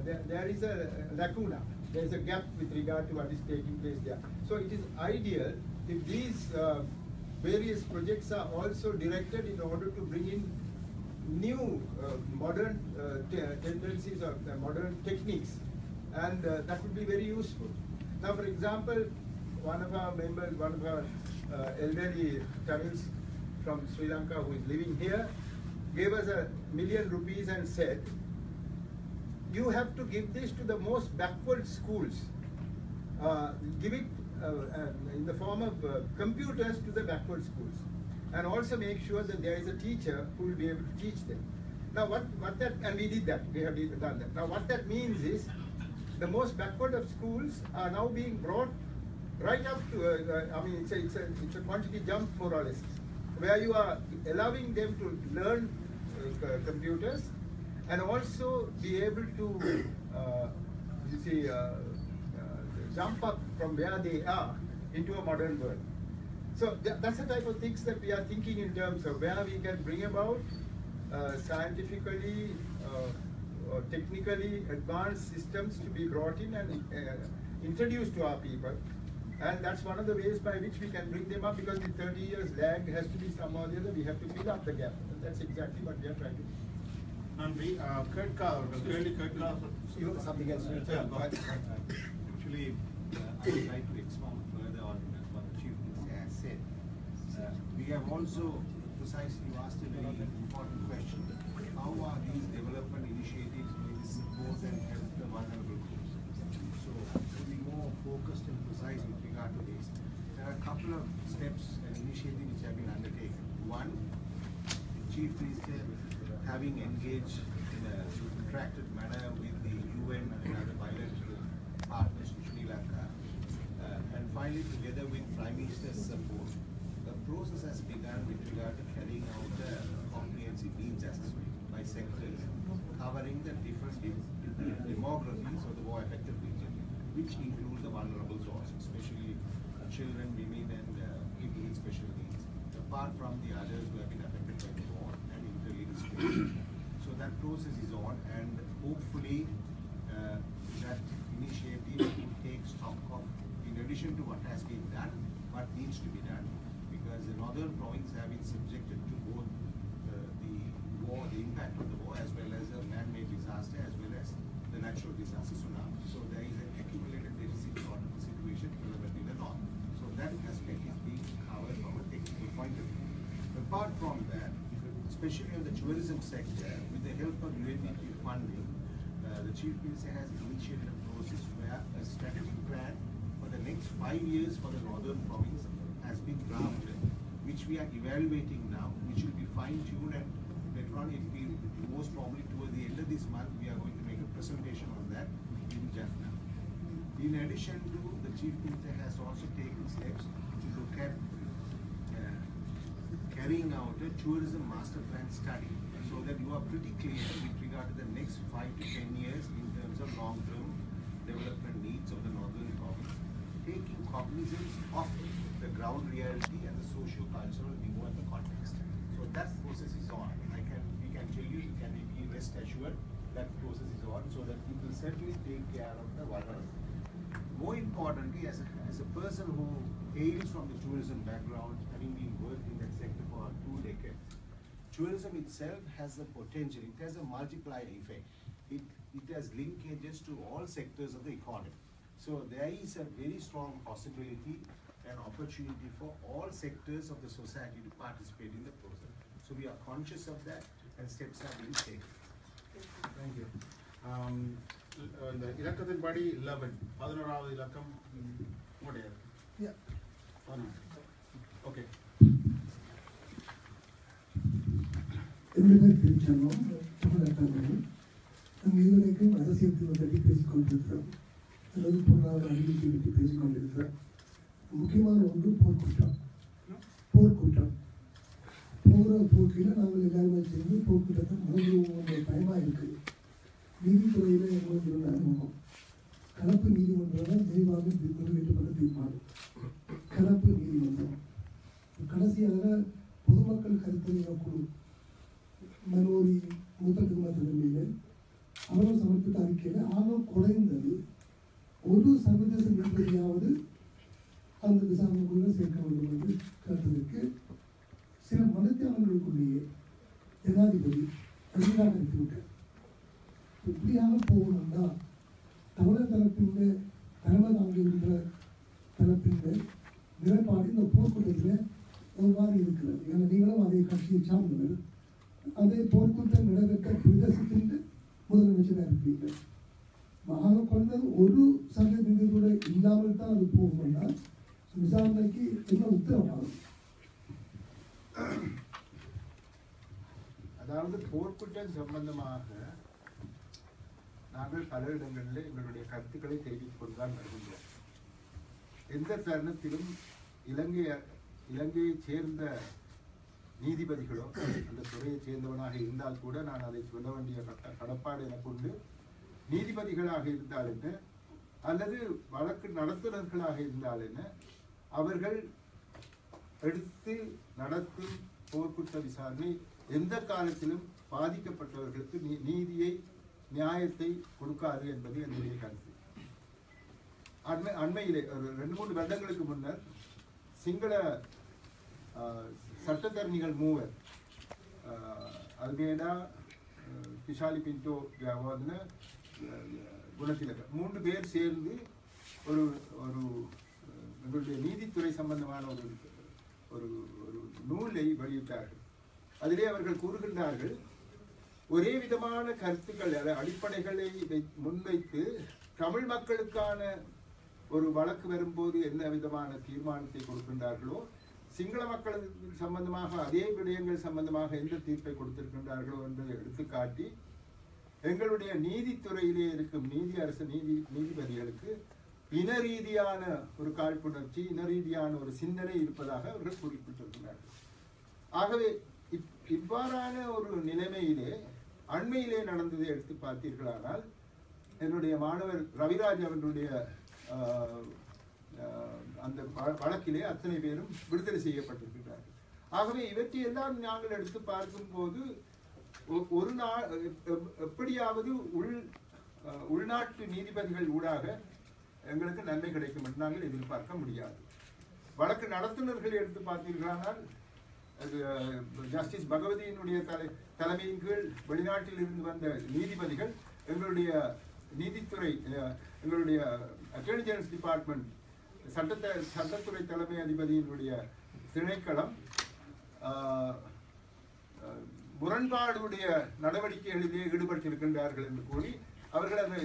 there is a lacuna. There is a gap with regard to what is taking place there. So it is ideal if these various projects are also directed in order to bring in new modern tendencies or modern techniques, and that would be very useful. Now, for example, one of our elderly Tamils from Sri Lanka who is living here, gave us $1 million and said, you have to give this to the most backward schools. Give it in the form of computers to the backward schools. And also make sure that there is a teacher who will be able to teach them. Now what that, and we did that, we have done that. Now what that means is, the most backward of schools are now being brought right up to, I mean, it's a quantity jump more or less, where you are allowing them to learn computers and also be able to, jump up from where they are into a modern world. So that's the type of things that we are thinking in terms of where we can bring about scientifically or technically advanced systems to be brought in and introduced to our people. And that's one of the ways by which we can bring them up, because the 30 years lag has to be somehow or the other. We have to fill up the gap. And that's exactly what we are trying to do. Nandri, Kurt Carr, you something else? Actually, I would like to expound further on what the Chief Minister has said. We have also precisely asked a very important question. How are these development initiatives going to support and help the vulnerable groups? So, to be more focused and precise with regard to this, there are a couple of steps and initiatives which have been undertaken. One, the Chief Minister having engaged in a contracted manner with the UN and other bilateral partners in Sri Lanka, and finally together with Prime Minister's support, the process has begun with regard to carrying out a comprehensive needs assessment by sectors, covering the different demographies of the war-affected region, which include the vulnerable zones, especially children, women, and people with special needs, apart from the others who have been affected by the war and interlinked situations. So that process is on, and hopefully that initiative will take stock of, in addition to what has been done, what needs to be done, because the northern province have been subjected to both the war, the impact of the war, as well as a man-made disaster, as well as the natural disaster tsunami. So there is an accumulated deficit sort of situation relevant in the north. So that aspect is being covered from a technical point of view. Apart from that, especially in the tourism sector, with the help of UNDP funding, the Chief Minister has initiated a process where a strategic plan for the next 5 years for the northern province has been drafted, which we are evaluating now, which will be fine-tuned, and later on it will be most probably towards the end of this month we are going to make a presentation on that in Jaffna. In addition to, the Chief Minister has also taken steps to look at carrying out a tourism master plan study, so that you are pretty clear with regard to the next 5 to 10 years in terms of long-term development needs of the northern province, taking cognizance of the ground reality and the socio-cultural niveau and the context. So that process is on. We can tell you, you can be rest assured that process is on, so that we will certainly take care of the vulnerable. More importantly, as a person who hails from the tourism background, having been worked in that sector for 2 decades, tourism itself has the potential, it has a multiplier effect. It has linkages to all sectors of the economy. So there is a very strong possibility and opportunity for all sectors of the society to participate in the process. So we are conscious of that, and steps are being taken. Thank you. இந்த இலக்கத்தின்படி 11வது இலக்கம் உங்களுடைய okay. என்னுடைய பேர் திருச்செல்வம், தமிழகத்தில். நாங்கள் இதுவரைக்கும் அரசியல் தீர்வை பற்றி பேசிக் கொண்டிருக்கிறோம், அல்லது பொருளாதார அபிவிருத்தி பற்றி பேசிக் கொண்டிருக்கிறோம். முக்கியமான ஒன்று போர்க்குற்றம். போகிற போக்கில் நாங்கள் எல்லாருமே சேர்ந்து போர்க்குற்றத்தை மூன்று பயமாக இருக்குது. நீதித்துறையில் எங்களுக்கு இருந்த அனுபவம், கலப்பு நீதிமன்றம் தான் தெளிவாக நிறைவேற்றப்பட்ட தீர்மானம். கலப்பு நீதிமன்றம் கடைசியாக பொதுமக்கள் கருத்தறிவு குழு மனோரி மூத்த திருமணத்தில் அவர்கள் சமர்ப்பித்த அறிக்கையில் ஆக குறைந்தது ஒரு சர்வதேச நீதிபதியாவது அந்த விசாரணைக்குள்ள சேர்க்க வேண்டும் என்று கேட்டதற்கு சில மனத்தியாளர்களுக்குள்ளேயே ஜனாதிபதி நிராகரித்துவிட்டார். இப்படியாக போகணும்னா தமிழர் தரப்பின் தலைமை தாங்குகின்ற தரப்பின் நிலைப்பாடு இந்த போர்க்குற்றத்தில் எவ்வாறு இருக்கிறது? ஏன்னா நீங்களும் அதே கட்சியை சார்ந்தவர். அதே போர்க்குற்றம் நடைபெற்ற பிரதேசத்தின் முதலமைச்சராக இருப்பீர்கள். ஆக குறைந்தது ஒரு சந்தேகத்தை கூட இல்லாமல் தான் அது போகும் என்றால் விசாரணைக்கு என்ன உத்தரவாகும்? அதாவது போர்க்குற்றம் சம்பந்தமாக நாங்கள் பல இடங்களில் எங்களுடைய கருத்துக்களை தெரிவித்துக் கொண்டுதான் வருகின்றோம். எந்த தருணத்திலும் இலங்கையைச் சேர்ந்த நீதிபதிகளோ அந்த துறையைச் சேர்ந்தவனாக இருந்தால் கூட நான் அதை சொல்ல வேண்டிய கடப்பாடு எனக்கு உண்டு. நீதிபதிகளாக இருந்தால் என்ன அல்லது வழக்கு நடத்துனர்களாக இருந்தால் என்ன, அவர்கள் எடுத்து நடத்தும் போர்க்குற்ற விசாரணை எந்த காலத்திலும் பாதிக்கப்பட்டவர்களுக்கு நீதியை நியாயத்தை கொடுக்காது என்பது என்னுடைய கருத்து. அண்மையிலே ஒரு 2-3 வருடங்களுக்கு முன்னர் சிங்கள சட்டத்தரணிகள் 3 அல்மேடா, கிஷாலி பின்டோ ஜாவாத்ன, குணத்திலக 3 பேர் சேர்ந்து ஒரு ஒரு எங்களுடைய நீதித்துறை சம்பந்தமான ஒரு ஒரு ஒரு நூலை வெளியிட்டார்கள். அதிலே அவர்கள் கூறுகின்றார்கள், ஒரே விதமான கருத்துக்கள் அடிப்படைகளை முன்வைத்து தமிழ் மக்களுக்கான ஒரு வழக்கு வரும்போது என்ன விதமான தீர்மானத்தை கொடுக்கின்றார்களோ, சிங்கள மக்களுக்கு சம்பந்தமாக அதே விடயங்கள் சம்பந்தமாக எந்த தீர்ப்பை கொடுத்திருக்கின்றார்களோ என்பதை எடுத்துக்காட்டி எங்களுடைய நீதித்துறையிலே இருக்கும் நீதிபதிகளுக்கு இன ரீதியான ஒரு காழ்ப்புணர்ச்சி, இன ரீதியான ஒரு சிந்தனை இருப்பதாக அவர்கள் குறிப்பிட்டிருக்கிறார்கள். ஆகவே இவ்வாறான ஒரு நிலைமையிலே அண்மையிலே நடந்ததை எடுத்து பார்த்தீர்களானால், என்னுடைய மாணவர் ரவிராஜ் அவர்களுடைய அந்த வழக்கிலே அத்தனை பேரும் விடுதலை செய்யப்பட்டிருக்கிறார்கள். ஆகவே இவற்றையெல்லாம் நாங்கள் எடுத்து பார்க்கும்போது ஒரு நாள் எப்படியாவது உள்நாட்டு நீதிபதிகள் ஊடாக எங்களுக்கு நன்மை கிடைக்கும் என்று நாங்கள் எதிர்பார்க்க முடியாது. வழக்கு நடத்துனர்களை எடுத்து பார்த்தீர்களானால், ஜஸ்டிஸ் பகவதியினுடைய தலைமையின் கீழ் வெளிநாட்டில் இருந்து வந்த நீதிபதிகள் எங்களுடைய நீதித்துறை, எங்களுடைய அட்டர்னி ஜெனரல் டிபார்ட்மெண்ட், சட்டத்துறை தலைமை அதிபதியினுடைய திணைக்களம் முரண்பாடுடைய நடவடிக்கைகளிலே ஈடுபட்டிருக்கின்றார்கள் என்று கூறி அவர்கள் அதை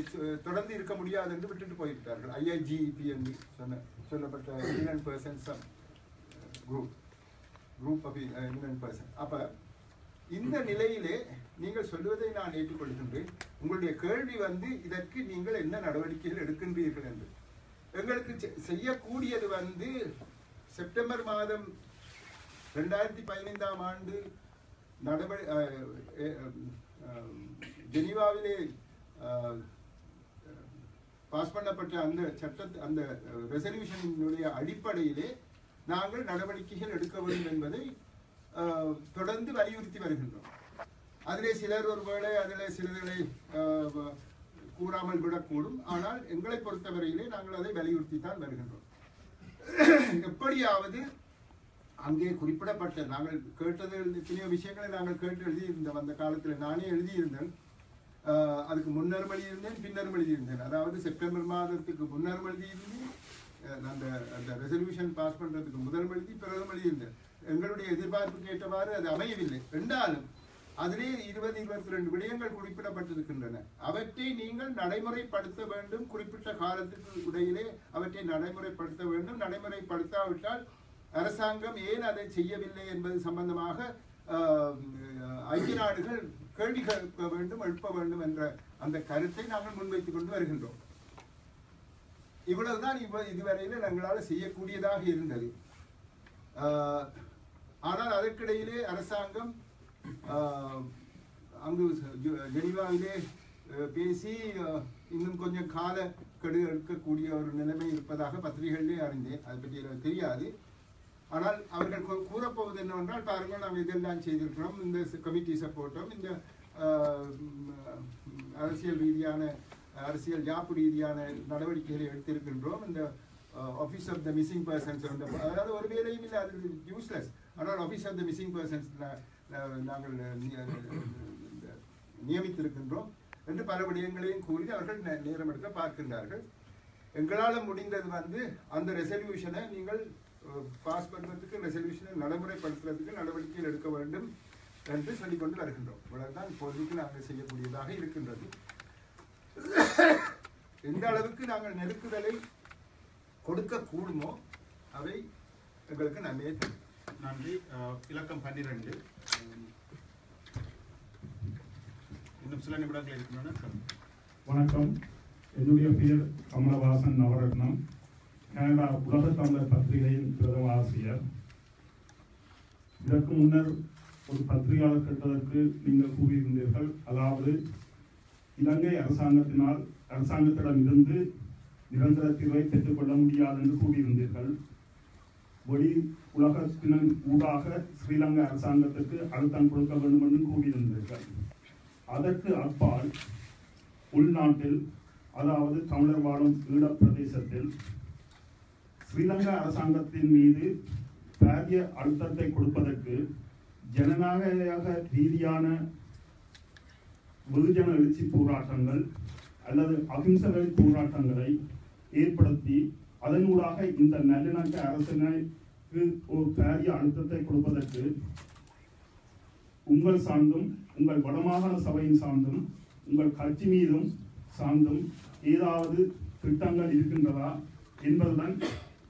தொடர்ந்து இருக்க முடியாது என்று விட்டுட்டு போயிருக்கிறார்கள். IIGEP என்று சொல்லப்பட்ட eminent persons group of eminent person. அப்ப இந்த நிலையிலே நீங்கள் சொல்லுவதை நான் ஏற்றுக்கொள்கின்றேன். உங்களுடைய கேள்வி இதற்கு நீங்கள் என்ன நடவடிக்கைகள் எடுக்கின்றீர்கள் என்று. எங்களுக்கு செய்யக்கூடியது செப்டம்பர் மாதம் 2015ஆம் ஆண்டு ஜெனீவாவிலே பாஸ் பண்ணப்பட்ட அந்த ரெசல்யூஷனுடைய அடிப்படையிலே நாங்கள் நடவடிக்கைகள் எடுக்க வேண்டும் என்பதை தொடர்ந்து வலியுறுத்தி வருகின்றோம். அதிலே சிலர் ஒருவேளை அதில் சிலர்களை கூறாமல் விடக்கூடும். ஆனால் எங்களை பொறுத்தவரையிலே நாங்கள் அதை வலியுறுத்தித்தான் வருகின்றோம். எப்படியாவது அங்கே குறிப்பிடப்பட்ட நாங்கள் கேட்டது எத்தனையோ விஷயங்களை நாங்கள் கேட்டு எழுதியிருந்தோம். அந்த காலத்தில் நானே எழுதியிருந்தேன். அதுக்கு முன்னரும் எழுதியிருந்தேன், பின்னரும் எழுதியிருந்தேன். அதாவது செப்டம்பர் மாதத்துக்கு முன்னரும் எழுதியிருந்தேன், அந்த ரெசல்யூஷன் பாஸ் பண்றதுக்கு முதல் எழுதி பிறகும் எழுதியிருந்தேன். எங்களுடைய எதிர்பார்ப்புக்கு ஏற்றவாறு அது அமையவில்லை என்றாலும் அதிலே 20-22 விடயங்கள் குறிப்பிடப்பட்டிருக்கின்றன. அவற்றை நீங்கள் நடைமுறைப்படுத்த வேண்டும். குறிப்பிட்ட காலத்துக்கு இடையிலே அவற்றை நடைமுறைப்படுத்த வேண்டும். நடைமுறைப்படுத்தாவிட்டால் அரசாங்கம் ஏன் அதை செய்யவில்லை என்பது சம்பந்தமாக ஐக்கிய நாடுகள் கேள்வி கேட்க வேண்டும், எழுப்ப வேண்டும் என்ற அந்த கருத்தை நாங்கள் முன்வைத்துக் கொண்டு வருகின்றோம். இவ்வளவுதான் இதுவரையில எங்களால் செய்யக்கூடியதாக இருந்தது. ஆனால் அதற்கிடையிலே அரசாங்கம் அங்கு ஜெனீவாவிலே பேசி இன்னும் கொஞ்சம் கால கெடு எடுக்கக்கூடிய ஒரு நிலைமை இருப்பதாக பத்திரிகைகளிலே அறிந்தேன். அதை பற்றி எனக்கு தெரியாது. ஆனால் அவர்கள் கூறப்போவது என்னவென்றால், பாருங்கள், நாங்கள் இதெல்லாம் செய்திருக்கிறோம், இந்த கமிட்டிஸை போட்டோம், இந்த அரசியல் யாப்பு ரீதியான நடவடிக்கைகளை எடுத்திருக்கின்றோம், இந்த office of the missing persons, அதாவது ஒரு வேலையும் இல்லை, அது யூஸ்லெஸ். ஆனால் office of the missing persons நாங்கள் நியமித்திருக்கின்றோம் என்று பல விடயங்களையும் கூறி அவர்கள் நேரம் எடுக்க பார்க்கின்றார்கள். எங்களால் முடிந்தது அந்த ரெசல்யூஷனை நீங்கள் பாஸ் பண்ணுறதுக்கு, ரெசல்யூஷனை நடைமுறைப்படுத்துறதுக்கு நடவடிக்கைகள் எடுக்க வேண்டும். என்று சொல்லிக்கொண்டு வருகின்றோம். இவ்வளவுதான் இப்போதைக்கு நாங்கள் செய்யக்கூடியதாக இருக்கின்றது. எந்த அளவுக்கு நாங்கள் நெருக்குதலை கொடுக்க கூடுமோ அவை எங்களுக்கு நன்மையை தரும். நன்றி. இலக்கம் 12 இன்னும் சில நிமிடங்கள் இருக்கின்றன. வணக்கம், என்னுடைய பெயர் கமலவாசன் நவரத்னம், கனடா உலக தமிழர் பத்திரிகையின் பிரதம ஆசிரியர். இதற்கு முன்னர் ஒரு பத்திரிகையாளர் கேட்டதற்கு நீங்கள் கூறியிருந்தீர்கள், அதாவது இலங்கை அரசாங்கத்திடம் இருந்து நிரந்தர தீர்வை பெற்றுக்கொள்ள முடியாது என்று கூறியிருந்தீர்கள். வெளி உலகத்தின் ஊடாக ஸ்ரீலங்கா அரசாங்கத்திற்கு அழுத்தம் கொடுக்க வேண்டும் என்று கூறியிருந்தீர்கள். அதற்கு அப்பால் உள்நாட்டில், அதாவது தமிழர் வாழும் ஈழப் பிரதேசத்தில் ஸ்ரீலங்கா அரசாங்கத்தின் மீது பாரிய அழுத்தத்தை கொடுப்பதற்கு ஜனநாயக ரீதியான வெகுஜன எழுச்சி போராட்டங்கள் அல்லது அகிம்சை போராட்டங்களை ஏற்படுத்தி அதனூடாக இந்த நல்லிணக்க அரசினைக்கு ஒரு பாரிய அழுத்தத்தை கொடுப்பதற்கு உங்கள் சார்ந்தும் உங்கள் வடமாகாண சபையின் சார்ந்தும் உங்கள் கட்சி மீதும் சார்ந்தும் ஏதாவது திட்டங்கள் இருக்கின்றதா என்பதுடன்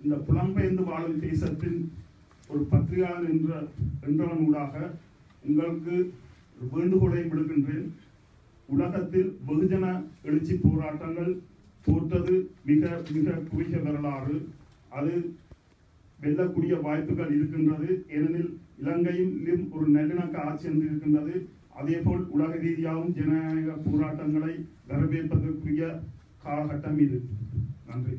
இந்த புலம்பெயர்ந்து வாழும் தேசத்தின் ஒரு பத்திரிகையாளர் என்றவன் ஊடாக உங்களுக்கு வேண்டுகோளை விடுக்கின்றேன். உலகத்தில் வெகுஜன எழுச்சி போராட்டங்கள் தோற்றது மிக மிக குறுகிய வரலாறு. அது வெல்லக்கூடிய வாய்ப்புகள் இருக்கின்றது. ஏனெனில் இலங்கையிலும் ஒரு நல்லிணக்க ஆட்சி என்று இருக்கின்றது. அதேபோல் உலக ரீதியாகவும் ஜனநாயக போராட்டங்களை வரவேற்பதற்குரிய காலகட்டம் இது. நன்றி.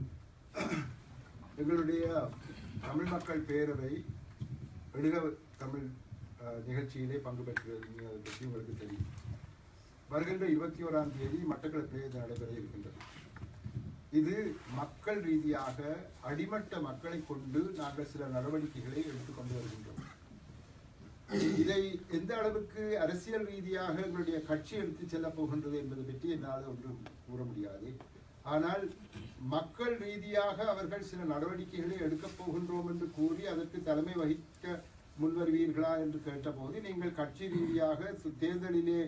எங்களுடைய தமிழ் மக்கள் பேரவை எழுக தமிழ் நிகழ்ச்சியிலே பங்கு பெற்றது பற்றி உங்களுக்கு தெரியும். வருகின்ற 21ஆம் தேதி மட்டக்களப்பிலே நடைபெற இருக்கின்றது. இது மக்கள் ரீதியாக அடிமட்ட மக்களை கொண்டு நாங்கள் சில நடவடிக்கைகளை எடுத்துக்கொண்டு வருகின்றோம். இதை எந்த அளவுக்கு அரசியல் ரீதியாக எங்களுடைய கட்சி எடுத்து செல்ல போகின்றது என்பது பற்றி என்னால் ஒன்றும் கூற முடியாது. ஆனால் மக்கள் ரீதியாக அவர்கள் சில நடவடிக்கைகளை எடுக்கப் போகின்றோம் என்று கூறி அதற்கு தலைமை வகிக்க முன்வருவீர்களா என்று கேட்டபோது, நீங்கள் கட்சி ரீதியாக தேர்தலிலே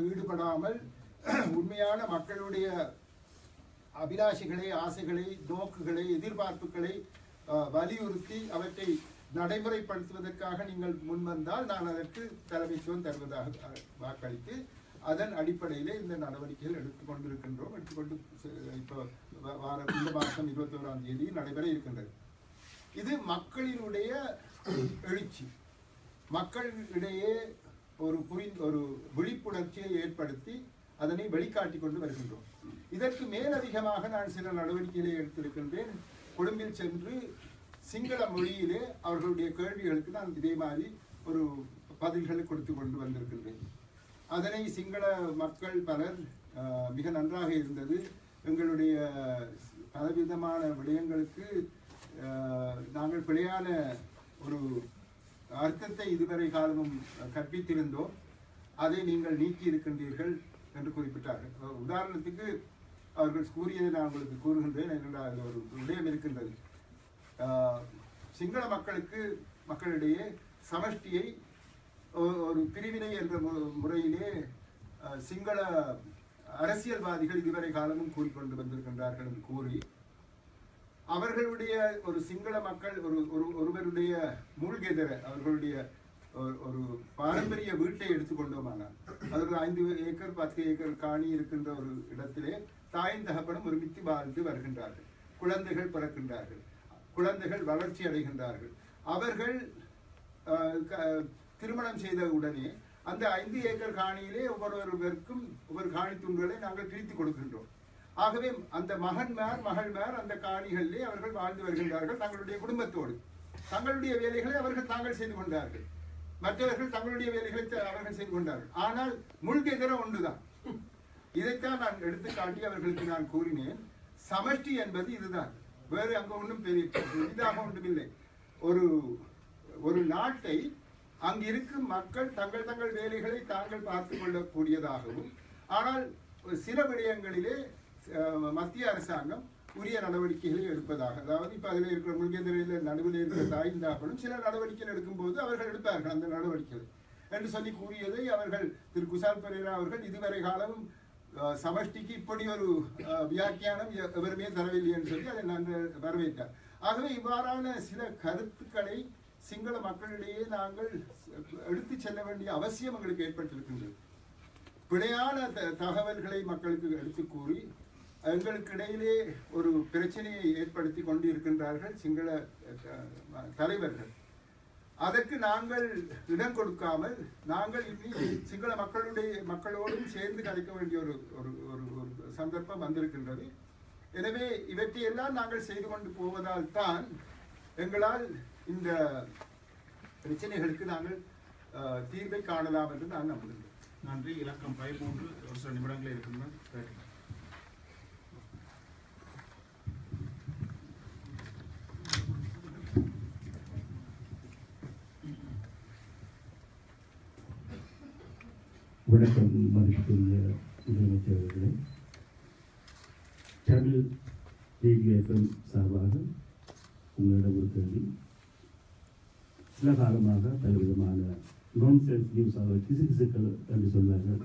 ஈடுபடாமல் உண்மையான மக்களுடைய அபிலாஷைகளை, ஆசைகளை, நோக்குகளை, எதிர்பார்ப்புகளை வலியுறுத்தி அவற்றை நடைமுறைப்படுத்துவதற்காக நீங்கள் முன்வந்தால் நான் அதற்கு தலைமைத்துவம் தருவதாக வாக்களித்து அதன் அடிப்படையிலே இந்த நடவடிக்கைகள் எடுத்துக்கொண்டிருக்கின்றோம். இப்போ இந்த மாதம் 21ஆம் தேதி நடைபெற இருக்கின்றது. இது மக்களினுடைய எழுச்சி, மக்களிடையே ஒரு விழிப்புணர்ச்சியை ஏற்படுத்தி அதனை வெளிக்காட்டி கொண்டு வருகின்றோம். இதற்கு மேலதிகமாக நான் சில நடவடிக்கைகளை எடுத்திருக்கின்றேன். கொழும்பில் சென்று சிங்கள மொழியிலே அவர்களுடைய கேள்விகளுக்கு நான் இதே மாதிரி ஒரு பதில்களை கொடுத்து கொண்டு வந்திருக்கின்றேன். அதனை சிங்கள மக்கள் பலர் மிக நன்றாக இருந்தது. எங்களுடைய பலவிதமான விடயங்களுக்கு நாங்கள் பிழையான ஒரு அர்த்தத்தை இதுவரை காலமும் கற்பித்திருந்தோம், அதை நீங்கள் நீக்கி இருக்கின்றீர்கள் என்று குறிப்பிட்டார்கள். உதாரணத்துக்கு அவர்கள் கூறியதை நான் உங்களுக்கு கூறுகின்றேன். என்னென்றால் ஒரு விடயம் இருக்கின்றது. சிங்கள மக்களிடையே சமஷ்டியை ஒரு பிரிவினை என்ற முறையிலே சிங்கள அரசியல்வாதிகள் இதுவரை காலமும் கூறிக்கொண்டு வந்திருக்கின்றார்கள் என்று கூறி, அவர்களுடைய ஒரு சிங்கள மக்கள் ஒருவருடைய மூழ்கெதிர அவர்களுடைய ஒரு பாரம்பரிய வீட்டை எடுத்துக்கொண்டோமானால், அது ஒரு 5 ஏக்கர் 10 ஏக்கர் காணி இருக்கின்ற ஒரு இடத்திலே தாயின் தகப்பனும் ஒருமித்து வாழ்ந்து வருகின்றார்கள். குழந்தைகள் பிறக்கின்றார்கள், குழந்தைகள் வளர்ச்சி அடைகின்றார்கள். அவர்கள் திருமணம் செய்த உடனே அந்த 5 ஏக்கர் காணியிலே ஒவ்வொருவருக்கும் ஒவ்வொரு காணி துண்டுகளை நாங்கள் பிரித்து கொடுக்கின்றோம். ஆகவே அந்த மகள்மார் அந்த காணிகளிலே அவர்கள் வாழ்ந்து வருகின்றார்கள் தங்களுடைய குடும்பத்தோடு. தங்களுடைய வேலைகளை அவர்கள் தாங்கள் செய்து கொண்டார்கள், மற்றவர்கள் தங்களுடைய வேலைகளை அவர்கள் செய்து கொண்டார்கள். ஆனால் முள்கெதிர ஒன்றுதான். இதைத்தான் நான் எடுத்துக்காட்டி அவர்களுக்கு நான் கூறினேன். சமஷ்டி என்பது இதுதான், வேறு அங்க ஒன்றும் பெரிதாக ஒன்றுமில்லை. ஒரு நாட்டை அங்கிருக்கும் மக்கள் தங்கள் வேலைகளை தாங்கள் பார்த்துக் கொள்ளக்கூடியதாகவும், ஆனால் சில விடயங்களிலே மத்திய அரசாங்கம் உரிய நடவடிக்கைகளை எடுப்பதாக, அதாவது இப்ப அதில் இருக்கிற முன்கேந்திரையில் நடுவில் இருக்கிற தாய்ந்தாப்பனும் சில நடவடிக்கைகள் எடுக்கும்போது அவர்கள் எடுப்பார்கள் அந்த நடவடிக்கைகள். என்று சொல்லி கூறியதை அவர்கள் திரு குசால் பெரேரா அவர்கள் இதுவரை காலமும் சமஷ்டிக்கு இப்படி ஒரு வியாக்கியானம் எவருமே தரவில்லை என்று சொல்லி அதை நாங்கள் வரவேற்றார். ஆகவே இவ்வாறான சில கருத்துக்களை சிங்கள மக்களிடையே நாங்கள் எடுத்து செல்ல வேண்டிய அவசியம் எங்களுக்கு ஏற்பட்டிருக்கின்றது. பிழையான தகவல்களை மக்களுக்கு எடுத்து கூறி எங்களுக்கு இடையிலே ஒரு பிரச்சனையை ஏற்படுத்தி கொண்டு இருக்கின்றார்கள் சிங்கள தலைவர்கள். அதற்கு நாங்கள் இடம் கொடுக்காமல் நாங்கள் இனி சிங்கள மக்களோடும் சேர்ந்து கதைக்க வேண்டிய ஒரு சந்தர்ப்பம் வந்திருக்கின்றது. எனவே இவற்றையெல்லாம் நாங்கள் செய்து கொண்டு போவதால் தான் எங்களால் இந்த பிரச்சனைகளுக்கு நாங்கள் தீர்வை காணலாம் என்று நான் நம்புகிறேன். நன்றி. இலக்கம் 13 ஒரு சில நிமிடங்களே இருக்கின்றன. வணக்கம் மதிப்புக்குரிய முதலமைச்சர் அவர்களே. தமிழ் ரேடியோ எஃப்எம் சார்பாக உங்களிடம் ஒரு கேள்வி. சில காலமாக பலவிதமான நான்சென்ஸ் நியூஸ், அதாவது கிசுகிசுக்கள் என்று சொல்வார்கள்,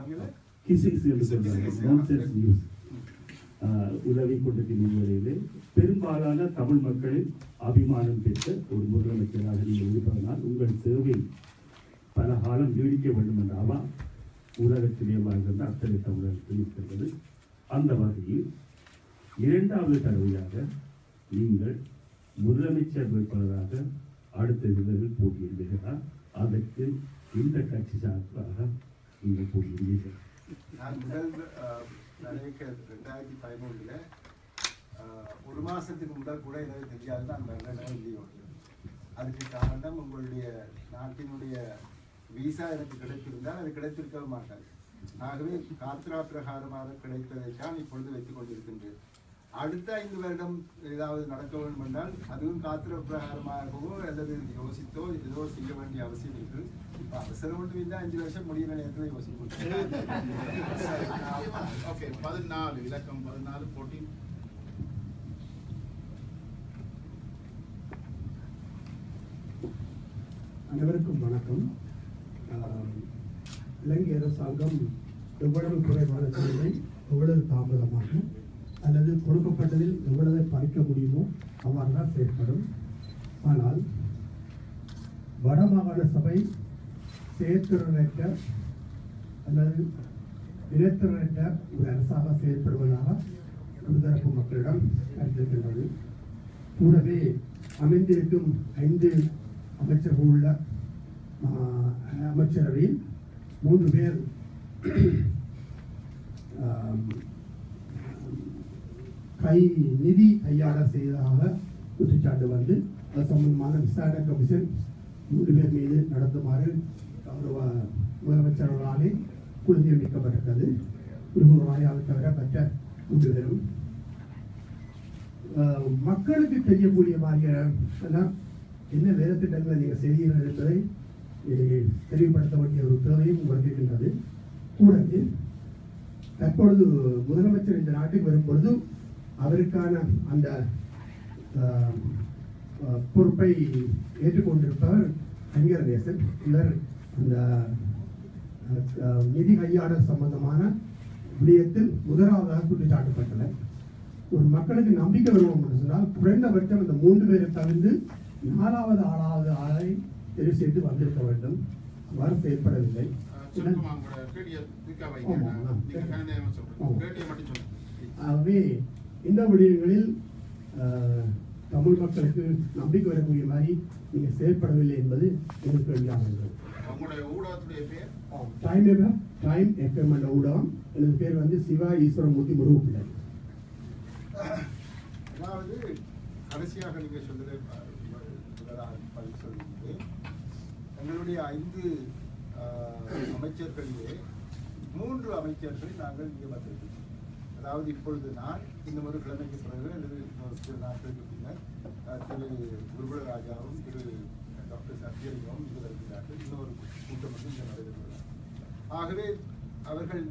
கிசுகிசு என்று சொல்வார்கள், நான்சென்ஸ் நியூஸ் உலகை கொண்டிருக்கின்ற நிலையிலே பெரும்பாலான தமிழ் மக்களின் அபிமானம் பெற்ற ஒரு முதலமைச்சராக நீங்கள் இருப்பதனால் உங்கள் சேவை பல காலம் நீடிக்க வேண்டும் என்ற அவா உலகத்திலே வாழ்கின்ற அத்தனை தமிழர்கள் இருக்கிறது. அந்த வகையில் இரண்டாவது தடவையாக நீங்கள் முதலமைச்சர் வேட்பாளராக அடுத்த தேர்தலில் போட்டியிடுவீர்களா? அதற்கு இந்த கட்சி சார்பாக நீங்கள் போட்டியிடுவீர்கள்? நான் முதல் 2013 ஒரு மாசத்துக்கு முதல் கூட எனக்கு தெரியாது நான் இல்லையோ. அதுக்கு காரணம் உங்களுடைய நாட்டினுடைய விசா எனக்கு கிடைத்திருந்தால் அது கிடைத்திருக்க மாட்டாது. ஆகவே காத்திரா பிரகாரமாக கிடைத்ததைத்தான் இப்பொழுது வைத்துக் கொண்டிருக்கின்றேன். அடுத்த 5 வருடம் ஏதாவது நடக்க வேண்டும் என்றால் அதுவும் காத்திர பிரகாரமாகவோ அல்லது யோசித்தோ ஏதோ செய்ய வேண்டிய அவசியம் இருக்கு. இப்போ அவசரம் ஒன்று இல்லை, 5 வருஷம் முடிகிற நேரத்தில் யோசிக்க. ஓகே, 14 இலக்கம் 14 போட்டி. அனைவருக்கும் வணக்கம். இலங்கை அரசாங்கம் எவ்வளவு குறைவான தொழிலை எவ்வளவு தாமதமாக அல்லது கொடுக்கப்பட்டதில் எவ்வளவு பறிக்க முடியுமோ அவ்வாறு தான் செயல்படும். ஆனால் வடமாகாண சபை செயற்திறனற்ற அல்லது நிலைத்திறனற்ற ஒரு அரசாக செயல்படுவதாக இருதரப்பு மக்களிடம் கருத்திருக்கின்றது. கூடவே அமைந்திருக்கும் 5 அமைச்சர்கள் உள்ள அமைச்சரவையில் 3 பேர் நிதி கையாளர் செய்ததாக குற்றச்சாட்டு வந்து அது சம்பந்தமான விசாரணை கமிஷன் 3 பேர் மீது நடத்துமாறு கௌரவ முதலமைச்சர்களாலே குழு நியமிக்கப்பட்டிருக்கிறது. குருகுருவாயாவை தவிர மற்ற 3 பேரும் மக்களுக்கு தெரியக்கூடிய மாதிரியான என்ன வேலை திட்டங்களை நீங்கள் செய்கிறீர்கள் என்பதை தெளிவுபடுத்த வேண்டிய ஒரு தேவையும் உங்களுக்கு இருக்கின்றது. கூடவே தற்பொழுது முதலமைச்சர் இந்த நாட்டுக்கு வரும்பொழுது அவருக்கான அந்த பொறுப்பை ஏற்றுக்கொண்டிருப்பவர் ஐங்கரநேசன். இவர் அந்த நிதி கையாளர் சம்பந்தமான விடயத்தில் முதலாவதாக குற்றச்சாட்டப்பட்டவர். ஒரு மக்களுக்கு நம்பிக்கை வருவோம் என்று சொன்னால் குறைந்தபட்சம் இந்த 3 பேரை தவிர்த்து 4வது ஆளை தெரிவு செய்து வந்திருக்க வேண்டும். அவ்வாறு செயல்படவில்லை. ஆகவே இந்த விடயங்களில் தமிழ் மக்களுக்கு நம்பிக்கை வரக்கூடிய மாதிரி நீங்கள் செயல்படவில்லை என்பது எனக்கு கேள்வியாக இருந்தது. டைம் எஃப்எம் என்ற ஊடகம். எனது பேர் வந்து சிவா ஈஸ்வரமூர்த்தி முருகப்பிள்ளை. அதாவது கடைசியாக நீங்கள் சொல்வதை பதில் சொல்லுங்கள். எங்களுடைய 5 அமைச்சர்களிலே 3 அமைச்சர்களை நாங்கள் நியமித்திருக்கிறோம். அதாவது இப்பொழுது நான் இன்னும் ஒரு கிழமைக்கு பிறகு அல்லது சில நாட்களுக்கு பின்னர் திரு குருகுலராஜாவும் திரு டாக்டர் சத்யலிங்கமும் இங்கு வருகிறார்கள். இன்னொரு கூட்டம் வந்து இங்கே நடைபெறுகிறார். ஆகவே அவர்கள்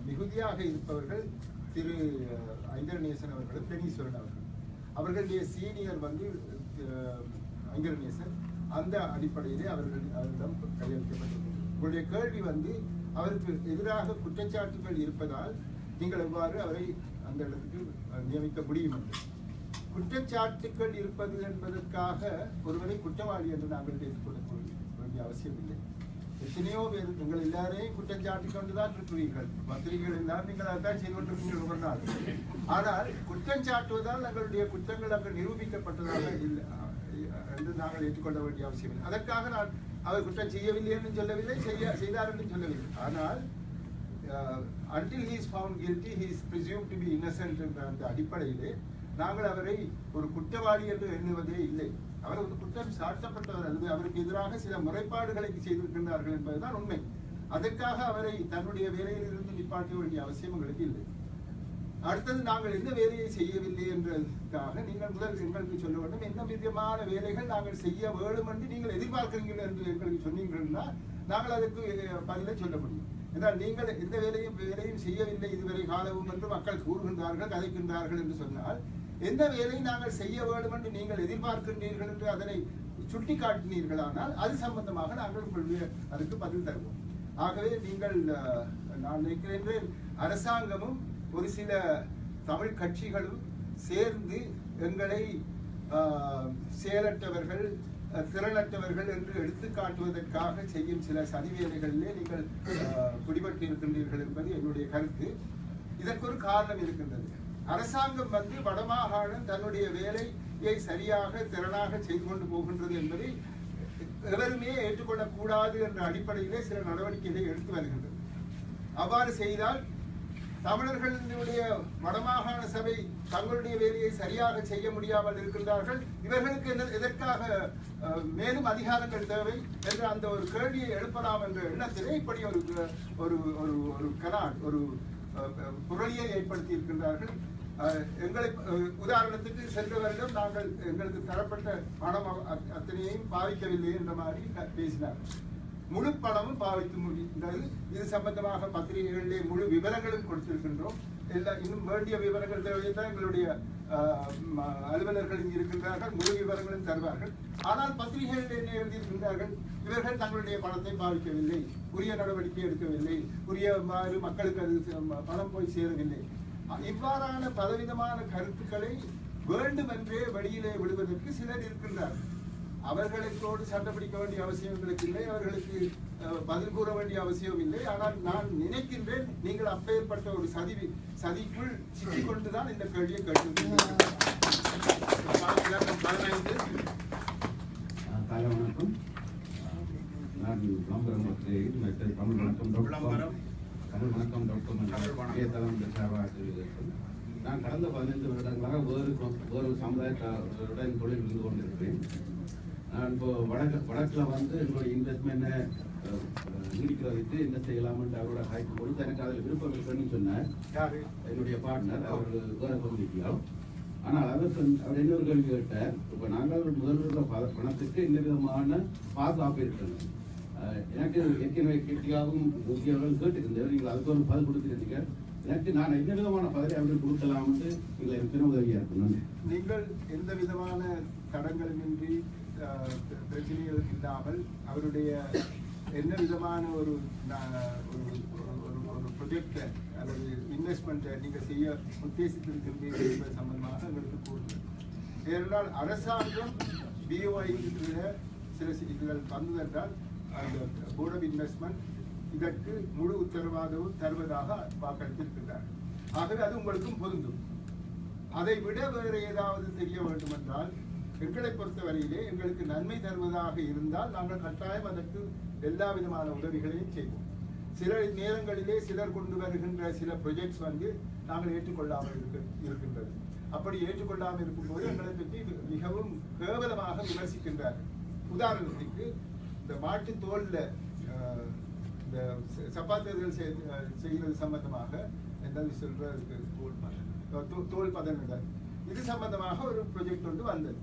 மிகுதியாக இருப்பவர்கள் திரு ஐங்கரநேசன் அவர்களும் பெனீஸ்வரன் அவர்கள். அவர்களுடைய சீனியர் வந்து ஐங்கரநேசன். அந்த அடிப்படையிலே அவர்களிடம் கையளிக்கப்பட்டிருக்கிறது. உங்களுடைய கேள்வி வந்து அவருக்கு எதிராக குற்றச்சாட்டுகள் இருப்பதால் நீங்கள் எவ்வாறு அவரை அந்த இடத்துக்கு நியமிக்க முடியும் என்று. குற்றச்சாட்டுகள் இருப்பது என்பதற்காக ஒருவரை குற்றவாளி என்று நாங்கள் ஏற்றுக்கொள்ள வேண்டிய அவசியம் இல்லை. எத்தனையோ பேர் உங்கள் எல்லாரையும் குற்றம் சாட்டிக் கொண்டுதான் இருக்கிறீர்கள். பத்திரிகைகள் எல்லாம் நீங்கள் அதான் செய்து கொண்டிருக்கீர்கள் ஒரு நாள். ஆனால் குற்றம் சாட்டுவதால் எங்களுடைய குற்றங்கள் அங்கு நிரூபிக்கப்பட்டதாக இல்லை என்று நாங்கள் ஏற்றுக்கொள்ள வேண்டிய அவசியம் இல்லை. அதற்காக நான் அவர் குற்றம் செய்யவில்லை என்று சொல்லவில்லை, செய்தார் என்று சொல்லவில்லை. ஆனால் until he is found guilty, he is presumed to be innocent என்ற அந்த அடிப்படையிலே நாங்கள் அவரை ஒரு குற்றவாளி என்று எண்ணுவதே இல்லை. அவர் ஒரு குற்றம் சாட்டப்பட்டவர் அல்லது அவருக்கு எதிராக சில முறைப்பாடுகளை செய்திருக்கின்றார்கள் என்பதுதான் உண்மை. அதற்காக அவரை தன்னுடைய வேலையில் இருந்து நிப்பாட்ட வேண்டிய அவசியம் எங்களுக்கு இல்லை. அடுத்தது நாங்கள் எந்த வேலையை செய்யவில்லை என்றதுக்காக நீங்கள் முதல் எங்களுக்கு சொல்ல வேண்டும். என்ன விதமான வேலைகள் நாங்கள் செய்ய வேண்டும் என்று நீங்கள் எதிர்பார்க்கிறீர்கள் என்று எங்களுக்கு சொன்னீங்கன்னா நாங்கள் அதற்கு பதிலை சொல்ல முடியும். என்றால் நீங்கள் எந்த வேலையும் செய்யவில்லை இதுவரை காலவும் என்று மக்கள் கூறுகின்றார்கள், கதைக்கின்றார்கள் என்று சொன்னால் எந்த வேலையை நாங்கள் செய்ய வேண்டும் என்று நீங்கள் எதிர்பார்க்கின்றீர்கள் என்று அதனை சுட்டி காட்டினீர்களானால் அது சம்பந்தமாக நாங்கள் அதுக்கு பதில் தருவோம். ஆகவே நீங்கள் நான் நினைக்கிறேன் அரசாங்கமும் ஒரு சில தமிழ் கட்சிகளும் சேர்ந்து எங்களை செயலற்றவர்கள் திறனற்றவர்கள் என்று எடுத்து காட்டுவதற்காக செய்யும் சில சதிவேலைகளிலே நீங்கள் பிடிபட்டு இருக்கின்றீர்கள் என்பது என்னுடைய கருத்து. இதற்கு ஒரு காரணம் இருக்கின்றது. அரசாங்கம் வந்து வடமாகாணம் தன்னுடைய வேலையை சரியாக திறனாக செய்து கொண்டு போகின்றது என்பதை எவருமே ஏற்றுக்கொள்ளக்கூடாது என்ற அடிப்படையிலே சில நடவடிக்கைகளை எடுத்து வருகின்றது. அவ்வாறு செய்தால் தமிழர்களுடைய வடமாகாண சபை தங்களுடைய வேலையை சரியாக செய்ய முடியாமல் இருக்கின்றார்கள், இவர்களுக்கு எதற்காக மேலும் அதிகாரங்கள் தேவை என்ற அந்த ஒரு கேள்வியை எழுப்பலாம் என்ற எண்ணத்திலே இப்படி ஒரு புரளியை ஏற்படுத்தி இருக்கின்றார்கள். எங்களை உதாரணத்துக்கு சென்ற வருடம் நாங்கள் எங்களுக்கு தரப்பட்ட பணம் அத்தனையையும் பாவிக்கவில்லை என்ற மாதிரி பேசினார். முழு பணமும் பாவித்து முடிந்தது. இது சம்பந்தமாக பத்திரிகைகளிலே முழு விவரங்களும் கொடுத்திருக்கின்றோம். இன்னும் வேண்டிய விவரங்கள் தேவையத்தான் எங்களுடைய அலுவலர்கள் இங்கு இருக்கின்றார்கள், முழு விவரங்களும் தருவார்கள். ஆனால் பத்திரிகைகளில் என்ன எழுதியிருக்கின்றார்கள், இவர்கள் தங்களுடைய பணத்தை பாவிக்கவில்லை, உரிய நடவடிக்கை எடுக்கவில்லை, உரிய மக்களுக்கு அது பணம் போய் சேரவில்லை. இவ்வாறான பலவிதமான கருத்துக்களை வேண்டுமென்றே வெளியிலே விடுவதற்கு சிலர் இருக்கின்றார்கள். அவர்களுக்கோடு சண்டை பிடிக்க வேண்டிய அவசியம் எங்களுக்கு இல்லை, அவர்களுக்கு பதில் கூற வேண்டிய அவசியம் இல்லை. ஆனால் நான் நினைக்கின்றேன் நீங்கள் அப்பேற்பட்ட ஒரு சதிக்குள் சிக்கிக் கொண்டுதான் இந்த கேள்வியை கேட்டிருக்கிறீர்கள். வணக்கம். நான் விளம்பரம் மற்ற தமிழ் வணக்கம் டாக்டர் நான் கடந்த 15 வருடங்களாக வேறு சமுதாயத்துடன் தொழில் இருந்து கொண்டிருக்கிறேன். நான் இப்போ வடக்கில் வந்து என்னுடைய இன்வெஸ்ட்மெண்ட்டை நீடிக்கிறதுக்கு என்ன செய்யலாம்னு அவரோட காய்க்கும் பொழுது எனக்கு அதில் விருப்பம் இருக்குன்னு சொன்னார். என்னுடைய பார்ட்னர் அவர் வேறு பகுதிக்கலாம். ஆனால் அவர் இன்னொரு கேள்வி கேட்டார், இப்போ நாங்கள் முதல்ல பணத்துக்கு என்ன விதமான பாதுகாப்பு இருக்கணும். எனக்கு ஏற்கனவே கெட்டியாகவும் முக்கியவர்கள் கேட்டுக்கின்றேன், நீங்கள் அதுக்கு ஒரு பதில் கொடுத்துருந்தீங்க. எனக்கு நான் எந்த விதமான பதிலை அவர்கள் கொடுக்கலாம்னு நீங்கள் எனக்கு உதவியாக இருக்கணும். நீங்கள் எந்த விதமான தடங்களுமின்றி பிரச்சனைகள் இல்லாமல் அவருடைய என்ன விதமான ஒரு ப்ரொஜெக்டை அல்லது இன்வெஸ்ட்மெண்ட்டை நீங்கள் செய்ய உத்தேசித்திருக்கின்றீர்கள் என்பது சம்பந்தமாக எங்களுக்கு கூறுங்கள். ஏனென்றால் அரசாங்கம் பிஓஐக்கு சில இதுகள் வந்ததென்றால் அந்த போர்ட் ஆஃப் இன்வெஸ்ட்மெண்ட் இதற்கு முழு உத்தரவாதமும் தருவதாக வாக்களித்திருக்கிறார். ஆகவே அது உங்களுக்கும் பொருந்தும். அதை விட வேறு ஏதாவது தெரிய வேண்டும் என்றால் எங்களை பொறுத்தவரையிலே எங்களுக்கு நன்மை தருவதாக இருந்தால் நாங்கள் கட்டாயம் அதற்கு எல்லா விதமான உதவிகளையும் செய்வோம். சில நேரங்களிலே சிலர் கொண்டு வருகின்ற சில ப்ரொஜெக்ட்ஸ் வந்து நாங்கள் ஏற்றுக்கொள்ளாமல் இருக்கின்றது. அப்படி ஏற்றுக்கொள்ளாமல் இருக்கும்போது எங்களை பற்றி மிகவும் கேவலமாக விமர்சிக்கின்றார்கள். உதாரணத்துக்கு இந்த மாட்டு தோல்ல இந்த சப்பாத்திகள் செய்கிறது சம்பந்தமாக என்னது சொல்றதுக்கு தோல் பதனிடல் இது சம்பந்தமாக ஒரு ப்ரொஜெக்ட் ஒன்று வந்தது.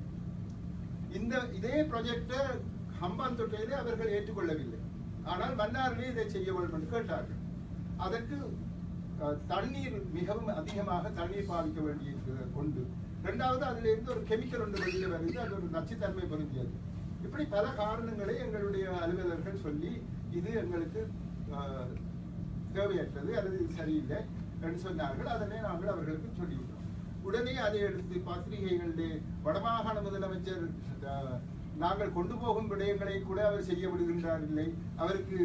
இதே ப்ரொஜெக்டை ஹம்பாந்தோட்டையிலே அவர்கள் ஏற்றுக்கொள்ளவில்லை. ஆனால் மன்னாரிலே இதை செய்ய வேண்டும் என்று கேட்டார்கள். அதற்கு தண்ணீர் மிகவும் அதிகமாக தண்ணீர் பாவிக்க வேண்டியது கொண்டு, இரண்டாவது அதிலிருந்து ஒரு கெமிக்கல் ஒன்று வெளியில் வருது, அது ஒரு நச்சுத்தன்மை பொருந்தியது. இப்படி பல காரணங்களை எங்களுடைய அலுவலர்கள் சொல்லி இது எங்களுக்கு தேவையற்றது அல்லது சரியில்லை என்று சொன்னார்கள். அதனை நாங்கள் அவர்களுக்கு சொல்லிவிட்டோம். உடனே அதை எடுத்து பத்திரிகைகளிலே வடமாகாண முதலமைச்சர் நாங்கள் கொண்டு போகும் விடயங்களை கூட அவர் செய்ய விடுகின்றார் இல்லை, அவருக்கு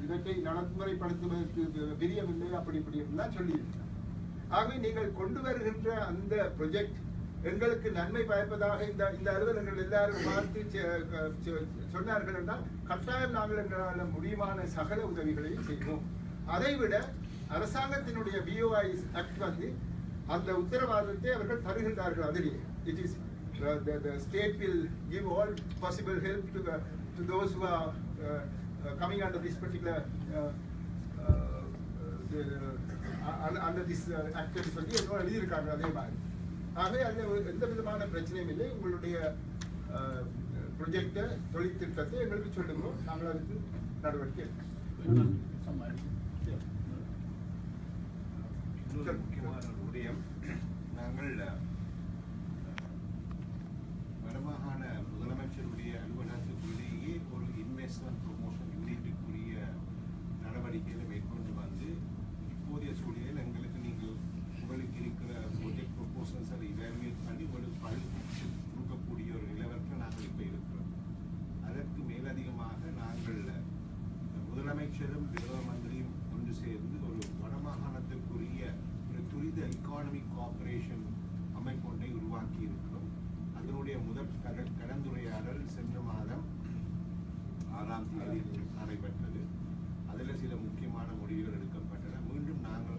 இவற்றை நடைமுறைப்படுத்துவதற்கு பிரியமில்லை, அப்படி இப்படி எல்லாம் சொல்லியிருக்கிறார். ஆகவே நீங்கள் கொண்டு வருகின்ற அந்த ப்ரொஜெக்ட் எங்களுக்கு நன்மை பயப்பதாக இந்த அலுவலர்கள் எல்லாரும் பார்த்து சொன்னார்கள் என்றால் கட்டாயம் நாங்கள் எங்களால் முடியுமான சகல உதவிகளையும் செய்வோம். அதைவிட அரசாங்கத்தினுடைய BOI ஆக்ட் வந்து அந்த உத்தரவாதத்தை அவர்கள் தருகின்றார்கள். அதிலேயே it is the state will give all possible help to those who are coming under this particular under this act சொல்லி எல்லாம் எழுதியிருக்காங்க. அதே மாதிரி ஆகவே அதில் எந்த விதமான பிரச்சனையும் இல்லை. உங்களுடைய ப்ரொஜெக்டை தொழில் திட்டத்தை எங்களுக்கு சொல்லுங்க, நாங்கள் அதுக்கு நடவடிக்கை எடுப்போம். இன்னொரு முக்கியமான விடயம், நாங்கள் வடமாகாண முதலமைச்சருடைய அலுவலகத்துக்குள்ளேயே ஒரு இன்வெஸ்ட்மெண்ட் ப்ரொமோஷன் யூனிட்டுக்குரிய நடவடிக்கைகளை மேற்கொண்டு வந்து இப்போதைய சூழலில் எங்களுக்கு உங்களுக்கு இருக்கிற ப்ரொஜெக்ட் ப்ரொபோசல்ஸை இவாலுவேட் பண்ணி உங்களுக்கு கொடுக்கக்கூடிய ஒரு நிலவரத்தில் நாங்கள் இப்போ இருக்கிறோம். அதற்கு மேலதிகமாக நாங்கள் முதலமைச்சரும் பிரதம மந்திரியும் ஒன்று சேர்ந்து ஒரு வடமாகாணத்திற்குரிய ஒரு துரித எக்கானமிக் கோஆபரேஷன் அமைப்பு ஒன்றை உருவாக்கி இருக்கிறோம். அதனுடைய முதல் கலந்துரையாடல் சென்ற மாதம் 6ஆம் தேதி நடைபெற்றது. அதில் சில முக்கியமான முடிவுகள் எடுக்கப்பட்டன. மீண்டும் நாங்கள்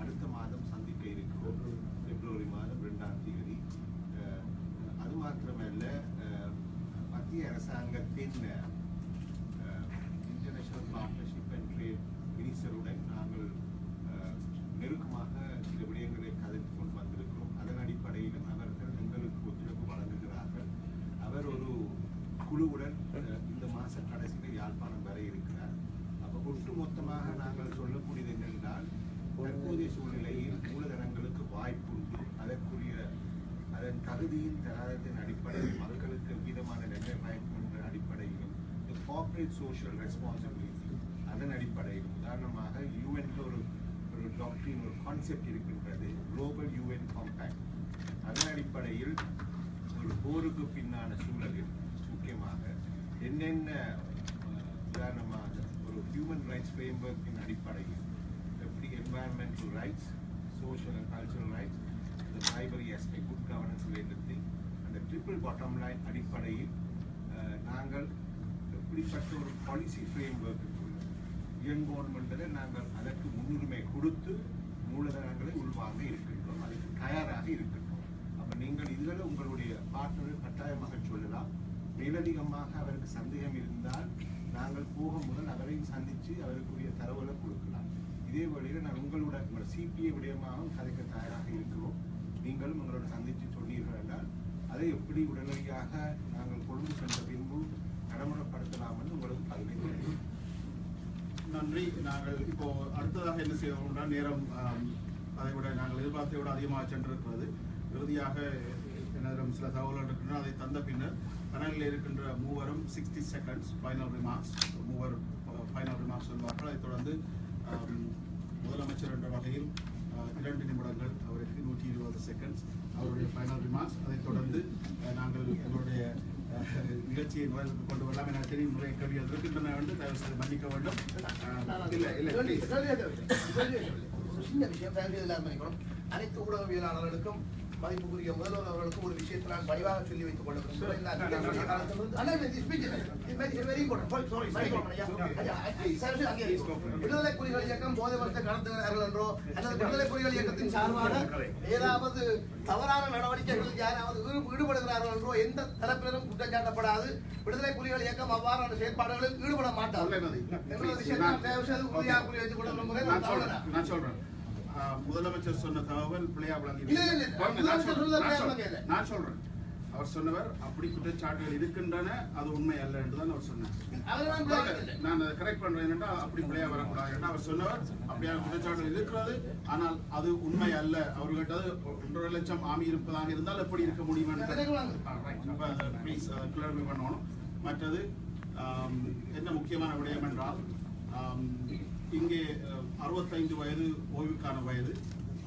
அடுத்த மாதம் சந்திக்க இருக்கிறோம், பிப்ரவரி மாதம் 2ஆம் தேதி. அது மாத்திரமல்ல, மத்திய அரசாங்கத்தின் இன்டர்நேஷனல் பார்ட்னர்ஷிப் அண்ட் ட்ரேட் மினிஸ்டருடன் நாங்கள் நெருக்கமாக சில விடயங்களை கதைத்து கொண்டு வந்திருக்கிறோம். அதன் அடிப்படையிலும் அவர்கள் எங்களுக்கு ஒத்துழைப்பு வழங்குகிறார்கள். அவர் ஒரு குழுவுடன் இந்த மாத கடைசியில் யாழ்ப்பாணம் வர இருக்கிறார். அப்போ ஒட்டுமொத்தமாக நாங்கள் சொல்லக்கூடியது என்னென்றால், தற்போதைய சூழ்நிலையில் மூலதனங்களுக்கு வாய்ப்புண்டு, அதன் தகுதியின் தராதத்தின் அடிப்படையில் மக்களுக்கு விதமான நன்மை பயக்கும் என்ற அடிப்படையிலும் கார்ப்பரேட் சோஷியல் ரெஸ்பான்சிபிலிட்டி அதன் அடிப்படையில் உதாரணமாக யூஎன்ல ஒரு டாக்டரின் ஒரு கான்செப்ட் இருக்கின்றது, குளோபல் யூஎன் காம்பேக்ட். அதன் அடிப்படையில் ஒரு போருக்கு பின்னான சூழலில் முக்கியமாக என்னென்ன உதாரணமாக ஒரு ஹியூமன் ரைட்ஸ் ஃப்ரேம்வொர்க்கின் அடிப்படையில் எப்படி environmental rights, social and cultural rights, இந்த primary aspect, good governance related, அந்த ட்ரிபிள் பாட்டம் லைன் அடிப்படையில் நாங்கள் எப்படிப்பட்ட ஒரு பாலிசி ஃப்ரேம்வொர்க் யூஎன் கவர்மெண்ட்டில் நாங்கள் அதற்கு முன்னுரிமை கொடுத்து மூலதனங்களை உள்வாங்க இருக்கின்றோம், அதுக்கு தயாராக இருக்கின்றோம். அப்போ நீங்கள் இதில் உங்களுடைய பார்ட்னரை கட்டாயமாக சொல்லலாம். மேலதிகமாக அவருக்கு சந்தேகம் இருந்தால் நாங்கள் போக முதல் அவரையும் சந்தித்து அவருக்குரிய தரவுகளை கொடுக்கலாம். இதே வழியில் நான் உங்களோட சிபிஐ விடயமாகவும் கதைக்க தயாராக இருக்கிறோம். நீங்களும் உங்களோட சந்தித்து சொன்னீர்கள் என்றால் அதை எப்படி உடனடியாக நாங்கள் கொண்டு சென்ற பின்பு நடைமுறைப்படுத்தலாம் என்று உங்களுக்கு பதிவு. நன்றி. நாங்கள் இப்போ அடுத்ததாக என்ன செய்வோம்னா, நேரம் அதை விட நாங்கள் எதிர்பார்த்தை விட அதிகமாக சென்றிருக்கிறது. இறுதியாக என்னிடம் சில தகவல்கள் இருக்கின்றன, அதை தந்த பின்னர் பேனலில் இருக்கின்ற மூவரும் 60 seconds ஃபைனல் ரிமார்க்ஸ், மூவர் ஃபைனல் ரிமார்க்ஸ் சொல்வார்கள். அதைத் தொடர்ந்து முதலமைச்சர் என்ற வகையில் 2 நிமிடங்கள், அவருக்கு 120 seconds அவருடைய ஃபைனல் ரிமார்க்ஸ். அதைத் தொடர்ந்து நாங்கள் எங்களுடைய நிகழ்ச்சியை நுழைவுக்கு கொண்டு வரலாம். எனக்கு தெரியும் நிறைய கேள்விகள் இருக்கின்றன என்று தயவு செய்து மன்னிக்க வேண்டும். அனைத்து ஊடகவியலாளர்களுக்கும் மதிப்புக்குரிய முதல்வர் அவர்களுக்கும் ஒரு விஷயத்தை நான் பணிவாக சொல்லி வைத்துக் கொள்ள விடுதலை புலிகள் இயக்கம் போதை மரத்தை கடத்துகிறார்கள் என்றோ அல்லது விடுதலை புலிகள் இயக்கத்தின் சார்பாக ஏதாவது தவறான நடவடிக்கைகளில் யாராவது ஈடுபடுகிறார்கள் என்றோ எந்த தரப்பினரும் குற்றச்சாட்டப்படாது. விடுதலை புலிகள் இயக்கம் அவ்வாறான செயற்பாடுகளில் ஈடுபட மாட்டார்கள் என்ற விஷயத்தை தயவு செய்து உறுதியாக புரிய வைத்துக் கொள்ள முறை நான் சொல்றேன். முதலமைச்சர் சொன்ன தகவல் பிள்ளையா விளங்கி நான் சொல்றேன். அவர் சொன்னவர் அப்படி குற்றச்சாட்டுகள் இருக்கின்றன, அது உண்மை அல்ல என்றுதான் அவர் சொன்னார். நான் அதை கரெக்ட் பண்றேன் என்றால் அப்படி பிள்ளையா வரக்கூடாது என்றால் அவர் சொன்னவர் அப்படியான குற்றச்சாட்டுகள் இருக்கிறது, ஆனால் அது உண்மை அல்ல. அவர் கேட்டது 1.5 லட்சம் ஆமி இருப்பதாக இருந்தால் எப்படி இருக்க முடியும் என்று ப்ளீஸ் கிளாரிஃபை பண்ணணும். மற்றது என்ன முக்கியமான விடயம் என்றால் இங்கே 65 வயது ஓய்வுக்கான வயது.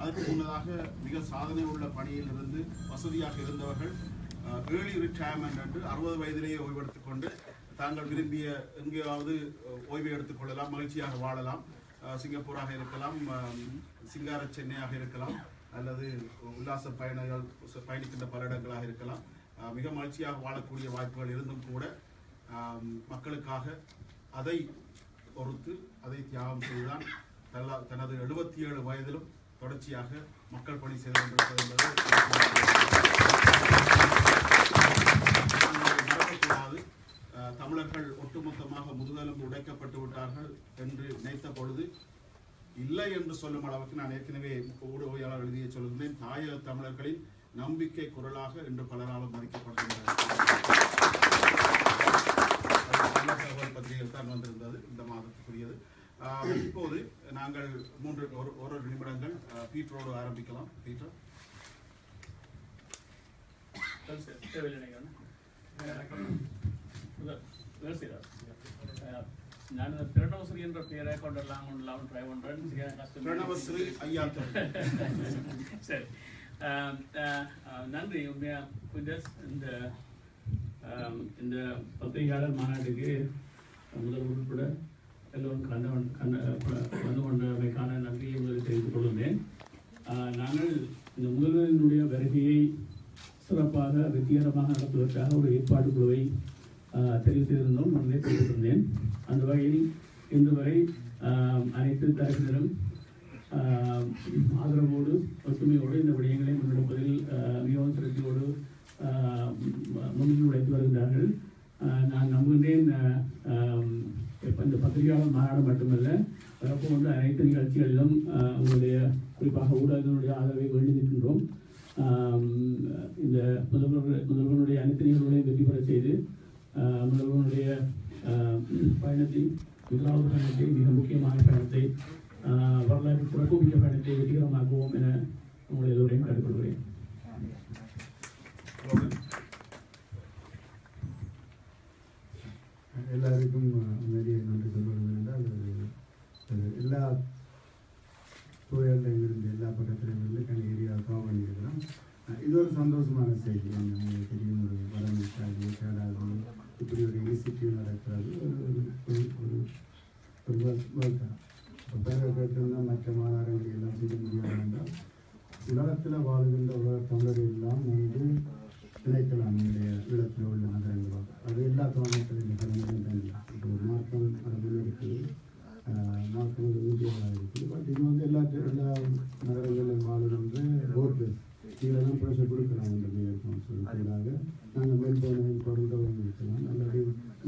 அதற்கு முன்னதாக மிக சாதனை உள்ள பணியிலிருந்து வசதியாக இருந்தவர்கள் ஏர்லி ரிட்டையர்மெண்ட் என்று 60 வயதிலேயே ஓய்வெடுத்துக் கொண்டு தாங்கள் விரும்பிய எங்கேயாவது ஓய்வை எடுத்துக்கொள்ளலாம், மகிழ்ச்சியாக வாழலாம். சிங்கப்பூராக இருக்கலாம், சிங்கார சென்னையாக இருக்கலாம், அல்லது உல்லாச பயணிகள் பயணிக்கின்ற பல இடங்களாக இருக்கலாம். மிக மகிழ்ச்சியாக வாழக்கூடிய வாய்ப்புகள் இருந்தும் கூட மக்களுக்காக அதை பொறுத்து அதை தியாகம் செய்துதான் தனது 77 வயதிலும் தொடர்ச்சியாக மக்கள் பணி செய்து கொண்டிருப்பது என்பது நடக்கக்கூடாது. தமிழர்கள் ஒட்டுமொத்தமாக முதுகெலும்பு உடைக்கப்பட்டு விட்டார்கள் என்று நினைத்த பொழுது இல்லை என்று சொல்லும் அளவுக்கு நான் ஏற்கனவே ஊடகவியலாளர் எழுதிய சொல்லுகிறேன். தாயக தமிழர்களின் நம்பிக்கை குரலாக இன்று பலராலும் மதிக்கப்படுகின்றது. பத்திரிகைகள் தான் வந்திருந்தது, இந்த மாதத்துக்குரியது. இப்போது நாங்கள் ஒரு நிமிடங்கள் பீட்டரோடு ஆரம்பிக்கலாம். பீட்டர். நான் பிரணவஸ்ரீ என்ற பெயரை கொண்டெல்லாம் ட்ரை பண்றேன். பிரணவஸ்ரீ ஐயா. சரி, நன்றி. உண்மையா இந்த பத்திரிகையாளர் மாநாட்டுக்கு முதல் உட்பட எல்லோரும் வந்து கொண்டமைக்கான நன்றியை முதலில் தெரிவித்துக் கொள்கிறேன். நாங்கள் இந்த முதல்வரினுடைய வருகையை சிறப்பாக வெற்றிகரமாக நடத்துவதற்காக ஒரு ஏற்பாடு குழுவை தெரிவு செய்திருந்தோம், முன்னே தெரிவித்திருந்தேன். அந்த வகையில் இன்று வரை அனைத்து தரப்பினரும் ஆதரவோடு ஒற்றுமையோடு இந்த விடயங்களை முன்னெடுப்பதில் மிகவும் சிறப்போடு முன்னிலை உழைத்து வருகின்றார்கள். நான் நம்புகின்றேன் இந்த பத்திரிகையாளர் மாநாடு மட்டுமல்ல, போன்ற அனைத்து நிகழ்ச்சிகளிலும் உங்களுடைய குறிப்பாக ஊடகங்களுடைய ஆதரவை வேண்டி நிற்கின்றோம். இந்த முதல்வனுடைய அனைத்து நிகழ்வுகளையும் வெற்றி பெற செய்து முதல்வனுடைய பயணத்தை, முதலாவது பயணத்தை, மிக முக்கியமான பயணத்தை, வரலாற்று சிறப்புமிக்க பயணத்தை வெற்றிகரமாக்குவோம் என உங்களை எல்லோரையும் கேட்டுக்கொள்கிறேன். எல்லாருக்கும் நிறைய நன்றி சொல்வது என்றால் எல்லா துறைகளிலும் இருந்து எல்லா பக்கத்திலும் இருந்து ஏரியா கவர் பண்ணியிருக்கிறோம். இது ஒரு சந்தோஷமான செய்தி. உங்களுக்கு தெரியும், ஒரு வடமிட்டாது கேடாது இப்படி ஒரு இனிஷியேட்டிவ் நடக்கிறது. ஒரு வேர்ல்டு பேரை கேட்டிருந்தால் மற்ற மாநாடுகளை எல்லாம் செய்ய முடியாது என்றால் உலகத்தில் வாழ்கின்ற உலக தமிழர்கள் எல்லாம் வந்து நினைக்கலாம். என்னுடைய ஈழத்தில் உள்ள நகரங்களோ அது எல்லா தமிழ்நாட்டிலும் நகரங்களும் தனியாக இப்போ ஒரு மார்க்கம் அது முன்னெடுக்குது, மார்க்கம் வந்து ஊதியமாக இருக்குது. பட் இது வந்து எல்லா நகரங்களிலும் வாழுகின்ற ஓட்டு இதெல்லாம் ப்ரெஷர் கொடுக்குறாங்க. இந்த மேயர் கவுன்சிலுக்காக நாங்கள் மெல்போர்னையும் தொடர்ந்தவங்க இருக்கலாம், அல்லது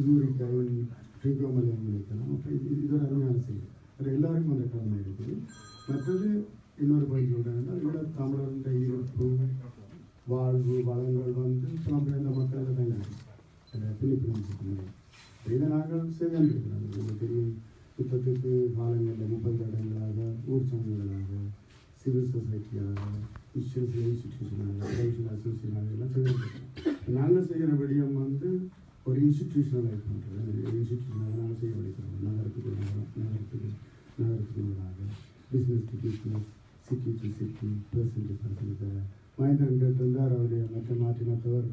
யூரிக்காயும் ட்ரிகோமலையும் இருக்கலாம். அப்போ இது ஒரு அருமையான செய்தி. அது எல்லாருக்கும் அந்த கடமை இருக்குது. மற்றது இன்னொரு பதில் சொல்கிறாங்கன்னா ஈழ தமிழர்களுடைய இருப்பு, வாழ்வு, வளங்கள் வந்து புலம்பெயர்ந்த மக்களுக்கு தங்கியிருக்கும் பிலிப்பின்ஸுக்கு. இதை நாங்கள் செய்திருக்கிறோம். உங்களுக்கு தெரியும், யுத்தத்துக்கு காலங்களில் 30 இடங்களாக ஊர் சங்கங்களாக, சிவில் சொசைட்டியாக, இன்ஸ்டிடியூஷனாக, ப்ரொஃபஷனல் அசோசியேஷனாக எல்லாம் செய்திருக்கிறோம். நாங்கள் செய்கிற விடயம் வந்து ஒரு இன்ஸ்டிடியூஷனலைஸ் பண்ணுறது. இன்ஸ்டிடியூஷனாக நாங்கள் செய்ய வலிக்கிறோம். நகரத்துக்கு business to business, city to city, person to person. Mahendran கேட்டிருந்தார், அவருடைய மாற்றினத்தவர்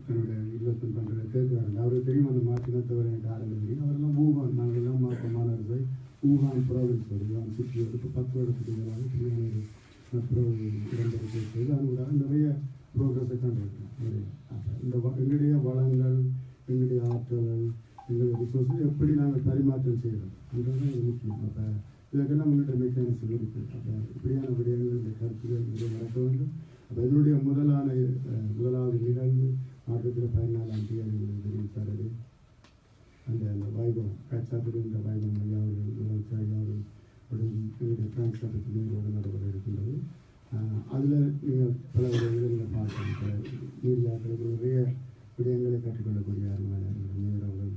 தன்னுடைய இல்லத்தில் பண்ணுற கேட்குறாரு. அவருக்கு தெரியும் அந்த மாற்றினத்தவர் எனக்கு ஆரம்பம் தெரியும். அவரெல்லாம் ஊகான், நாங்கள் எல்லாம் மாணவர்கள் ஊகான் ப்ராவின்ஸ் ஊகான் சிட்டி இப்போ 10 வருடத்துக்கு மேலாக பிரியாணி இடம்பெற செய்து அதனால நிறைய ப்ரோக்ரஸை கண்டிருக்கோம். இந்த எங்களுடைய வளங்கள், எங்களுடைய ஆற்றல்கள், எங்களுடைய ரிசோர்ஸஸ் எப்படி நாங்கள் பரிமாற்றம் செய்கிறோம் என்றது இது முக்கியம். அப்போ இதற்கெல்லாம் முன்னிட்ட மெக்கானிசம் இருக்குது. அப்போ இப்படியான விடயங்கள், இந்த கருத்துக்கள் இங்கே நடக்க வேண்டும். அப்போ இதனுடைய முதலாவது நிகழ்வு மாற்றத்தில் 14ஆம் தேதி தெரியும் சாரடி அந்த வைபவம் காட்சாத்தில் இந்த வைபவம் ஐயா அவர்கள் எங்களுடைய டிரான்ஸ்போர்ட்டுக்கு நீரோடு நடைபெற இருக்கின்றது. அதில் நீங்கள் பல விடயங்களை பார்க்கணும். மீடியாக்களுக்கு நிறைய விடயங்களை கற்றுக்கொள்ளக்கூடிய நேரங்கள்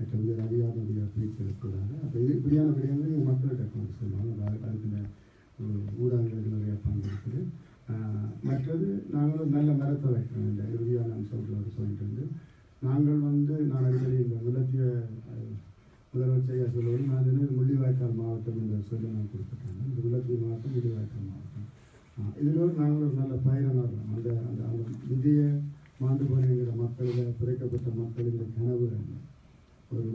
மற்ற அதிகாரியுடைய பேச்சு இருக்கிறாங்க. அப்போ இது இப்படியான விடயங்களை மக்கள்கிட்ட கொண்டு சொல்லுவாங்க. அதுக்கு ஊடகங்களுக்கு நிறைய பங்கு இருக்குது. மற்றது நாங்களும் நல்ல மரத்தை வைக்கிறோம். இந்த இறுதியான அம்சத்தில் ஒரு சொல்லிட்டு வந்து நாங்கள் நான் அடிக்கடி இந்த முல்லத்திய முதலமைச்சர் சொல்லுவது நான் முள்ளிவாய்க்கால் மாவட்டம் என்ற சொல்ல நான் குறிப்பிட்டேன். இந்த முல்லத்திய மாவட்டம் முள்ளிவாய்க்கால் மாவட்டம். இதில் நாங்கள் ஒரு நல்ல பயனர். அந்த அந்த அந்த விதிய மாண்டுபடுகிற மக்களில் குறைக்கப்பட்ட மக்களின் கனவுகள் ஒரு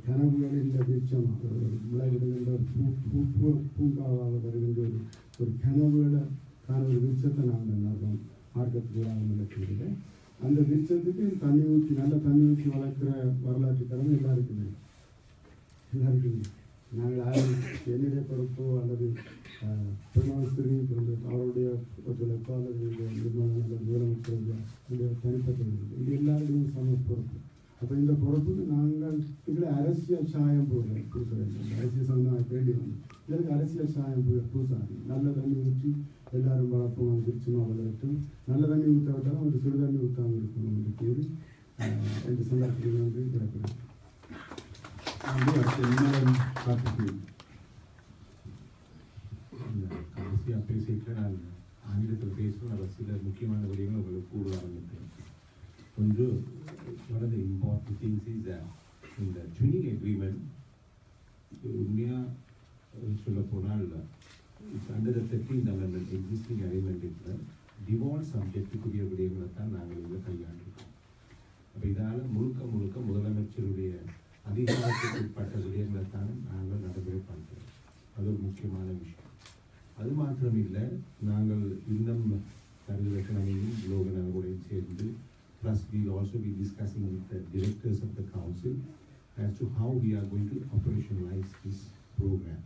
கனவுகளின் விருட்சமாக ஒரு முளை விடுகின்ற பூங்காவாக வருகின்ற ஒரு கனவுகளுக்கான ஒரு விருட்சத்தை நாங்கள் நடுறோம் மார்க்கத்துக்குள்ளாக நிலத்தில். அந்த விருட்சத்துக்கு தண்ணி ஊற்றி நல்ல தண்ணி ஊற்றி வளர்க்குற வரலாற்று கடமை எல்லாருக்குமே. நாங்கள் யாரும் என்னுடைய பொறுப்போ அல்லது பிரதமஸ்திரி அவருடைய ஒத்துழைப்போ அல்லது நிர்மலா அல்லது முதலமைச்சருடைய தனிப்பட்ட இது எல்லாருடையும் சம பொறுப்பு. அப்போ இந்த பொறுப்புக்கு நாங்கள் இதில் அரசியல் சாயம் பூச வேண்டும். அரசியல் சம்பந்தமாக கேள்வி வந்து இதற்கு அரசியல் சாயம் பூசாது. நல்ல தண்ணி ஊற்றி எல்லாரும் வளர்ப்போம், அது திருச்சமாக வளரட்டும். நல்ல தண்ணி ஊற்ற விட்டாலும் ஒரு சிறு தண்ணி ஊற்றாமல் இருக்கணும் என்று கூறி இந்த சந்தர்ப்பத்தில் வந்து கிடக்கிறேன். கடைசியாக பேசிட்டு நான் ஆங்கிலத்தில் பேசுவேன். அதில் சில முக்கியமான விடயங்கள் உங்களுக்கு கூற ஆரம்பித்தேன். ஒன்று, one of the important things is that in the twinning agreement, உண்மையாக சொல்ல போனால் it's under the 13th amendment existing agreement இதில் default subjectக்குரிய விடயங்களை தான் நாங்கள் இதில் கையாண்டிருக்கோம். அப்போ இதால் முழுக்க முதலமைச்சருடைய அதிகாரத்துக்கு உட்பட்ட விடயங்களை தான் நாங்கள் நடைமுறை பண்ணுறோம். அது ஒரு முக்கியமான விஷயம். அது மாத்திரமில்லை, நாங்கள் இன்னும் கருதுவதனையும் லோகனோடையும் சேர்ந்து plus we will also be discussing with the directors of the council as to how we are going to operationalize this program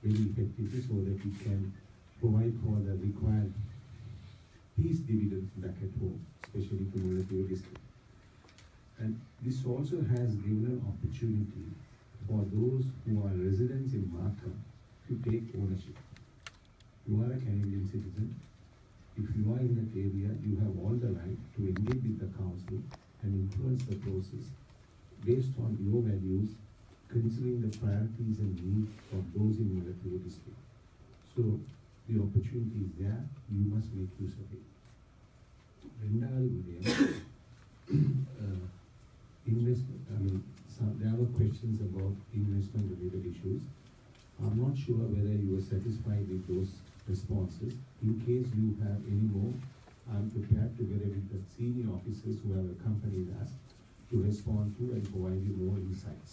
very effectively so that we can provide for the required peace dividends back at home, especially to Mullaitiya district. And this also has given an opportunity for those who are residents in Markham to take ownership. You are a Canadian citizen. If you are in that area, you have all the right to engage with the council and influence the process based on your values, considering the priorities and needs of those in Mullaitiya district. So the opportunity is there. You must make use of it. Investment. There were questions about investment-related issues. I'm not sure whether you were satisfied with those responses. In case you have any more, I'm prepared together with the senior officers who have accompanied us to respond to and provide you more insights.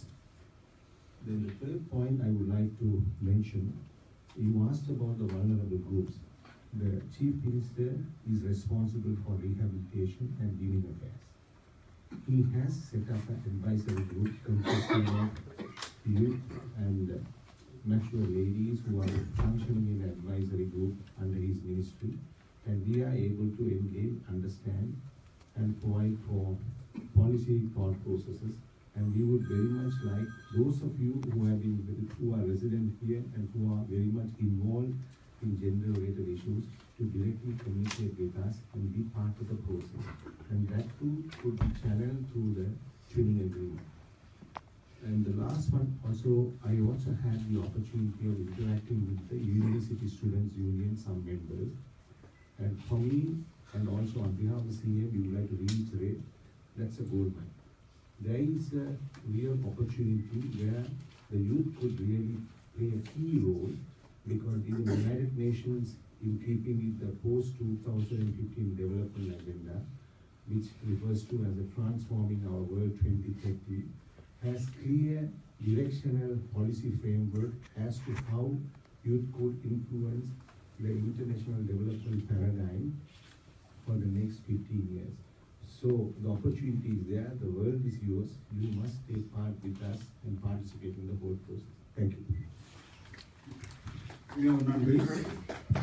Then the third point I would like to mention, you asked about the vulnerable groups. The Chief Minister is responsible for rehabilitation and living affairs. He has set up an advisory group consisting of youth and mature ladies who are functioning in an advisory group under his ministry, and we are able to engage, understand, and provide for policy thought processes. And we would very much like those of you who are resident here and who are very much involved in gender-related issues to directly communicate with us and be part of the process. And that too could be channeled through the twinning agreement. And the last one, I also had the opportunity of interacting with the University Students' Union, some members. And for me, and also on behalf of the CA, we would like to reiterate, that's a gold mine. There is a real opportunity where the youth could really play a key role, because in the United Nations, in keeping with the post-2015 development agenda, which refers to as a transforming our world 2030, has clear directional policy framework as to how youth could influence the international development paradigm for the next 15 years. So the opportunity is there, the world is yours, you must take part with us and participate in the whole process. Thank you.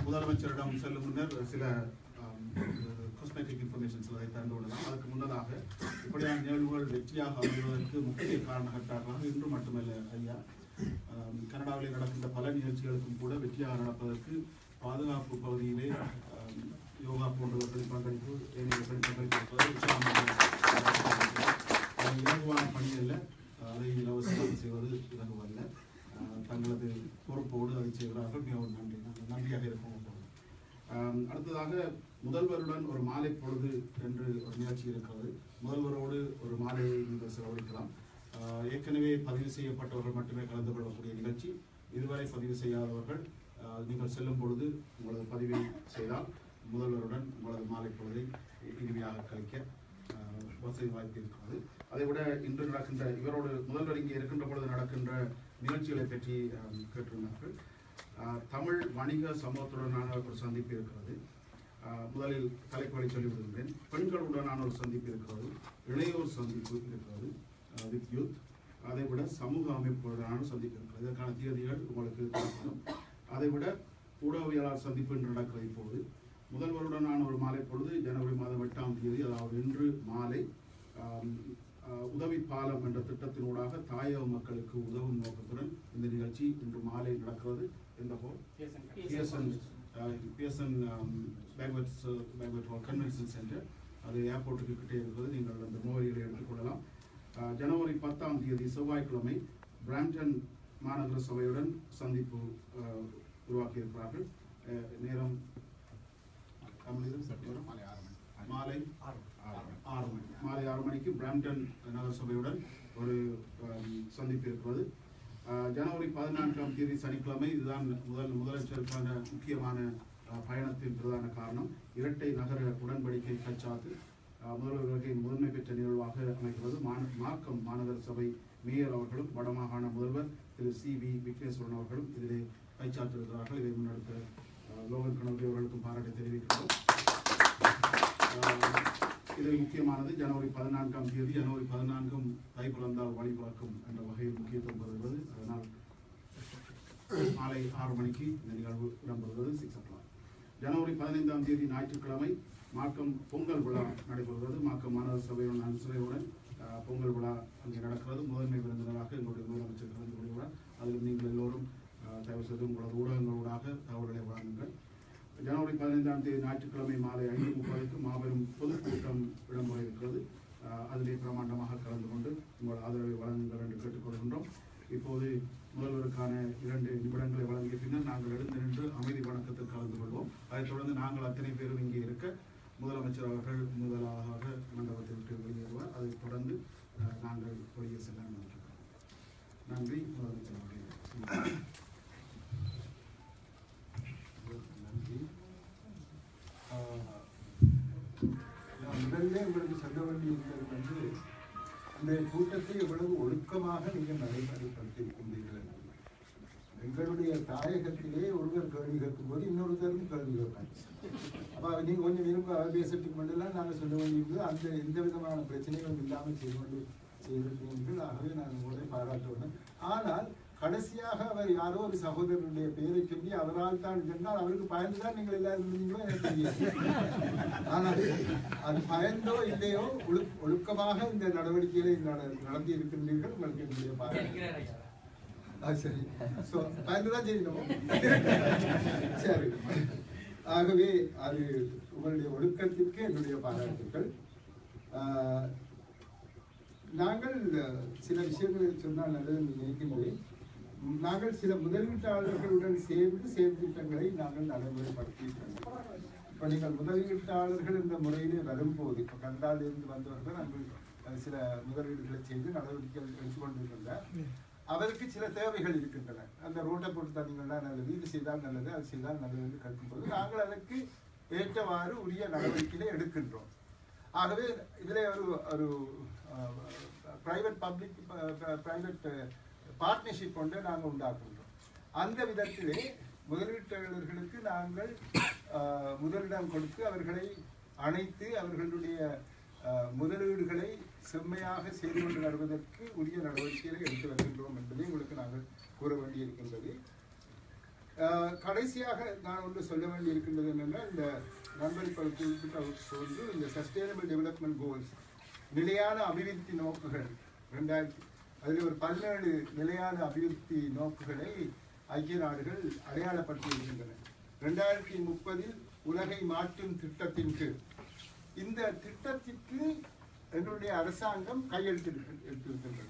முதலமைச்சரிடம் செல்லும் முன்னர் சில cosmetic informations அதை தந்து விடலாம். அதுக்கு முன்னதாக இப்படியான நிகழ்வுகள் வெற்றியாக அமைவதற்கு முக்கிய காரணகர்த்தார்களாக இன்று மட்டுமல்ல ஐயா, கனடாவிலே நடக்கின்ற பல நிகழ்ச்சிகளுக்கும் கூட வெற்றியாக நடப்பதற்கு பாதுகாப்பு பகுதியிலே யோகா போன்றவர்களின் பங்களிப்பு இலகுவான பணி அல்ல, அதை இலவசமாக செய்வது இலகுவல்ல. தங்களது பொறுப்போடு அதை செய்கிறார்கள். மிகவும் நன்றியாக இருக்கும். அடுத்ததாக முதல்வருடன் ஒரு மாலை பொழுது என்று ஒரு நிகழ்ச்சி இருக்கிறது. முதல்வரோடு ஒரு மாலையை நீங்கள் செலவழிக்கலாம். ஏற்கனவே பதிவு செய்யப்பட்டவர்கள் மட்டுமே கலந்து கொள்ளக்கூடிய நிகழ்ச்சி. இதுவரை பதிவு செய்யாதவர்கள் நீங்கள் செல்லும் பொழுது உங்களது பதிவை செய்தால் முதல்வருடன் உங்களது மாலை பொழுதை இனிமையாக கழிக்க வசதி வாய்ப்பு இருக்கிறது. அதைவிட இன்று நடக்கின்ற இவரோடு முதல்வர் இங்கே இருக்கின்ற பொழுது நடக்கின்ற நிகழ்ச்சிகளை பற்றி கேட்டிருந்தார்கள். தமிழ் வணிக சமூகத்துடனான ஒரு சந்திப்பு இருக்கிறது. முதலில் தலைப்புகளை சொல்லிவிடுகின்றேன். பெண்களுடனான ஒரு சந்திப்பு இருக்கிறது, இளையோர் சந்திப்பு இருக்கிறது வித் யூத். அதைவிட சமூக அமைப்புடனான சந்திப்பு இருக்கிறது. இதற்கான தேதிகள் உங்களுக்கு தெரியும். அதைவிட ஊடகவியலாளர் சந்திப்பு என்று நடக்கிறது. இப்போது முதல்வருடனான ஒரு மாலை பொழுது ஜனவரி மாதம் 8ஆம் தேதி, அதாவது இன்று மாலை உதவி பாலம் என்ற திட்டத்தினூடாக தாயக மக்களுக்கு உதவும் நோக்கத்துடன் இந்த நிகழ்ச்சி இன்று மாலை நடக்கிறது. இந்த BSN banquet hall convention centre, அது ஏர்போர்ட்டுக்கு கிட்டே இருக்கிறது. நீங்கள் அந்த முகவரிகளை எடுத்துக்கொள்ளலாம். ஜனவரி 10ஆம் தேதி செவ்வாய்க்கிழமை பிராம்டன் மாநகர சபையுடன் சந்திப்பு உருவாக்கியிருக்கிறார்கள். நேரம் மாலை 6 மணிக்கு பிராம்டன் நகர சபையுடன் ஒரு சந்திப்பு இருக்கிறது. ஜனவரி 14ஆம் தேதி சனிக்கிழமை, இதுதான் முதலமைச்சருக்கான முக்கியமான பயணத்தின் பிரதான காரணம், இரட்டை நகர உடன்படிக்கை கைச்சாத்து முதல்வர்களுக்கு முதன்மை பெற்ற நிகழ்வாக அமைகிறது. மார்க்கம் மாநகர சபை மேயர் அவர்களும் வடமாகாண முதல்வர் திரு CV விக்னேஸ்வரன் அவர்களும் இதிலே கைச்சாத்திருக்கிறார்கள். இதை முன்னெடுத்த லோகன் கணபதி அவர்களுக்கும் பாராட்டை தெரிவிக்கிறோம். இதில் முக்கியமானது ஜனவரி 14ஆம் தேதி, ஜனவரி 14ம் தை பிறந்தால் வழி பிறக்கும் என்ற வகையில் முக்கியத்துவம் பெறுகிறது. அதனால் மாலை 6 மணிக்கு இந்த நிகழ்வு இடம்பெறுகிறது. 6 o'clock. ஜனவரி 15ஆம் தேதி ஞாயிற்றுக்கிழமை மார்க்கம் பொங்கல் விழா நடைபெறுகிறது. மார்க்கம் மாநகர சபையுடன் அனுசரையுடன் பொங்கல் விழா அங்கே நடக்கிறது. முதன்மை விருந்தினராக எங்களுடைய முதலமைச்சர் கலந்து கொள்கிறார். அதில் நீங்கள் எல்லோரும் தயவு செய்து உங்களது ஊடகங்களூடாக தகவல்களை வழங்குங்கள். ஜனவரி 15ஆம் தேதி ஞாயிற்றுக்கிழமை மாலை 5:30க்கு மாபெரும் பொதுக்கூட்டம் இடம்பெற இருக்கிறது. அதிலே பிரமாண்டமாக கலந்து கொண்டு உங்கள் ஆதரவை வழங்குங்கள் என்று கேட்டுக்கொள்கின்றோம். இப்போது முதல்வருக்கான 2 நிமிடங்களை வழங்கிய பின்னர் நாங்கள் எழுந்து நின்று அமைதி வணக்கத்தில் கலந்து கொள்வோம். அதைத் தொடர்ந்து நாங்கள் அத்தனை பேரும் இங்கே இருக்க முதலமைச்சர் அவர்கள் முதலாக மண்டபத்தை விட்டு வெளியேறுவார். அதைத் தொடர்ந்து நாங்கள் வெளியே செல்ல நினைக்கிறோம். நன்றி. முதலமைச்சர் அவர்களே. முதல்ல உங்களுக்கு சொல்ல வேண்டியிருக்கிறது வந்து, அந்த கூட்டத்தை எவ்வளவு ஒழுக்கமாக நீங்கள் நடைமுறைப்படுத்தியிருக்கின்றீர்கள். எங்களுடைய தாயகத்திலே ஒருவர் கேள்வி கேட்கும் போது இன்னொருத்தரும் கேள்வி கேட்பாங்க. அப்போ நீங்கள் கொஞ்சம் விரும்ப பேசட்டுக்கு மட்டும்லாம் நாங்கள் சொல்ல வேண்டியிருந்தது. அந்த எந்த விதமான பிரச்சனைகளும் இல்லாமல் செய்திருக்கிறீர்கள். ஆகவே நான் உங்களை பாராட்டுவேன். ஆனால் கடைசியாக அவர் யாரோ ஒரு சகோதரருடைய பெயரை சொல்லி அவரால் தான் சொன்னால் அவருக்கு பயந்துதான் நீங்கள் எல்லாரும் இருந்தீங்களோ எனக்கு தெரியாது. ஆனால் அது பயந்தோ இல்லையோ ஒழுக்கமாக இந்த நடவடிக்கைகளை நடத்தி இருக்கின்றீர்கள். உங்களுக்கு என்னுடைய பாராட்டு. சரி, ஸோ பயந்துதான் செய்யணும். சரி, ஆகவே அது உங்களுடைய ஒழுக்கத்திற்கு என்னுடைய பாராட்டுக்கள். நாங்கள் சில விஷயங்களை சொன்னால் நல்லது நினைக்கின்றேன். நாங்கள் சில முதலீட்டாளர்களுடன் சேர்ந்து செயற்திட்டங்களை நாங்கள் நடைமுறைப்படுத்தியிருக்கிறோம். இப்போ நீங்கள் முதலீட்டாளர்கள் என்ற முறையிலே வரும்போது, இப்போ கனடாவிலிருந்து வந்தவர்கள் நாங்கள் சில முதலீடுகளை செய்து நடவடிக்கைகள் எடுத்துக்கொண்டிருக்கின்றனர். அவருக்கு சில தேவைகள் இருக்கின்றன. அந்த ரோட்டை போட்டு தந்தீங்கன்னா நல்லது, இது செய்தால் நல்லது, அது செய்தால் நல்லது என்று கேட்கும்போது நாங்கள் அதற்கு ஏற்றவாறு உரிய நடவடிக்கைகளை எடுக்கின்றோம். ஆகவே இதில் ஒரு பிரைவேட் பார்ட்னர்ஷிப் கொண்டு நாங்கள் உண்டாக்குகின்றோம். அந்த விதத்திலே முதலீட்டாளர்களுக்கு நாங்கள் முதலிடம் கொடுத்து அவர்களை அணைத்து அவர்களுடைய முதலீடுகளை செம்மையாக செய்து கொண்டு வருவதற்கு உரிய நடவடிக்கைகளை எடுத்து வருகின்றோம் என்பதை உங்களுக்கு நாங்கள் கூற வேண்டியிருக்கின்றது. கடைசியாக நான் ஒன்று சொல்ல வேண்டியிருக்கின்றது என்னென்னா, இந்த நண்பர் குறிப்பிட்ட இந்த சஸ்டைனபிள் டெவலப்மெண்ட் கோல்ஸ், நிலையான அபிவிருத்தி நோக்குகள் 2000, அதில் ஒரு 17 நிலையான அபிவிருத்தி நோக்குகளை ஐக்கிய நாடுகள் அடையாளப்படுத்தி இருக்கின்றன. 2030 உலகை மாற்றும் திட்டத்தின் கீழ் இந்த திட்டத்திற்கு என்னுடைய அரசாங்கம் கையெழுத்திருக்கின்றது.